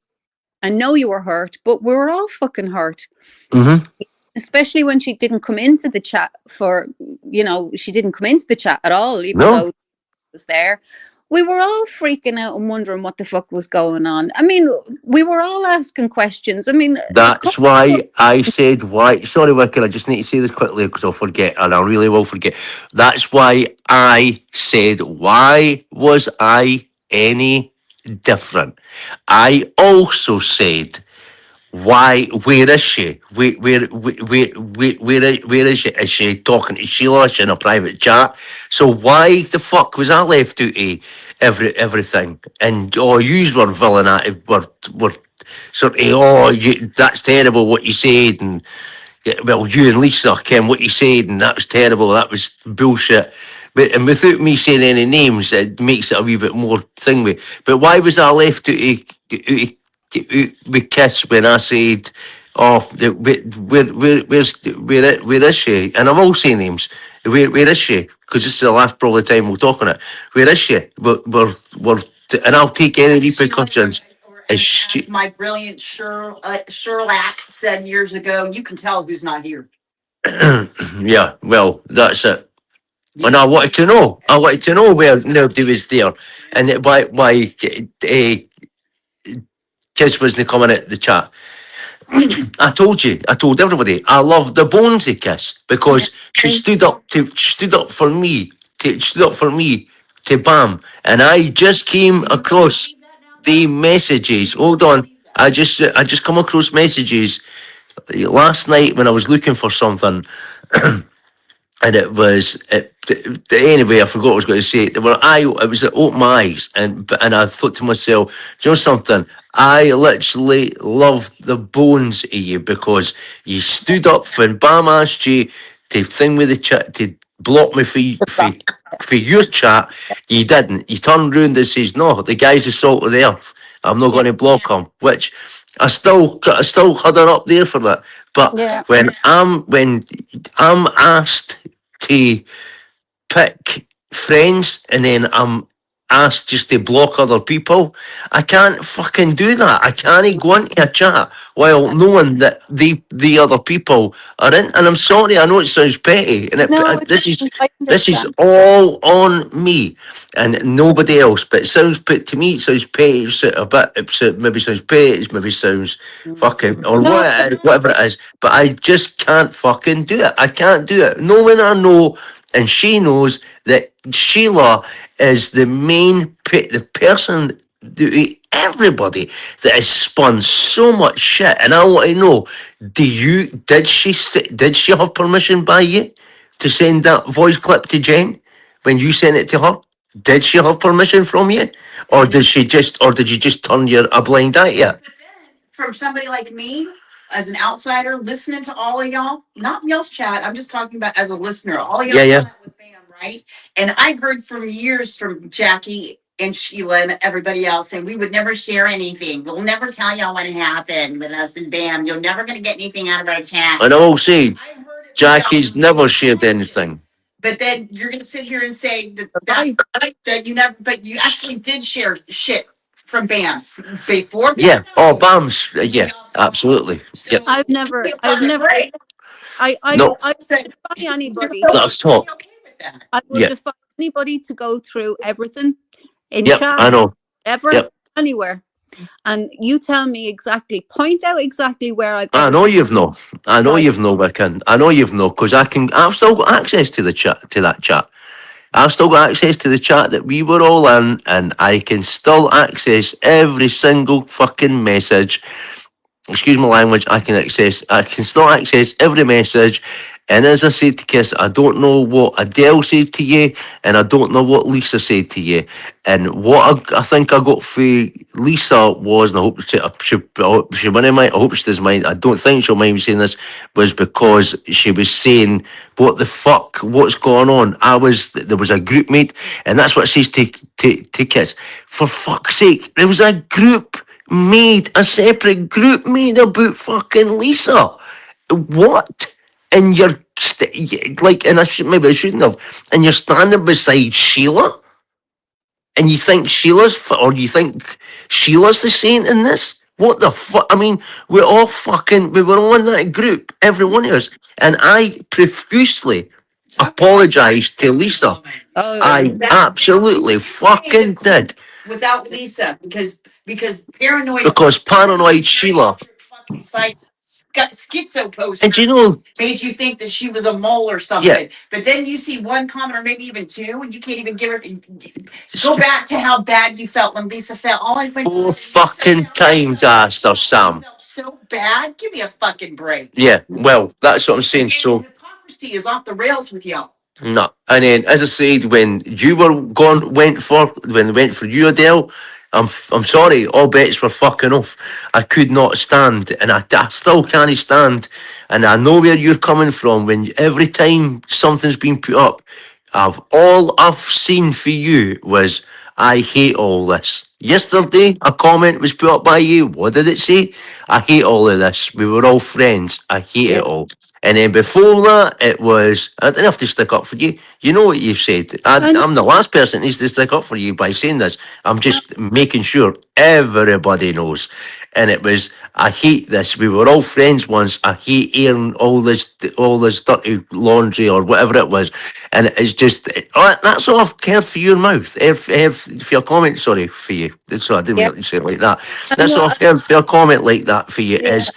I know you were hurt, but we were all fucking hurt. Mm-hmm. Especially when she didn't come into the chat she didn't come into the chat at all, even No. though it was there. We were all freaking out and wondering what the fuck was going on. I mean, we were all asking questions. I mean, That's why I said why. Sorry, Wiccan, I just need to say this quickly because I'll forget, and I really will forget. That's why I said, why was I any different? I also said, why? Where is she? Where is she? Is she talking to Sheila? Is she in a private chat? So why the fuck was I left out of everything? And yous were villain at it. Were sort of that's terrible what you said, and well, you and Lisa, Ken, what you said, and that was terrible. That was bullshit. And without me saying any names, it makes it a wee bit more thingy. But why was I left out of with Kiss when I said, where is she? And I will say names. Where is she? Because this is the last probably time we'll talk on it. Where is she? And I'll take any repercussions. As my brilliant Sherlock said years ago, you can tell who's not here. Yeah, well, that's it. And I wanted to know. Where nobody was there, and why Kiss wasn't coming at the chat. I told everybody, I love the Bonesy kiss Yeah. because she stood up for me, stood up for me to Bam, and I just came across the messages. Hold on, I just come across messages last night when I was looking for something, and it was anyway. I forgot what I was going to say. It was it opened my eyes, and I thought to myself, do you know something? I literally love the bones of you because you stood up when Bam asked you to thing with the chat to block me for your chat. You didn't. You turned round and says, "No, the guy's the salt of the earth. I'm not Yeah. going to block him." Which I still had her up there for that. But Yeah. when I'm asked to pick friends and then I'm asked just to block other people, I can't fucking do that. I can't go into a chat while knowing that the other people are in. And I'm sorry, I know it sounds petty, and No, it doesn't. I this is understand. all on me and nobody else. But it sounds, but to me, it sounds petty. A bit, maybe sounds petty. Maybe sounds fucking or No, whatever it is. But I just can't fucking do it. I can't do it. No one I know, and she knows that Sheila is the the person, everybody that has spun so much shit. And I want to know, did she have permission by you to send that voice clip to Jen when you sent it to her? Did she have permission from you, or did you just turn your a blind eye to it? But then, from somebody like me, as an outsider, listening to all of y'all, not y'all's chat, I'm just talking about as a listener, all of y'all Yeah, yeah. chat with Bam, right? And I've heard from years from Jackie and Sheila and everybody else, and we would never share anything. We'll never tell y'all what happened with us and Bam. You're never gonna get anything out of our chat. And I will say, I've heard it from Jackie's y'all. never shared anything. But then you're gonna sit here and say I, that you never, but you actually did share shit from Bam's before. Yeah. Oh, Bam's. Yeah, absolutely. So Yep. I've give me never, a I've fucking never, break. No. I Said, defy anybody. That's top. okay with that. I would Yeah. defy anybody to go through everything in Yep. chat, I know. ever, Yep. anywhere. And you tell me exactly, point out exactly where I've I ever know shared, you've no. I know right? you've no, Wiccan. I know you've no, because I've still got access to the chat, to that chat. I've still got access to the chat that we were all in, and I can still access every single fucking message. Excuse my language. I can still access every message. And as I said to Kiss, I don't know what Adele said to you, and I don't know what Lisa said to you. And what I think I got for Lisa was, and I hope she wouldn't mind. I hope she doesn't mind. I don't think she'll mind me saying this, was because she was saying, "What the fuck? What's going on?" There was a group mate, and that's what it says to Kiss. For fuck's sake, there was a group made, a separate group made about fucking Lisa. What? And you're like, and maybe I shouldn't have. And you're standing beside Sheila, and you think or you think Sheila's the saint in this? What the fuck? I mean, we were all in that group, every one of us, and I profusely apologized to Lisa. Oh yeah. I absolutely fucking did. Without Lisa, because paranoid, Because paranoid Sheila. fucking schizo poster And you know, made you think that she was a mole or something. Yeah. But then you see one comment or maybe even two, and you can't even give her. Go back to how bad you felt when Lisa fell. All I went 4 fucking times I asked her, Sam. felt so bad. Give me a fucking break. Yeah, well, that's what I'm saying. So, Hypocrisy is off the rails with y'all. no. And then, as I said, when you were went for you, Adele, I'm sorry, all bets were fucking off. I could not stand, and I still can't stand. And I know where you're coming from. When every time something's been put up, all I've seen for you was, "I hate all this." Yesterday, a comment was put up by you. What did it say? "I hate all of this. We were all friends. I hate Yeah. it all." And then before that, it was, "I didn't have to stick up for you." You know what you've said. I know. I'm the last person that needs to stick up for you by saying this. I'm just making sure everybody knows. And it was, "I hate this. We were all friends once. I hate airing all this dirty laundry," or whatever it was. And it's just, that's all I've heard for your mouth. For your comment, sorry, for you. So I didn't Yeah. mean to say it like that. I That's know. all I've heard for your comment like that for you Yeah. is,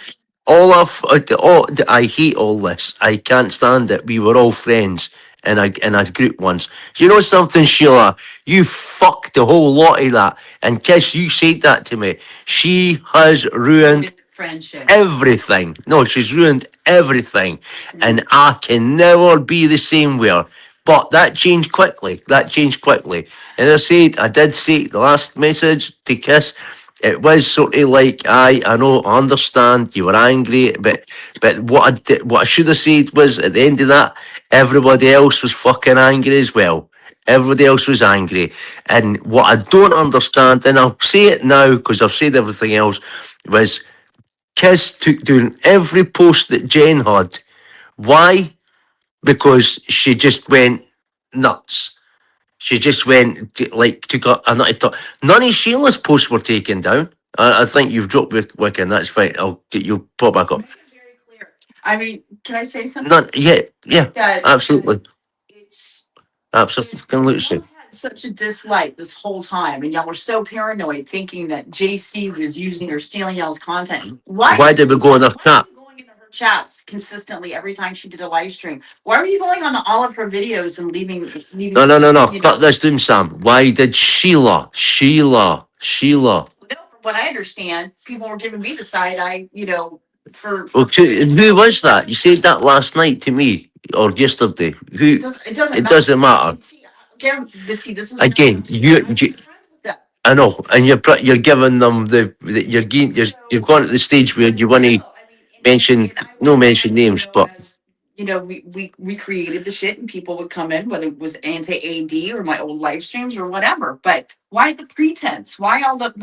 I hate all this. I can't stand it. We were all friends in a group once. You know something, Sheila? You fucked the whole lot of that. And Kiss, you said that to me. She has ruined Friendship. everything. No, she's ruined everything. And I can never be the same with her. But that changed quickly. That changed quickly. And I did say the last message to Kiss, it was sort of like, I know, I understand, you were angry, but what I should have said was at the end of that, everybody else was fucking angry as well. Everybody else was angry. And what I don't understand, and I'll say it now because I've said everything else, was Kiss took down every post that Jen had. Why? Because she just went nuts. She just went took a nutty talk. None of Sheila's posts were taken down. I think you've dropped Wiccan. That's fine. I'll get you pop back up. Make it very clear. I mean, can I say something? None. Yeah. That Absolutely. it's Absolutely. y'all had such a dislike this whole time, and y'all were so paranoid, thinking that JC was using or stealing y'all's content. Why did we go in her chat? Going into her chats consistently every time she did a live stream? Why were you going on all of her videos and leaving? No. You know, Cut this down, Sam. Why did Sheila? Well, no, from what I understand, people were giving me the side eye, you know, for Okay, who was that? You said that last night to me or yesterday. Who? it doesn't matter. It doesn't matter. See, again, this is Again, you I know, and you're giving them you've gone to the stage where you want to mention mention names, but you know, we created the shit and people would come in, whether it was anti-AD or my old live streams or whatever. But why the pretense? Why all of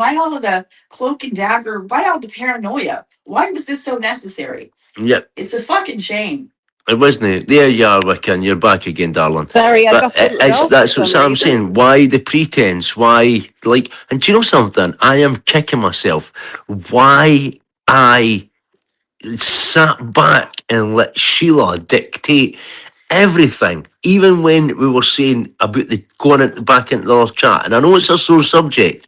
the cloak and dagger? Why all the paranoia? Why was this so necessary? Yep. It's a fucking shame. It wasn't. There you are, Wiccan. You're back again, darling. Sorry, I But got fiddled off that's for what some Sam's reason. saying. Why the pretense? Why, and do you know something? I am kicking myself. Why I sat back and let Sheila dictate everything, even when we were saying about the back into the last chat. And I know it's a sore subject,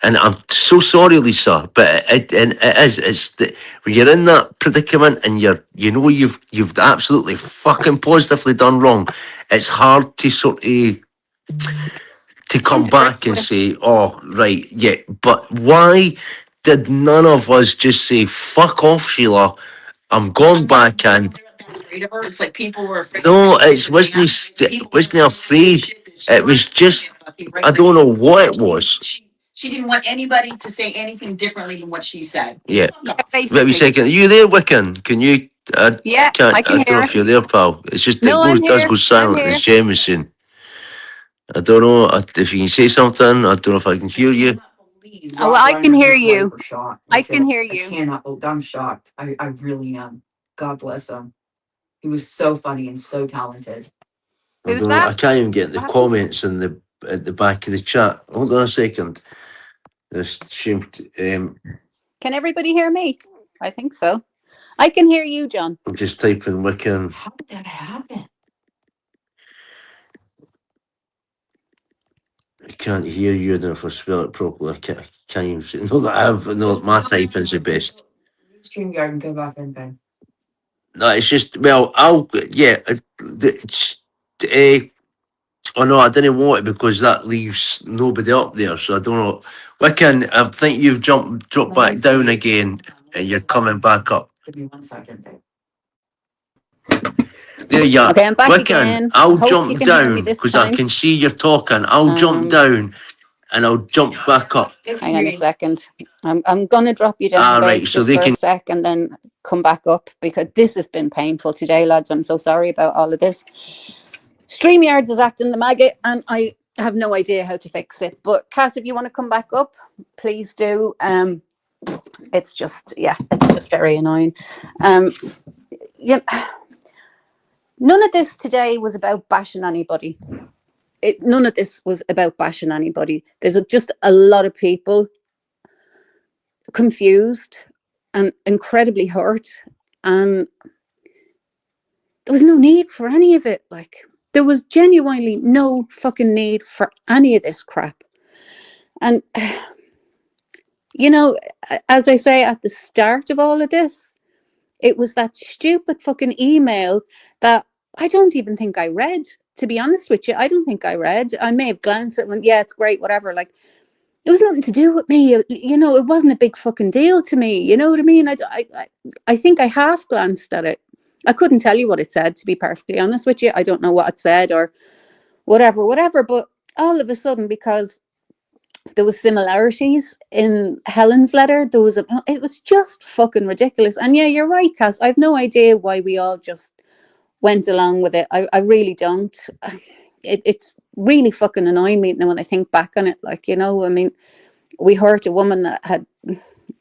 and I'm so sorry, Lisa, but it is. When you're in that predicament and you've absolutely fucking positively done wrong, it's hard to sort of to come back and say, "Oh, right, yeah." But why did none of us just say, "Fuck off, Sheila"? I'm going back in. It's like people were afraid. No, it wasn't afraid. It was just I don't know what it was. She didn't want anybody to say anything differently than what she said. Yeah. Yeah, Wait a basically. second. Are you there, Wiccan? Can you? Yeah, Can't. I can I don't know hear. if you're there, pal. It's just No, it I'm does here. go silent I'm here. as Jem was saying. I don't know if you can say something. I don't know if I can hear you. Oh, well, I can hear you. I can hear I you. cannot. I'm shocked. I really am. God bless him. He was so funny and so talented. I Who's don't know. that? I can't even get the What happened? comments in the at the back of the chat. Hold on a second. Just Can everybody hear me? I think so. I can hear you, John. I'm just typing Wiccan. How did that happen? I can't hear you. I don't know if I spell it properly. I can't even say. No, I have. No, my typing's the best. StreamYard and go back in bed. No, it's just oh no, I didn't want it because that leaves nobody up there. So I don't know. Wiccan, I think you've dropped back down again, and you're coming back up. Give me 1 second. There you are. Okay, I'm back Wiccan, again. I'll Hope you jump can hear me down this because I time. can see you're talking. I'll jump down and I'll jump back up. Hang on a second. I'm gonna drop you down, babe, Right, so just they for can. a sec, and then come back up because this has been painful today, lads. I'm so sorry about all of this. StreamYards is acting the maggot, and I have no idea how to fix it. But Cass, if you want to come back up, please do. It's just very annoying. Yeah, none of this today was about bashing anybody. None of this was about bashing anybody. There's just a lot of people confused and incredibly hurt, and there was no need for any of it. Like, there was genuinely no fucking need for any of this crap. And you know, as I say at the start of all of this, It was that stupid fucking email that I don't even think I read, to be honest with you. I don't think I read. I may have glanced at it and went, yeah, it's great, whatever. Like, it was nothing to do with me. You know, it wasn't a big fucking deal to me. You know what I mean? I think I half glanced at it. I couldn't tell you what it said, to be perfectly honest with you. I don't know what it said or whatever. But all of a sudden, because there was similarities in Helen's letter, it was just fucking ridiculous. And yeah, you're right, Cass. I've no idea why we all just went along with it. I really don't. It's really fucking annoying me now when I think back on it. Like, you know, I mean, we hurt a woman that had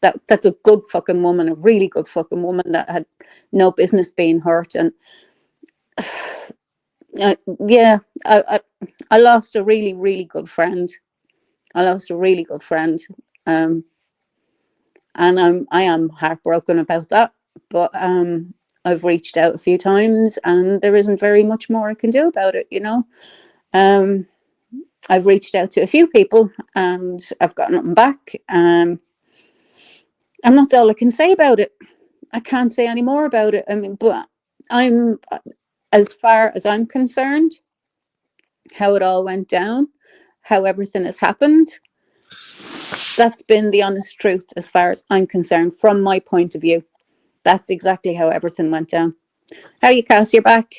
that's a good fucking woman, a really good fucking woman that had no business being hurt. And yeah, I lost a really, really good friend. I lost a really good friend. And I am heartbroken about that. But I've reached out a few times and there isn't very much more I can do about it, you know. I've reached out to a few people and I've got nothing back. And that's all I can say about it. I can't say any more about it. I mean, but as far as I'm concerned, how it all went down, how everything has happened, that's been the honest truth as far as I'm concerned, from my point of view. That's exactly how everything went down. How you, Cass? You're back?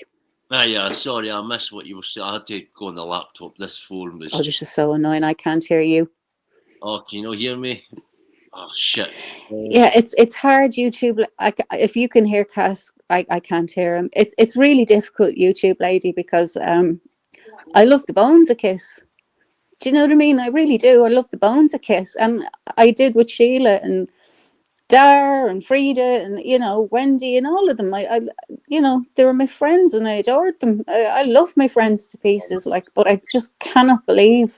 Yeah, sorry, I missed what you were saying. I had to go on the laptop. This phone was. Oh, this is so annoying. I can't hear you. Oh, can you not hear me? Oh, shit. Yeah, it's hard, YouTube. If you can hear Cass, I can't hear him. It's really difficult, YouTube lady, because I love the bones of Kiss. Do you know what I mean? I really do. I love the bones of Kiss. And I did with Sheila and Dar and Frida and, you know, Wendy and all of them. I you know, they were my friends and I adored them. I love my friends to pieces, like, but I just cannot believe,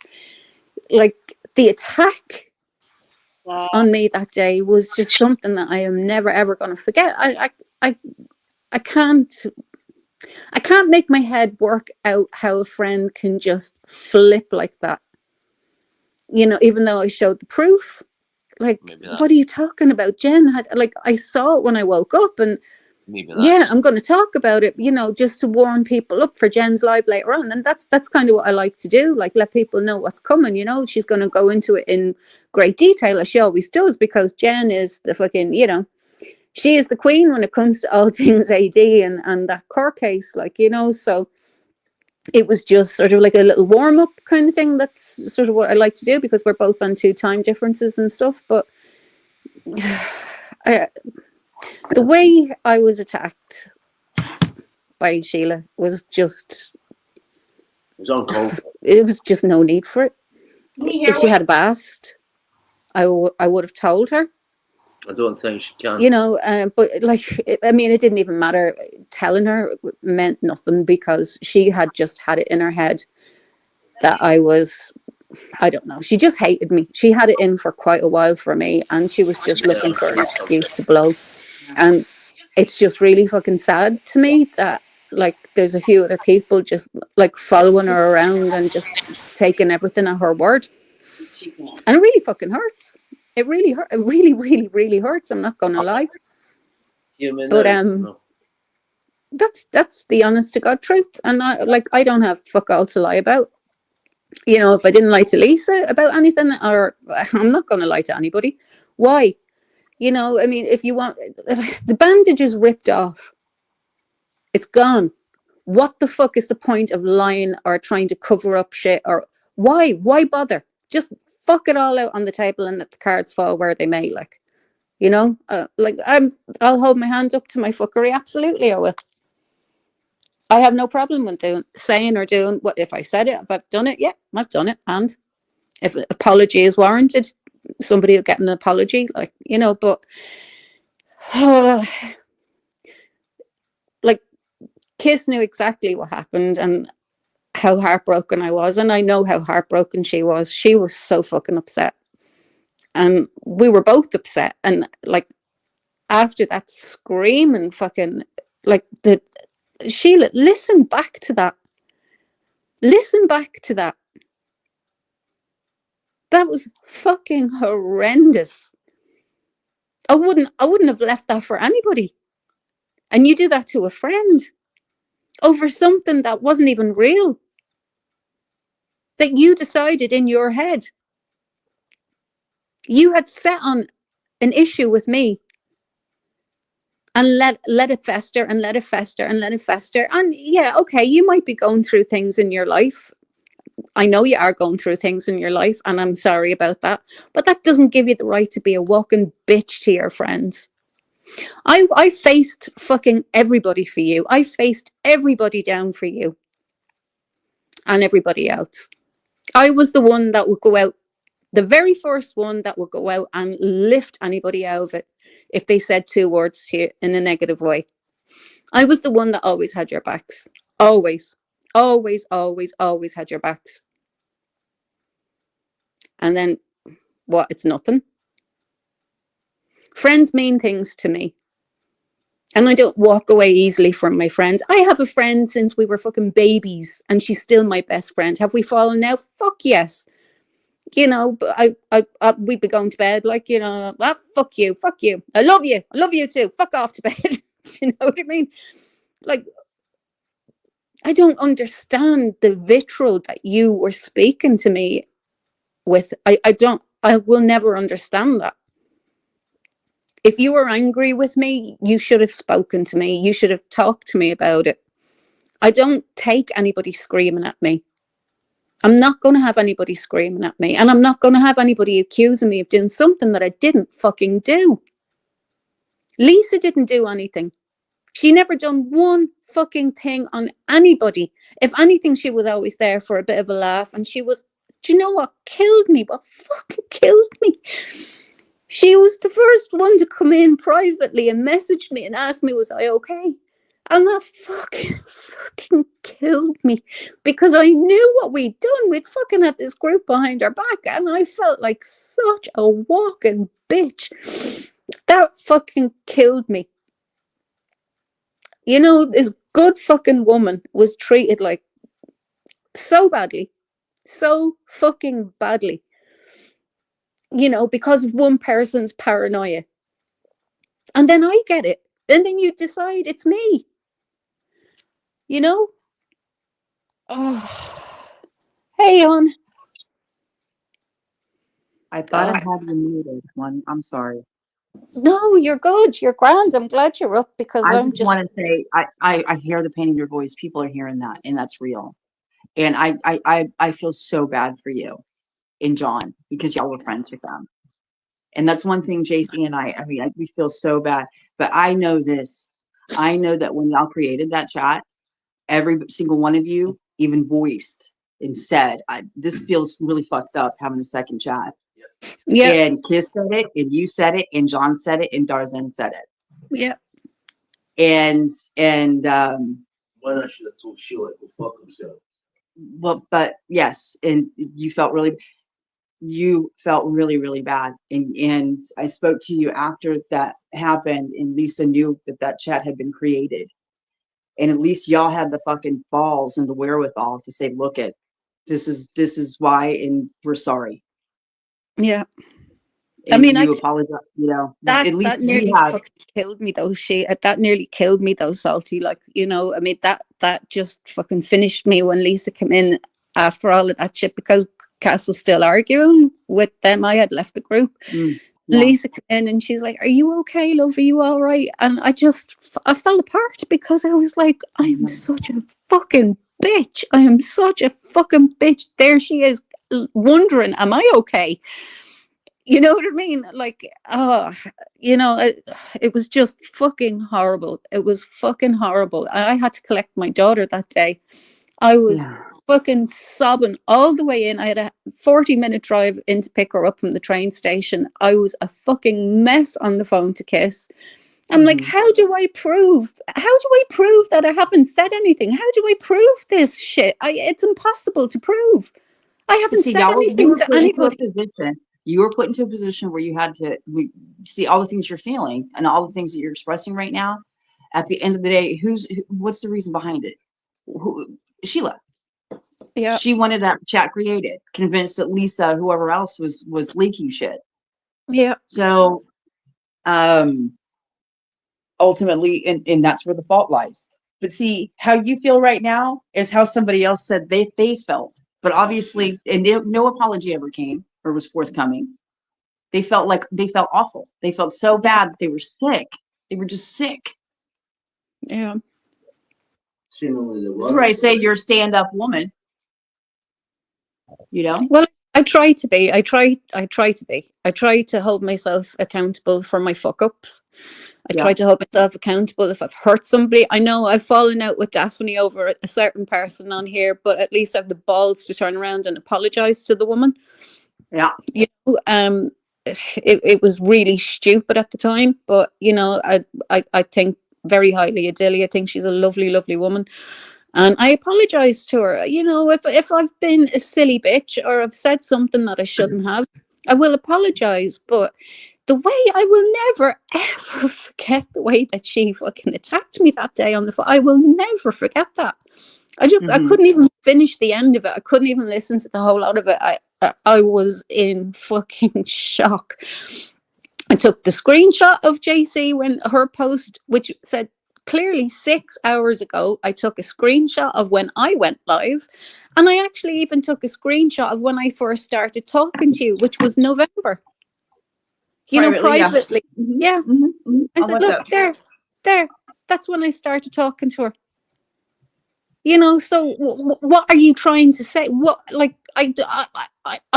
like, the attack on me that day was just something that I am never ever going to forget. I can't make my head work out how a friend can just flip like that. You know, even though I showed the proof. Like, what are you talking about? Jen had, like, I saw it when I woke up, and yeah, I'm going to talk about it, you know, just to warm people up for Jen's live later on. And that's kind of what I like to do, like, let people know what's coming, you know. She's going to go into it in great detail, as she always does, because Jen is the fucking, you know, she is the queen when it comes to all things AD and that court case, like, you know. So it was just sort of like a little warm-up kind of thing. That's sort of what I like to do, because we're both on 2 time differences and stuff. But the way I was attacked by Sheila was just, it was uncalled for. It was just no need for it. If she had asked, I would have told her. I don't think she can. You know, but like, I mean, it didn't even matter. Telling her meant nothing, because she had just had it in her head that I was, I don't know, she just hated me. She had it in for quite a while for me, and she was just looking for an excuse to blow. And it's just really fucking sad to me that, like, there's a few other people just, like, following her around and just taking everything at her word. And it really fucking hurts. It really hurt. It really, really, really hurts. I'm not gonna lie. But that's the honest to God truth. And I don't have fuck all to lie about. You know, if I didn't lie to Lisa about anything, or I'm not gonna lie to anybody. Why? You know, I mean, if you want, the bandage is ripped off. It's gone. What the fuck is the point of lying or trying to cover up shit? Or why bother? Just fuck it all out on the table and let the cards fall where they may. Like, you know, like, I'll hold my hand up to my fuckery. Absolutely, I will. I have no problem with saying or doing what. If I said it, if I've done it, yeah, I've done it. And if an apology is warranted, somebody will get an apology, like, you know. But like, Kiss knew exactly what happened and how heartbroken I was, and I know how heartbroken she was. She was so fucking upset, and we were both upset. And like, after that screaming fucking, like, the Sheila, listen back to that. Listen back to that. That was fucking horrendous. I wouldn't have left that for anybody. And you do that to a friend over something that wasn't even real, that you decided in your head. You had set on an issue with me and let it fester and let it fester and let it fester. And yeah, okay, you might be going through things in your life. I know you are going through things in your life, and I'm sorry about that. But that doesn't give you the right to be a walking bitch to your friends. I faced fucking everybody for you. I faced everybody down for you and everybody else. I was the one that would go out, the very first one that would go out and lift anybody out of it if they said 2 words to you in a negative way. I was the one that always had your backs. Always. Always, always, always had your backs. And then what? It's nothing. Friends mean things to me. And I don't walk away easily from my friends. I have a friend since we were fucking babies, and she's still my best friend. Have we fallen out? Fuck yes. You know, but we'd be going to bed like, you know, ah, fuck you. I love you too. Fuck off to bed. You know what I mean? Like, I don't understand the vitriol that you were speaking to me with. I will never understand that. If you were angry with me, you should have spoken to me. You should have talked to me about it. I don't take anybody screaming at me. I'm not going to have anybody screaming at me. And I'm not going to have anybody accusing me of doing something that I didn't fucking do. Lisa didn't do anything. She never done one fucking thing on anybody. If anything, she was always there for a bit of a laugh. And she was, do you know what killed me? What fucking killed me? She was the first one to come in privately and message me and ask me, was I okay? And that fucking killed me, because I knew what we'd done. We'd fucking had this group behind our back, and I felt like such a walking bitch. That fucking killed me. You know, this good fucking woman was treated like so badly, so fucking badly, you know, because of one person's paranoia. And then I get it. And then you decide it's me. You know? Oh. Hey, on. I thought I had you muted. I'm sorry. No, you're good. You're grand. I'm glad you're up, because I I'm just just. want to say I hear the pain in your voice. People are hearing that, and that's real. And I feel so bad for you and John, because y'all were friends with them. And that's one thing JC and I mean, we feel so bad. But I know this. I know that when y'all created that chat, every single one of you even voiced and said, this feels really fucked up having a second chat. Yeah. And Kiss said it, and you said it, and John said it, and Darzan said it. Yeah. And Why not should have told Sheila to go fuck himself? well, but yes, and you felt really really bad. And I spoke to you after that happened, and Lisa knew that chat had been created. And at least y'all had the fucking balls and the wherewithal to say, look, this is why, and we're sorry. Yeah. And I mean, you apologize, you know, that at least we nearly have. fucking killed me though. That nearly killed me though, Salty. Like, you know, I mean, that just fucking finished me when Lisa came in after all of that shit, because Cass was still arguing with them. I had left the group. Yeah. Lisa came in and she's like, "Are you okay, love? Are you all right?" And I fell apart, because I was like, I am such a fucking bitch. I am such a fucking bitch. There she is, wondering, am I okay? You know what I mean? Like, you know, it was just fucking horrible. It was fucking horrible. I had to collect my daughter that day. I was fucking sobbing all the way in. I had a 40-minute drive in to pick her up from the train station. I was a fucking mess on the phone to Kiss. I'm like, how do I prove that I haven't said anything? How do I prove this shit? It's impossible to prove. I haven't said anything to anybody. You were put into a position where you had to see all the things you're feeling and all the things that you're expressing right now. At the end of the day, what's the reason behind it? Sheila. Yeah. She wanted that chat created, convinced that Lisa, whoever else was leaking shit. Yeah. So, ultimately, and that's where the fault lies. But see, how you feel right now is how somebody else said they felt. But obviously, and no apology ever came or was forthcoming. They felt awful. They felt so bad that they were sick. They were just sick. Yeah. That's where I say you're a stand-up woman. You know? Well, I try to be. I try to be. I try to hold myself accountable for my fuck ups. I try to hold myself accountable if I've hurt somebody. I know I've fallen out with Daphne over a certain person on here, but at least I have the balls to turn around and apologize to the woman. Yeah. You know, it was really stupid at the time, but you know, I think very highly of Dilly. I think she's a lovely, lovely woman. And I apologize to her. You know, if I've been a silly bitch or I've said something that I shouldn't have, I will apologize. But the way I will never ever forget the way that she fucking attacked me that day on the phone. I will never forget that. I couldn't even finish the end of it. I couldn't even listen to the whole lot of it. I was in fucking shock. I took the screenshot of JC when her post, which said clearly 6 hours ago, I took a screenshot of when I went live. And I actually even took a screenshot of when I first started talking to you, which was November. You know, privately. Yeah. I said, look, there. That's when I started talking to her. You know, so what are you trying to say? What, like, I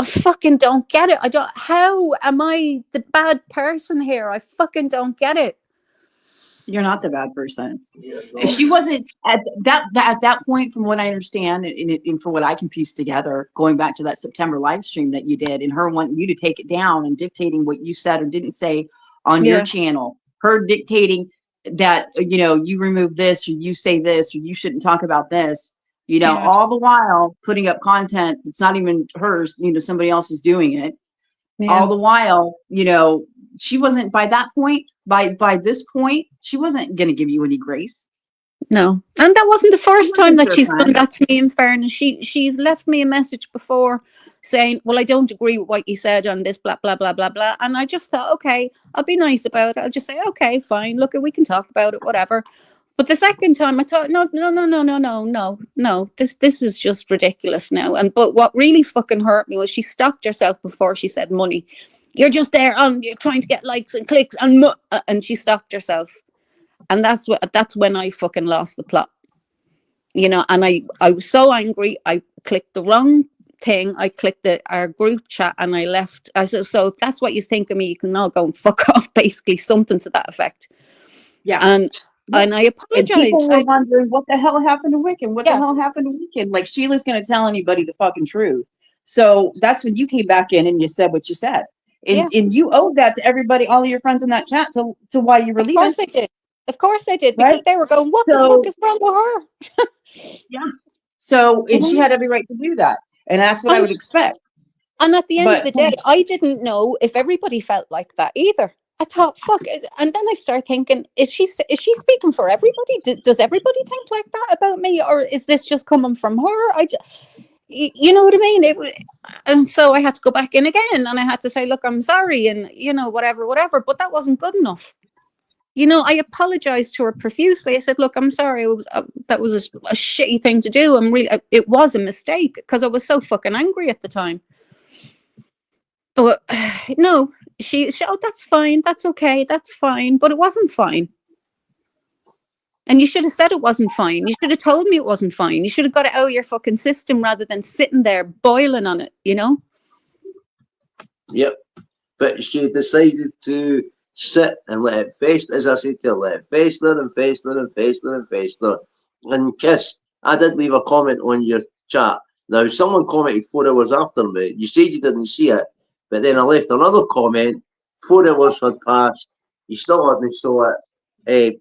fucking don't get it. How am I the bad person here? I fucking don't get it. You're not the bad person. She wasn't at that point, from what I understand, and from what I can piece together, going back to that September live stream that you did, and her wanting you to take it down and dictating what you said or didn't say on your channel, her dictating that, you know, you remove this or you say this or you shouldn't talk about this, you know, all the while putting up content that's not even hers, you know, somebody else is doing it. All the while, you know, she wasn't, by that point, by this point, she wasn't going to give you any grace. No. And that wasn't the first time that she's done that to me, in fairness. She's left me a message before saying, well, I don't agree with what you said on this, blah, blah, blah, blah, blah. And I just thought, okay, I'll be nice about it. I'll just say, okay, fine. Look, we can talk about it, whatever. But the second time I thought, no. This is just ridiculous now. But what really fucking hurt me was she stopped herself before she said money. You're just there, you're trying to get likes and clicks, and she stopped herself. And that's when I fucking lost the plot. You know, and I was so angry. I clicked the wrong thing. I clicked our group chat and I left. I said, so if that's what you think of me, you can all go and fuck off, basically, something to that effect. Yeah. And I apologized. And people were wondering what the hell happened to Wicked? What the hell happened to Wicked? Like, Sheila's going to tell anybody the fucking truth. So that's when you came back in and you said what you said. And you owed that to everybody, all of your friends in that chat, to why you were leaving. Of course I did. Of course I did, because they were going, what the fuck is wrong with her? Yeah. So, and she had every right to do that. And that's what I would expect. And at the end of the day, I didn't know if everybody felt like that either. I thought, fuck. And then I start thinking, is she speaking for everybody? Does everybody think like that about me? Or is this just coming from her? You know what I mean? And so I had to go back in again and I had to say, look, I'm sorry. And, you know, whatever. But that wasn't good enough. You know, I apologized to her profusely. I said, look, I'm sorry. That was a shitty thing to do. It was a mistake because I was so fucking angry at the time. But no, she oh, that's fine. That's okay. That's fine. But it wasn't fine. And you should have said it wasn't fine. You should have told me it wasn't fine. You should have got it out of your fucking system rather than sitting there boiling on it, you know? Yep. But she decided to sit and let it fester, as I said to her, let it fester and fester and fester and fester. And Kiss, I did leave a comment on your chat. Now, someone commented 4 hours after me. You said you didn't see it, but then I left another comment. 4 hours had passed. You still hadn't saw it.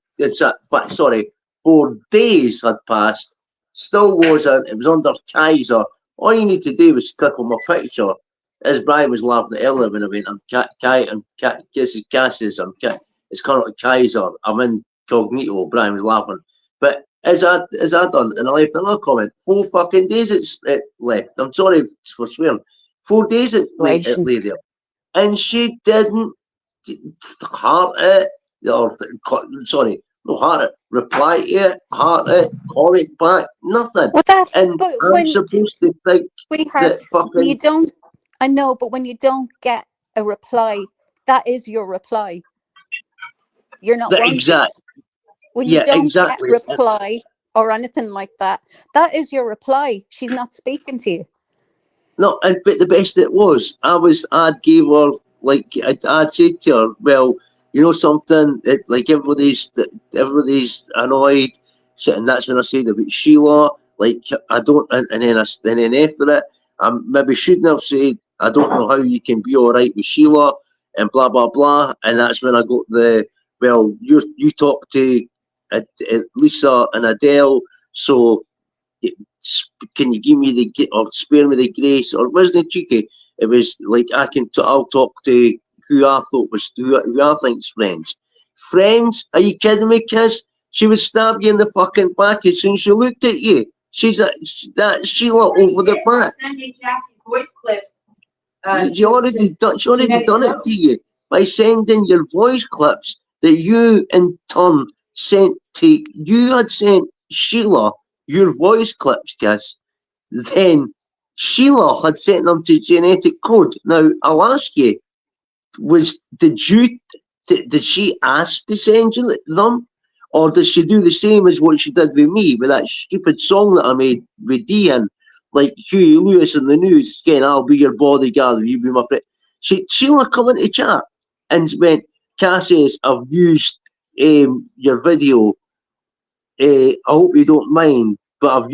4 days had passed. Still wasn't. It was under Kaiser. All you need to do was click on my picture. As Brian was laughing earlier when I went, this is Cassius, it's currently Kaiser, I'm incognito, Brian was laughing. But as I done, and I left another comment, 4 fucking days it left. I'm sorry for swearing. 4 days it lay there. And she didn't heart it, or sorry, no heart it, reply to it, heart it, comment back, nothing. Well, that, And but I'm when, supposed to think sweetheart, that when you fucking don't, I know, but when you don't get a reply, that is your reply. You're not that wanted. exact, When you yeah, don't get exactly. reply or anything like that, that is your reply. She's not speaking to you. No, and but the best it was, I'd gave her like I'd said to her, well, you know something, like everybody's annoyed, and that's when I said about Sheila, like I don't, and then after it, I maybe shouldn't have said I don't know how you can be all right with Sheila, and blah blah blah, and that's when I got the well, you talk to Lisa and Adele, so can you give me or spare me the grace, or it wasn't cheeky, it was like I'll talk to who I thought was who I think's friends, are you kidding me, kiss? She would stab you in the fucking back as soon as she looked at you. She's that Sheila over the back. Sending Jackie's voice clips. She already done it to you by sending your voice clips that you in turn sent to you had sent Sheila your voice clips, kiss. Then Sheila had sent them to genetic code. Now I'll ask you, did she ask to send you them? Or does she do the same as what she did with me with that stupid song that I made with Dean, like Huey Lewis in the news, again, I'll be your bodyguard, you be my friend. Sheila come into chat and went, Cassius, I've used your video. I hope you don't mind, but I've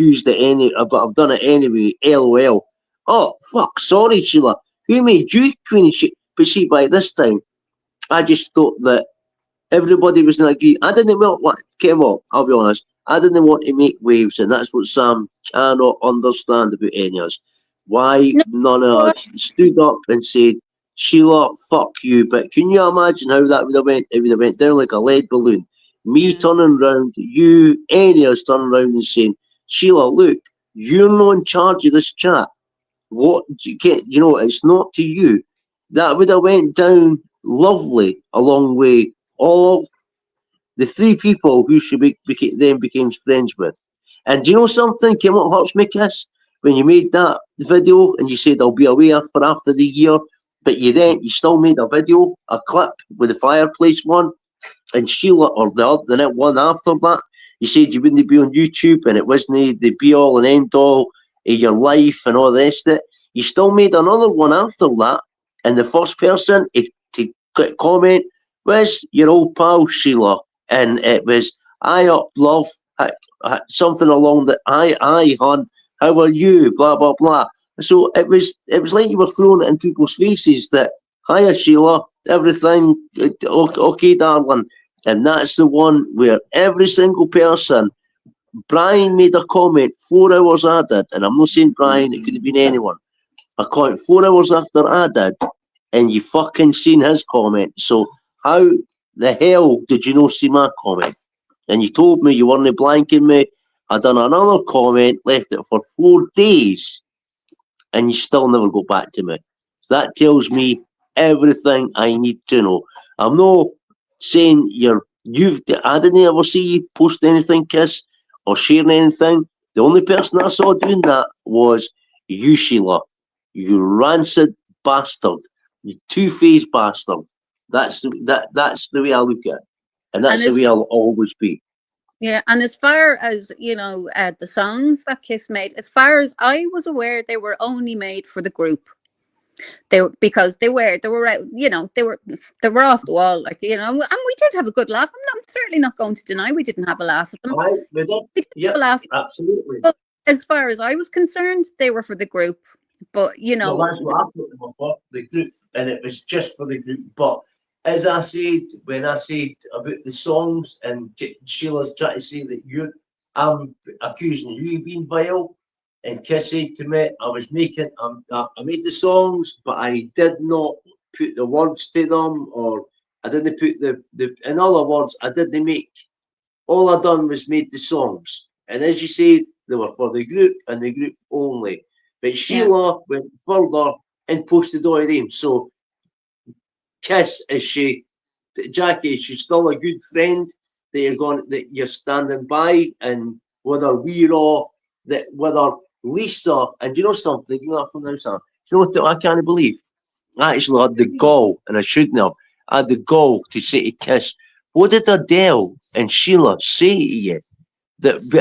done it anyway. LOL. Oh fuck, sorry, Sheila. Who made you queen shit? But see, by this time, I just thought that everybody was in agreement. I didn't want what came up. I'll be honest. I didn't want to make waves, and that's what Sam cannot understand about any of us. Why No, none of but us stood up and said, "Sheila, fuck you." But can you imagine how that would have went? It would have went down like a lead balloon. Me yeah. turning round, you, any of us turning round and saying, "Sheila, look, you're not in charge of this chat. What you get? You know, it's not to you." That would have went down lovely along with all the three people who then became friends with. And do you know something came up hurts me, kiss? When you made that video and you said I'll be away for after the year, but you still made a video, a clip with the fireplace one, and Sheila or the one after that, you said you wouldn't be on YouTube and it wasn't the be all and end all of your life and all the rest of it. You still made another one after that, and the first person to comment was your old pal Sheila, and it was I up love something along the I hon, how are you, blah blah blah. So it was like you were throwing it in people's faces that hiya Sheila, everything okay darling. And that's the one where every single person, Brian made a comment 4 hours I did, and I'm not saying Brian, it could have been anyone. A comment 4 hours after I did, and you fucking seen his comment. So how the hell did you not see my comment? And you told me you weren't blanking me. I done another comment, left it for 4 days, and you still never go back to me. So that tells me everything I need to know. I'm not saying I didn't ever see you post anything, Kiss, or sharing anything. The only person I saw doing that was you, Sheila. You rancid bastard. You two-faced bastard. That's the way I look at it. And And that's the as way I'll always be. Yeah, and as far as the songs that Kiss made, as far as I was aware, they were only made for the group. Because they were they were off the wall, and we did have a good laugh. I'm certainly not going to deny we didn't have a laugh at them. Right, we did. We did have Yep, a laugh, absolutely. but as far as I was concerned, they were for the group. But Well, that's what I put them for, the group, and it was just for the group. But as I said, when I said about the songs, and Sheila's trying to say that I'm accusing you of being vile, and Kiss said to me, I made the songs, but I did not put the words to them, or I didn't put in other words, I didn't make, all I done was made the songs. And as you said, they were for the group and the group only. But yeah, Sheila went further and posted all of them. So Kiss, is she Jackie, she's still a good friend that you're standing by, and whether we're all that whether Lisa and you know something, you know from this, you know what I can't believe. I actually had the gall, and I shouldn't have. I had the gall to say to Kiss, what did Adele and Sheila say to you?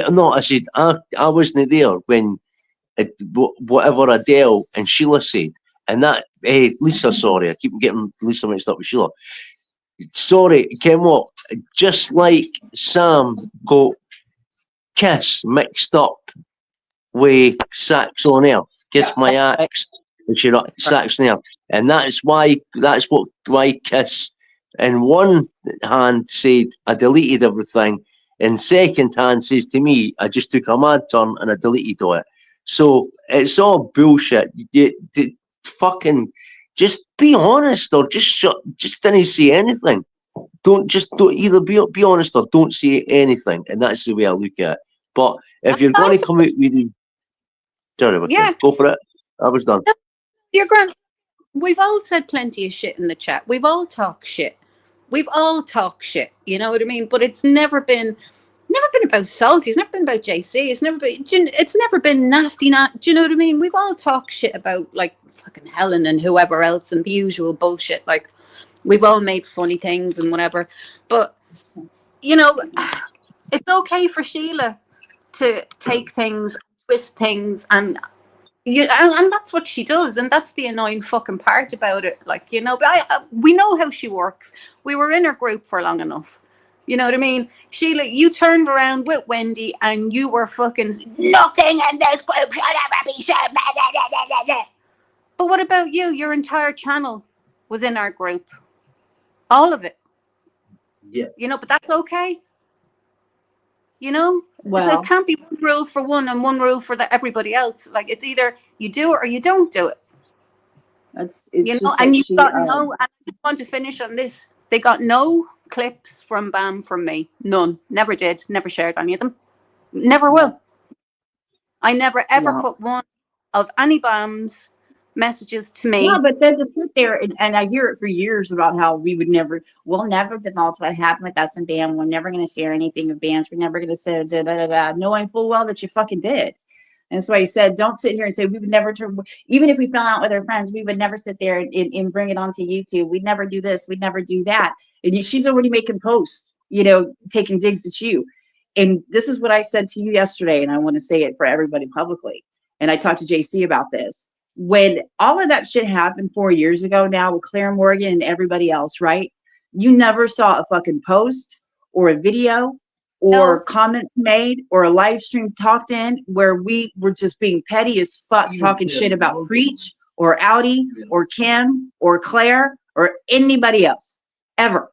No, I said I wasn't there when whatever Adele and Sheila said, and that Lisa, sorry, I keep getting Lisa mixed up with Sheila. Sorry, Ken what? Just like Sam got Kiss mixed up with Sax on Earth, Kiss My Right. Axe, and she got Sax on Earth, and that's why Kiss in one hand said I deleted everything, and second hand says to me I just took a mad turn and I deleted all it. So it's all bullshit. You fucking just be honest or just didn't say anything. Don't either be honest or don't say anything, and that's the way I look at it. But if you're going to come out with, sorry, Yeah, go for it. I was done. you're grand. We've all said plenty of shit in the chat. We've all talked shit. We've all talked shit. You know what I mean? But it's never been about Salty. It's never been about JC. It's never been nasty. Do you know what I mean? We've all talked shit about like fucking Helen and whoever else and the usual bullshit. Like we've all made funny things and whatever. But you know, it's okay for Sheila to take things, twist things, and and that's what she does, and that's the annoying fucking part about it. Like but we know how she works. We were in her group for long enough. You know what I mean? Sheila, you turned around with Wendy and you were fucking nothing in this group should ever be shared. But what about you? Your entire channel was in our group. All of it. Yeah. But that's okay. So Well, it can't be one rule for one and one rule for everybody else. Like it's either you do it or you don't do it. it's just that And you've she got no. And I just want to finish on this. They got no clips from Bam from me. None. Never did. Never shared any of them. Never will. I never ever well. put one of any Bam's messages to Yeah, me. but then to sit there and I hear it for years about how we'll never divulge what happened with us and Bam. We're never going to share anything of Bam's. We're never going to say da, da, da, da, knowing full well that you fucking did. And that's why he said, don't sit here and say we would never turn, even if we fell out with our friends, we would never sit there and bring it onto YouTube. We'd never do this. We'd never do that. And she's already making posts, taking digs at you. And this is what I said to you yesterday, and I want to say it for everybody publicly. And I talked to JC about this. When all of that shit happened 4 years ago now with Claire Morgan and everybody else, right? You never saw a fucking post or a video or No. comments made or a live stream talked in where we were just being petty as fuck, talking shit about Preach or Audi or Kim or Claire or anybody else. Ever.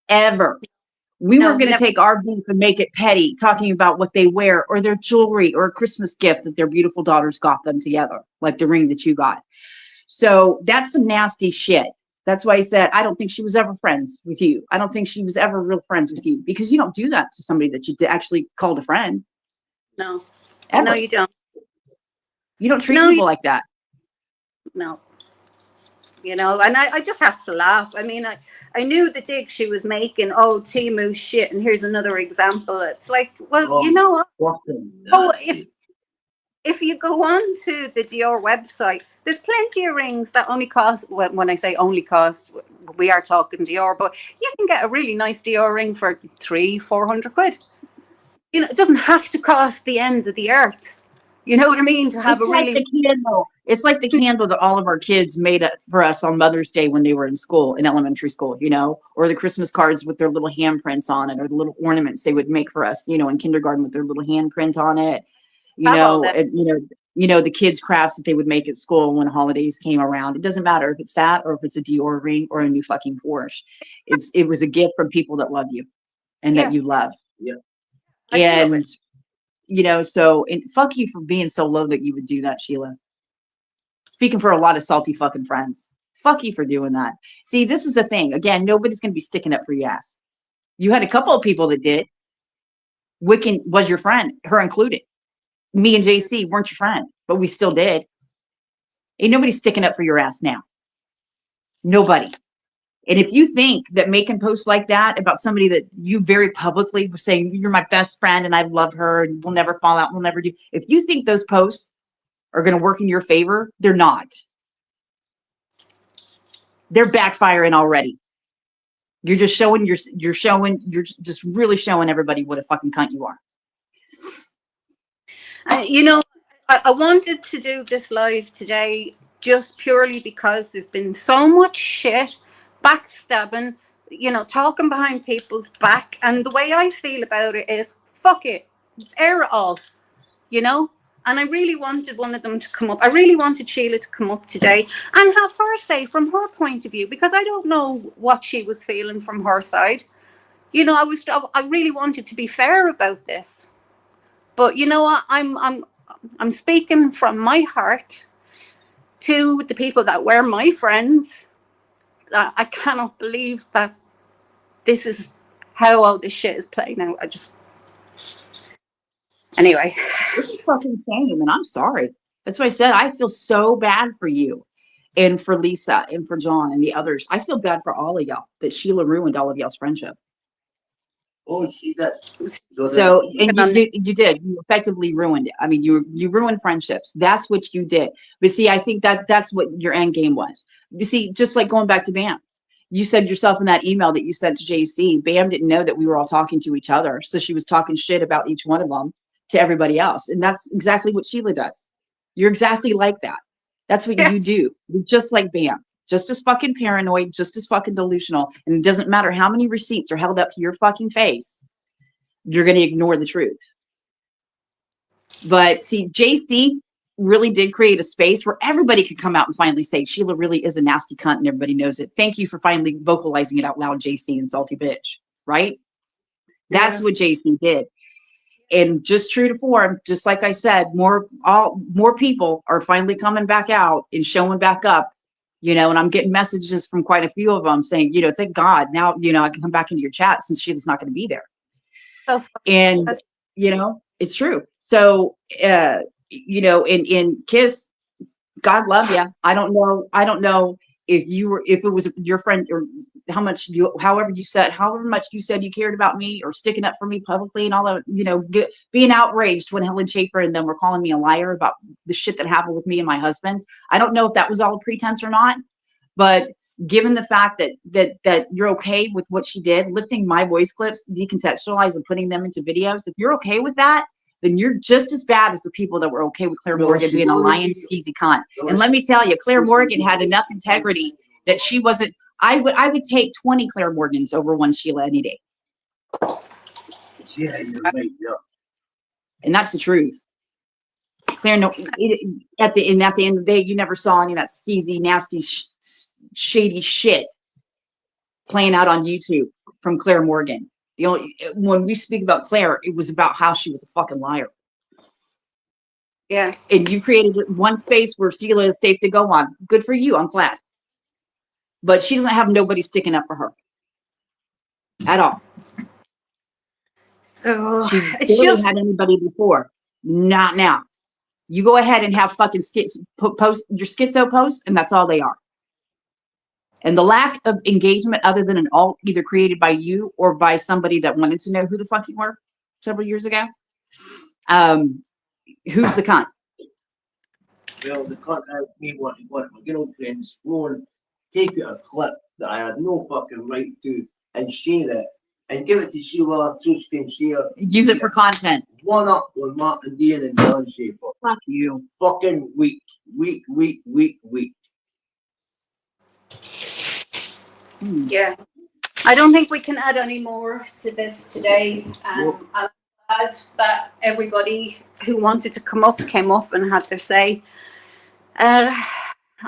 Ever. We No, weren't going to never. take our beef and make it petty, talking about what they wear or their jewelry or a Christmas gift that their beautiful daughters got them together, like the ring that you got. So that's some nasty shit. That's why he said, I don't think she was ever friends with you. I don't think she was ever real friends with you because you don't do that to somebody that you actually called a friend. No. Ever. No, you don't. You don't treat No, people like that. No. And I just have to laugh. I mean, I knew the dig she was making. Oh, Timu shit. And here's another example. It's like, well, you know what? Oh, if you go on to the Dior website, there's plenty of rings that only cost, when I say only cost, we are talking Dior, but you can get a really nice Dior ring for 300-400 quid. It doesn't have to cost the ends of the earth. You know what I mean? To have It's like the candle. It's like the candle that all of our kids made up for us on Mother's Day when they were in school, in elementary school, or the Christmas cards with their little handprints on it, or the little ornaments they would make for us, in kindergarten with their little handprint on it, the kids' crafts that they would make at school when holidays came around. It doesn't matter if it's that or if it's a Dior ring or a new fucking Porsche. It was a gift from people that love you and that you love. Yeah. And and fuck you for being so low that you would do that, Sheila. Speaking for a lot of salty fucking friends. Fuck you for doing that. See, this is the thing. Again, nobody's going to be sticking up for your ass. You had a couple of people that did. Wiccan was your friend, her included. Me and JC weren't your friend, but we still did. Ain't nobody sticking up for your ass now. Nobody. And if you think that making posts like that about somebody that you very publicly were saying, you're my best friend and I love her and we'll never fall out, we'll never do. If you think those posts are going to work in your favor, they're not. They're backfiring already. You're just showing, you're just really showing everybody what a fucking cunt you are. You know, I wanted to do this live today just purely because there's been so much shit, backstabbing, you know, talking behind people's back. And the way I feel about it is, fuck it, air it all, you know? And I really wanted one of them to come up. I really wanted Sheila to come up today and have her say from her point of view, because I don't know what she was feeling from her side. You know, I really wanted to be fair about this. But you know what? I'm speaking from my heart to the people that were my friends. I cannot believe that this is how all this shit is playing out. Anyway. It's a fucking shame, and I'm sorry. That's why I said I feel so bad for you and for Lisa and for John and the others. I feel bad for all of y'all that Sheila ruined all of y'all's friendship. Oh, she did. So, and you did. You effectively ruined it. I mean, you ruined friendships. That's what you did. But see, I think that's what your end game was. You see, just like going back to Bam, you said yourself in that email that you sent to JC, Bam didn't know that we were all talking to each other, so she was talking shit about each one of them to everybody else, and that's exactly what Sheila does. You're exactly like that. That's what you do. You're just like Bam. Just as fucking paranoid, just as fucking delusional. And it doesn't matter how many receipts are held up to your fucking face, you're going to ignore the truth. But see, JC really did create a space where everybody could come out and finally say, Sheila really is a nasty cunt and everybody knows it. Thank you for finally vocalizing it out loud, JC and salty bitch. Right? That's what JC did. And just true to form, just like I said, more people are finally coming back out and showing back up. You know, and I'm getting messages from quite a few of them saying, you know, thank God now, you know, I can come back into your chat since Sheila's not going to be there. And, you know, it's true. So, you know, in Kiss, God love you. I don't know if it was your friend or however much you said you cared about me or sticking up for me publicly and all of, you know, being outraged when Helen Schaefer and them were calling me a liar about the shit that happened with me and my husband. I don't know if that was all a pretense or not, but given the fact that you're okay with what she did, lifting my voice clips, decontextualized and putting them into videos, if you're okay with that, then you're just as bad as the people that were okay with Claire Morgan being a lying, skeezy cunt. And let me tell you, Claire Morgan had enough integrity that she wasn't. I would take 20 Claire Morgans over one Sheila any day. Yeah, you're right. Yeah. And that's the truth. Claire, no, at the end of the day, you never saw any of that skeezy, nasty, shady shit playing out on YouTube from Claire Morgan. When we speak about Claire, it was about how she was a fucking liar. Yeah. And you created one space where Sheila is safe to go on. Good for you. I'm glad. But she doesn't have nobody sticking up for her at all. Oh, She barely had anybody before. Not now. You go ahead and have fucking post your schizo posts, and that's all they are. And the lack of engagement other than an alt either created by you or by somebody that wanted to know who the fuck you were several years ago. Who's the cunt? Well, the cunt has me what my girlfriend's phone, take out a clip that I had no fucking right to and share it and give it to Sheila so she can share. Use it for content. One up with Martin Dean and Helen Schaefer. Fuck you. Fucking weak. Yeah. I don't think we can add any more to this today. I'm glad that everybody who wanted to come up came up and had their say. Can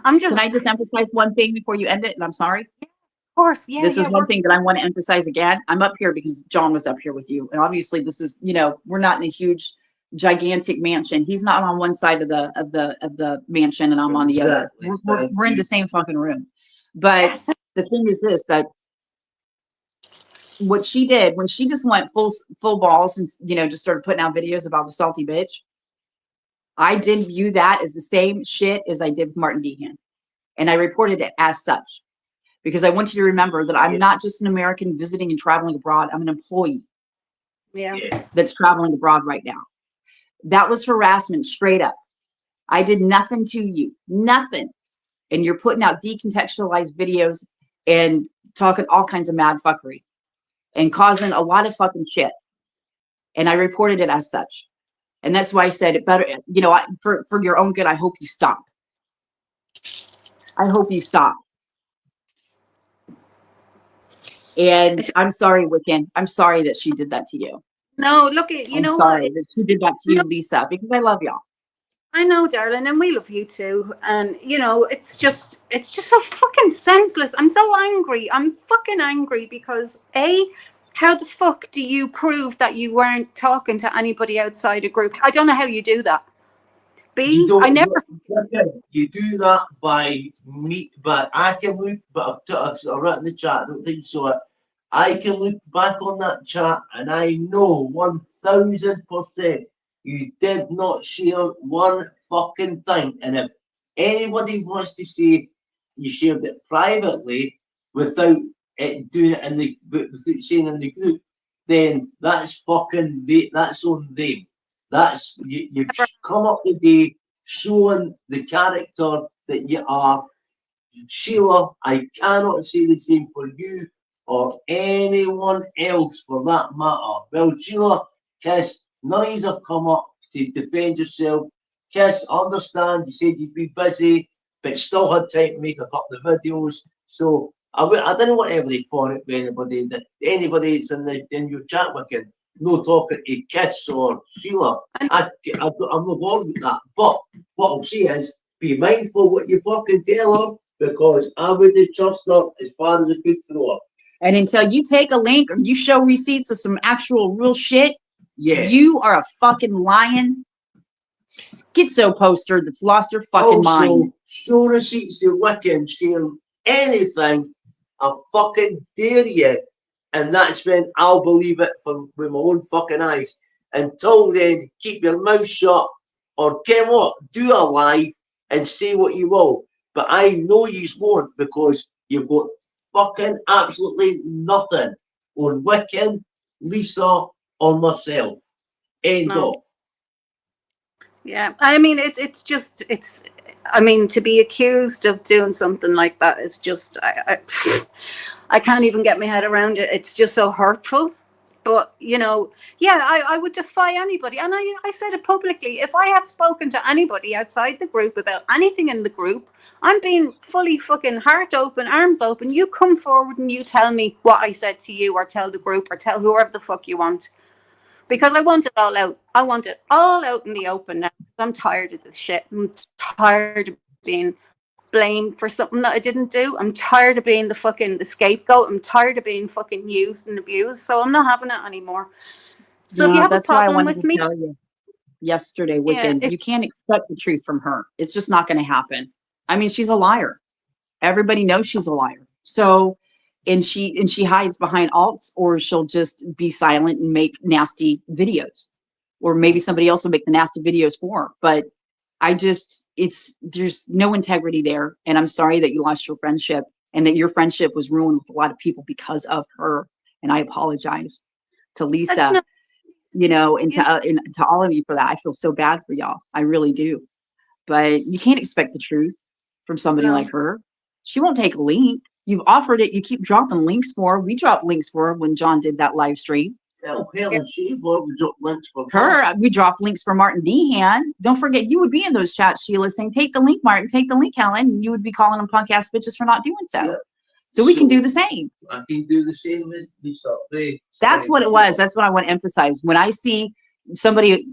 I just emphasize one thing before you end it? And I'm sorry. Of course, yeah. This is one thing that I want to emphasize again. I'm up here because John was up here with you, and obviously this is, you know, we're not in a huge, gigantic mansion. He's not on one side of the mansion, and I'm on the other. We're in the same fucking room. But the thing is this: that what she did when she just went full balls and, you know, just started putting out videos about the salty bitch, I did view that as the same shit as I did with Martin Dehan, and I reported it as such. because I want you to remember that I'm not just an American visiting and traveling abroad. I'm an employee that's traveling abroad right now. That was harassment straight up. I did nothing to you, nothing. And you're putting out decontextualized videos and talking all kinds of mad fuckery and causing a lot of fucking shit. And I reported it as such. And that's why I said it better, you know, for your own good, I hope you stop. I hope you stop. And I'm sorry, Wiccan. I'm sorry that she did that to you. No, look, you know sorry what? that she did that to you, Lisa, because I love y'all. I know, darling, and we love you too. And you know, it's just so fucking senseless. I'm so angry. I'm fucking angry because how the fuck do you prove that you weren't talking to anybody outside a group? I don't know how you do that. I never. You do that by me, but I can look. But I've written in the chat. I don't think so. I can look back on that chat, and I know 1000% you did not share one fucking thing. And if anybody wants to say you shared it privately without it doing it in the without saying in the group, then that's fucking that's on them. That's you've come up today showing the character that you are. Sheila, I cannot say the same for you or anyone else for that matter. Well, Sheila, Kiss, none of you have come up to defend yourself. Kiss, understand you said you'd be busy, but still had time to make a couple of videos. So I didn't want anybody falling with anybody that's in your chat with no talking to Kiss or Sheila. I'm not bothered with that. But what I'll say is, be mindful what you fucking tell her, because I wouldn't trust her as far as I could throw her. And until you take a link or you show receipts of some actual real shit, you are a fucking lying schizo poster that's lost her fucking mind. Show receipts to Wiccan, share anything, I fucking dare you. And that's when I'll believe it with my own fucking eyes. Until then, keep your mouth shut, or Ken what? Do a live and say what you will. But I know you won't, because you've got fucking absolutely nothing on Wiccan, Lisa, or myself. End of. Yeah, I mean, I mean, to be accused of doing something like that is just, I can't even get my head around it. It's just so hurtful. But, you know, yeah, I would defy anybody. And I said it publicly. If I have spoken to anybody outside the group about anything in the group, I'm being fully fucking heart open, arms open. You come forward and you tell me what I said to you, or tell the group, or tell whoever the fuck you want. Because I want it all out. I want it all out in the open now. I'm tired of this shit. I'm tired of being blamed for something that I didn't do. I'm tired of being the scapegoat. I'm tired of being fucking used and abused. So I'm not having it anymore. So if you have that's a problem why I wanted with to me, tell you yesterday, Wiccan, you can't expect the truth from her. It's just not going to happen. I mean, she's a liar. Everybody knows she's a liar. So, and she hides behind alts, or she'll just be silent and make nasty videos, or maybe somebody else will make the nasty videos for her. But there's no integrity there. And I'm sorry that you lost your friendship, and that your friendship was ruined with a lot of people because of her. And I apologize to Lisa, you know, and to all of you for that. I feel so bad for y'all. I really do. But you can't expect the truth from somebody like her. She won't take a link. You've offered it. You keep dropping links for her. We dropped links for her when John did that live stream. We dropped links for her. We dropped links for Martin Dehan. Don't forget, you would be in those chats, Sheila, saying, take the link, Martin, take the link, Helen. And you would be calling them punk ass bitches for not doing so. Yeah. So we can do the same. I can do the same with Lisa. That's what it was. That's what I want to emphasize. When I see somebody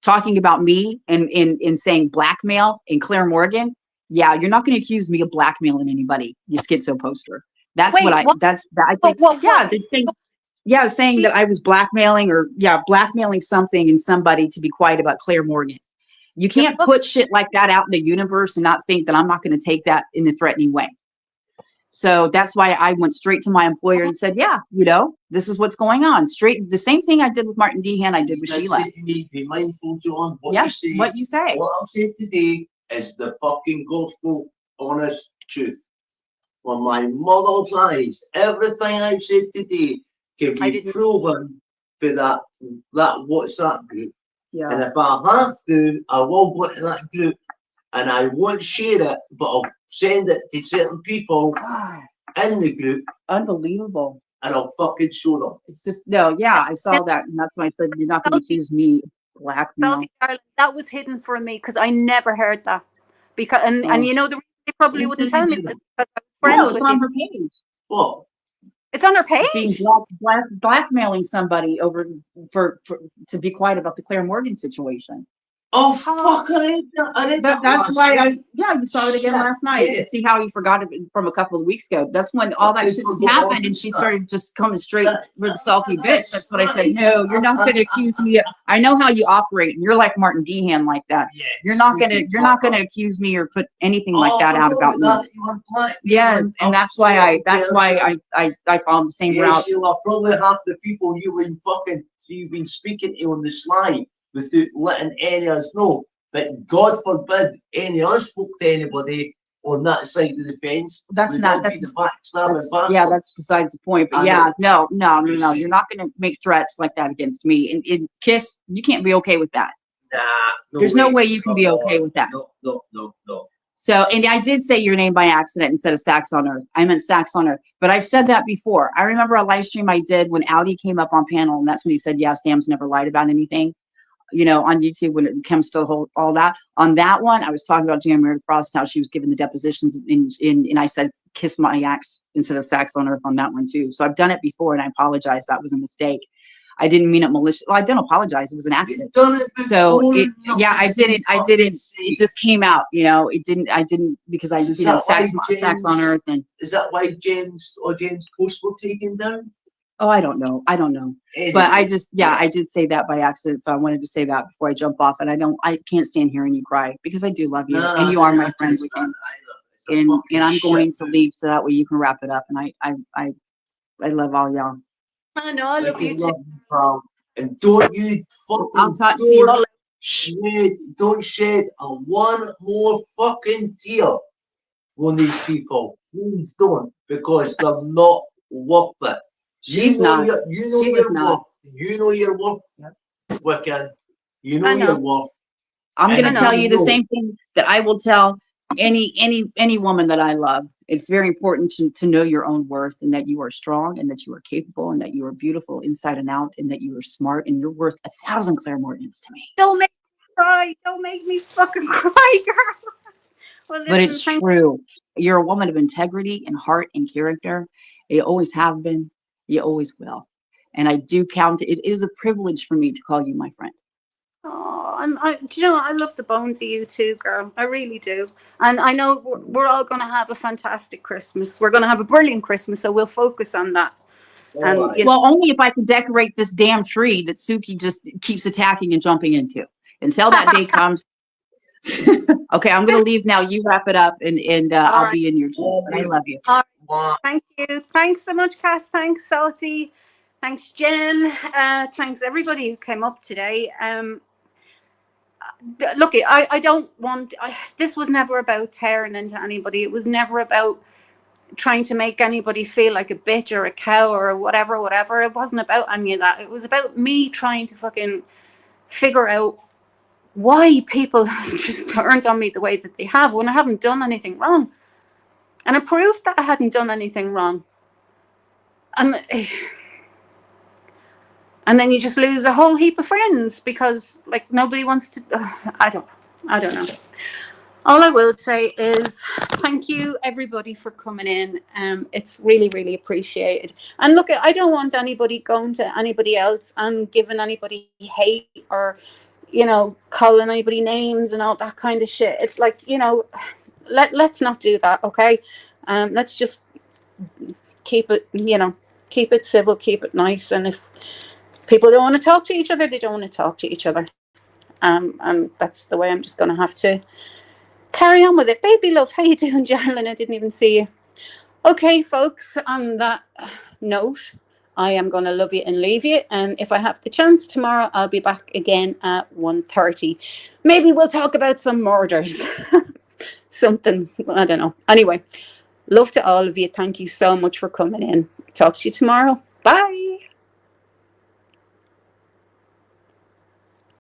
talking about me and saying blackmail in Claire Morgan, yeah, you're not going to accuse me of blackmailing anybody, you schizo poster. That's I think, saying that I was blackmailing blackmailing something in somebody to be quiet about Claire Morgan. You can't put shit like that out in the universe and not think that I'm not going to take that in a threatening way. So that's why I went straight to my employer and said, yeah, you know, this is what's going on. Straight, the same thing I did with Martin Dehan, I did with Sheila. Be mindful, John, what you say. What I've said today is the fucking gospel honest truth. for my mother's eyes. Everything I've said today can I be didn't. proven for that WhatsApp group. Yeah. And if I have to, I will go to that group and I won't share it, but I'll send it to certain people God, in the group unbelievable. and I'll fucking show them. It's just no, yeah, I saw that, and that's why I said you're not going to accuse me of blackmail. Salty Ireland, that was hidden from me because I never heard that. Because and Oh. you know the reason they probably You wouldn't didn't tell me do was that. because I was No, friends it's with on you. her page. What? It's on her Being page. blackmailing somebody over for to be quiet about the Claire Morgan situation. Oh, fuck, I read that That's last why night. you saw it again Shit, last night. yeah. You see how you forgot it from a couple of weeks ago. That's when all that Fucking shit forgot all happened, and she that. started just coming straight with a salty bitch. That's That's what I said. right. No, you're not going to accuse me. I know how you operate, and you're like Martin Dehan like that. Yeah, You're not stupid gonna fucker. accuse me or put anything like Oh, that I out forgot about me. that. You were blackmailing Yes, and that's why upset I followed the same Yeah, route. Sheila, probably half the people you've been speaking to on the sly without letting any of us know. But God forbid any of us spoke to anybody on that side of the fence. That's We'd not all that's be the backstabbing yeah, bastards. that's besides the point. But I yeah, no. You're You're not going to make threats like that against me. And Kiss, you can't be okay with that. Nah, There's no way you can be okay with that. No. So, and I did say your name by accident instead of Sax on Earth. I meant Sax on Earth, but I've said that before. I remember a live stream I did when Audi came up on panel, and that's when he said, "Yeah, Sam's never lied about anything." You know, on YouTube when it comes to all that. On that one, I was talking about Jan Meredith Frost, how she was given the depositions and I said "kiss my axe" instead of Sax on Earth on that one too. So I've done it before, and I apologize. That was a mistake. I didn't mean it malicious. Well, I don't apologize. It was an accident. So I didn't. It just came out. You know, it didn't. I didn't because I Sax on Earth and. Is that why James posts were taken down? Oh, I don't know. Anyway, But I did say that by accident. So I wanted to say that before I jump off. And I can't stand hearing you cry because I do love you and you are my friend. And I'm going to leave so that way you can wrap it up. And I love all y'all. I know, I love you too. And don't you I'll fucking talk to you. don't shed a one more fucking tear on these people. Please don't, because they're not worth it. She's not. You know She your was not. worth. You know your worth, Wiccan. You know I know. your worth. I'm And going to I tell know. you the same thing that I will tell any woman that I love. It's very important to know your own worth and that you are strong and that you are capable and that you are beautiful inside and out and that you are smart and you're worth 1,000 Claire Morgans to me. Don't make me cry. Don't make me fucking cry, girl. Well, But listen, it's true. You're a woman of integrity and heart and character. You always have been. You always will. And I do count it is a privilege for me to call you my friend. Oh, do you know, I love the bones of you too, girl. I really do. And I know we're all going to have a fantastic Christmas. We're going to have a brilliant Christmas, so we'll focus on that. And Alright. you know, Well, only if I can decorate this damn tree that Suki just keeps attacking and jumping into. Until that day comes. Okay, I'm going to leave now. You wrap it up and I'll right. be in your dream. But I love you. Thank you. Thanks so much, Cass. Thanks, Salty. Thanks, Jen. Thanks, everybody who came up today. Look, I don't want. This was never about tearing into anybody. It was never about trying to make anybody feel like a bitch or a cow or whatever. It wasn't about any of that. It was about me trying to fucking figure out why people have just turned on me the way that they have when I haven't done anything wrong. And I proved that I hadn't done anything wrong. And then you just lose a whole heap of friends because like nobody wants to. I don't know. All I will say is thank you everybody for coming in. It's really, really appreciated. And look, I don't want anybody going to anybody else and giving anybody hate or, you know, calling anybody names and all that kind of shit. It's like, you know, let's not do that, okay? Let's just keep it, you know, keep it civil, keep it nice. And if people don't want to talk to each other, they don't want to talk to each other. And that's the way I'm just going to have to carry on with it. Baby love, how you doing, Jarlin? I didn't even see you. Okay, folks, on that note, I am going to love you and leave you. And if I have the chance tomorrow, I'll be back again at 1:30. Maybe we'll talk about some murders. Something, I don't know. Anyway, Love to all of you. Thank you so much for coming in. Talk to you tomorrow. Bye.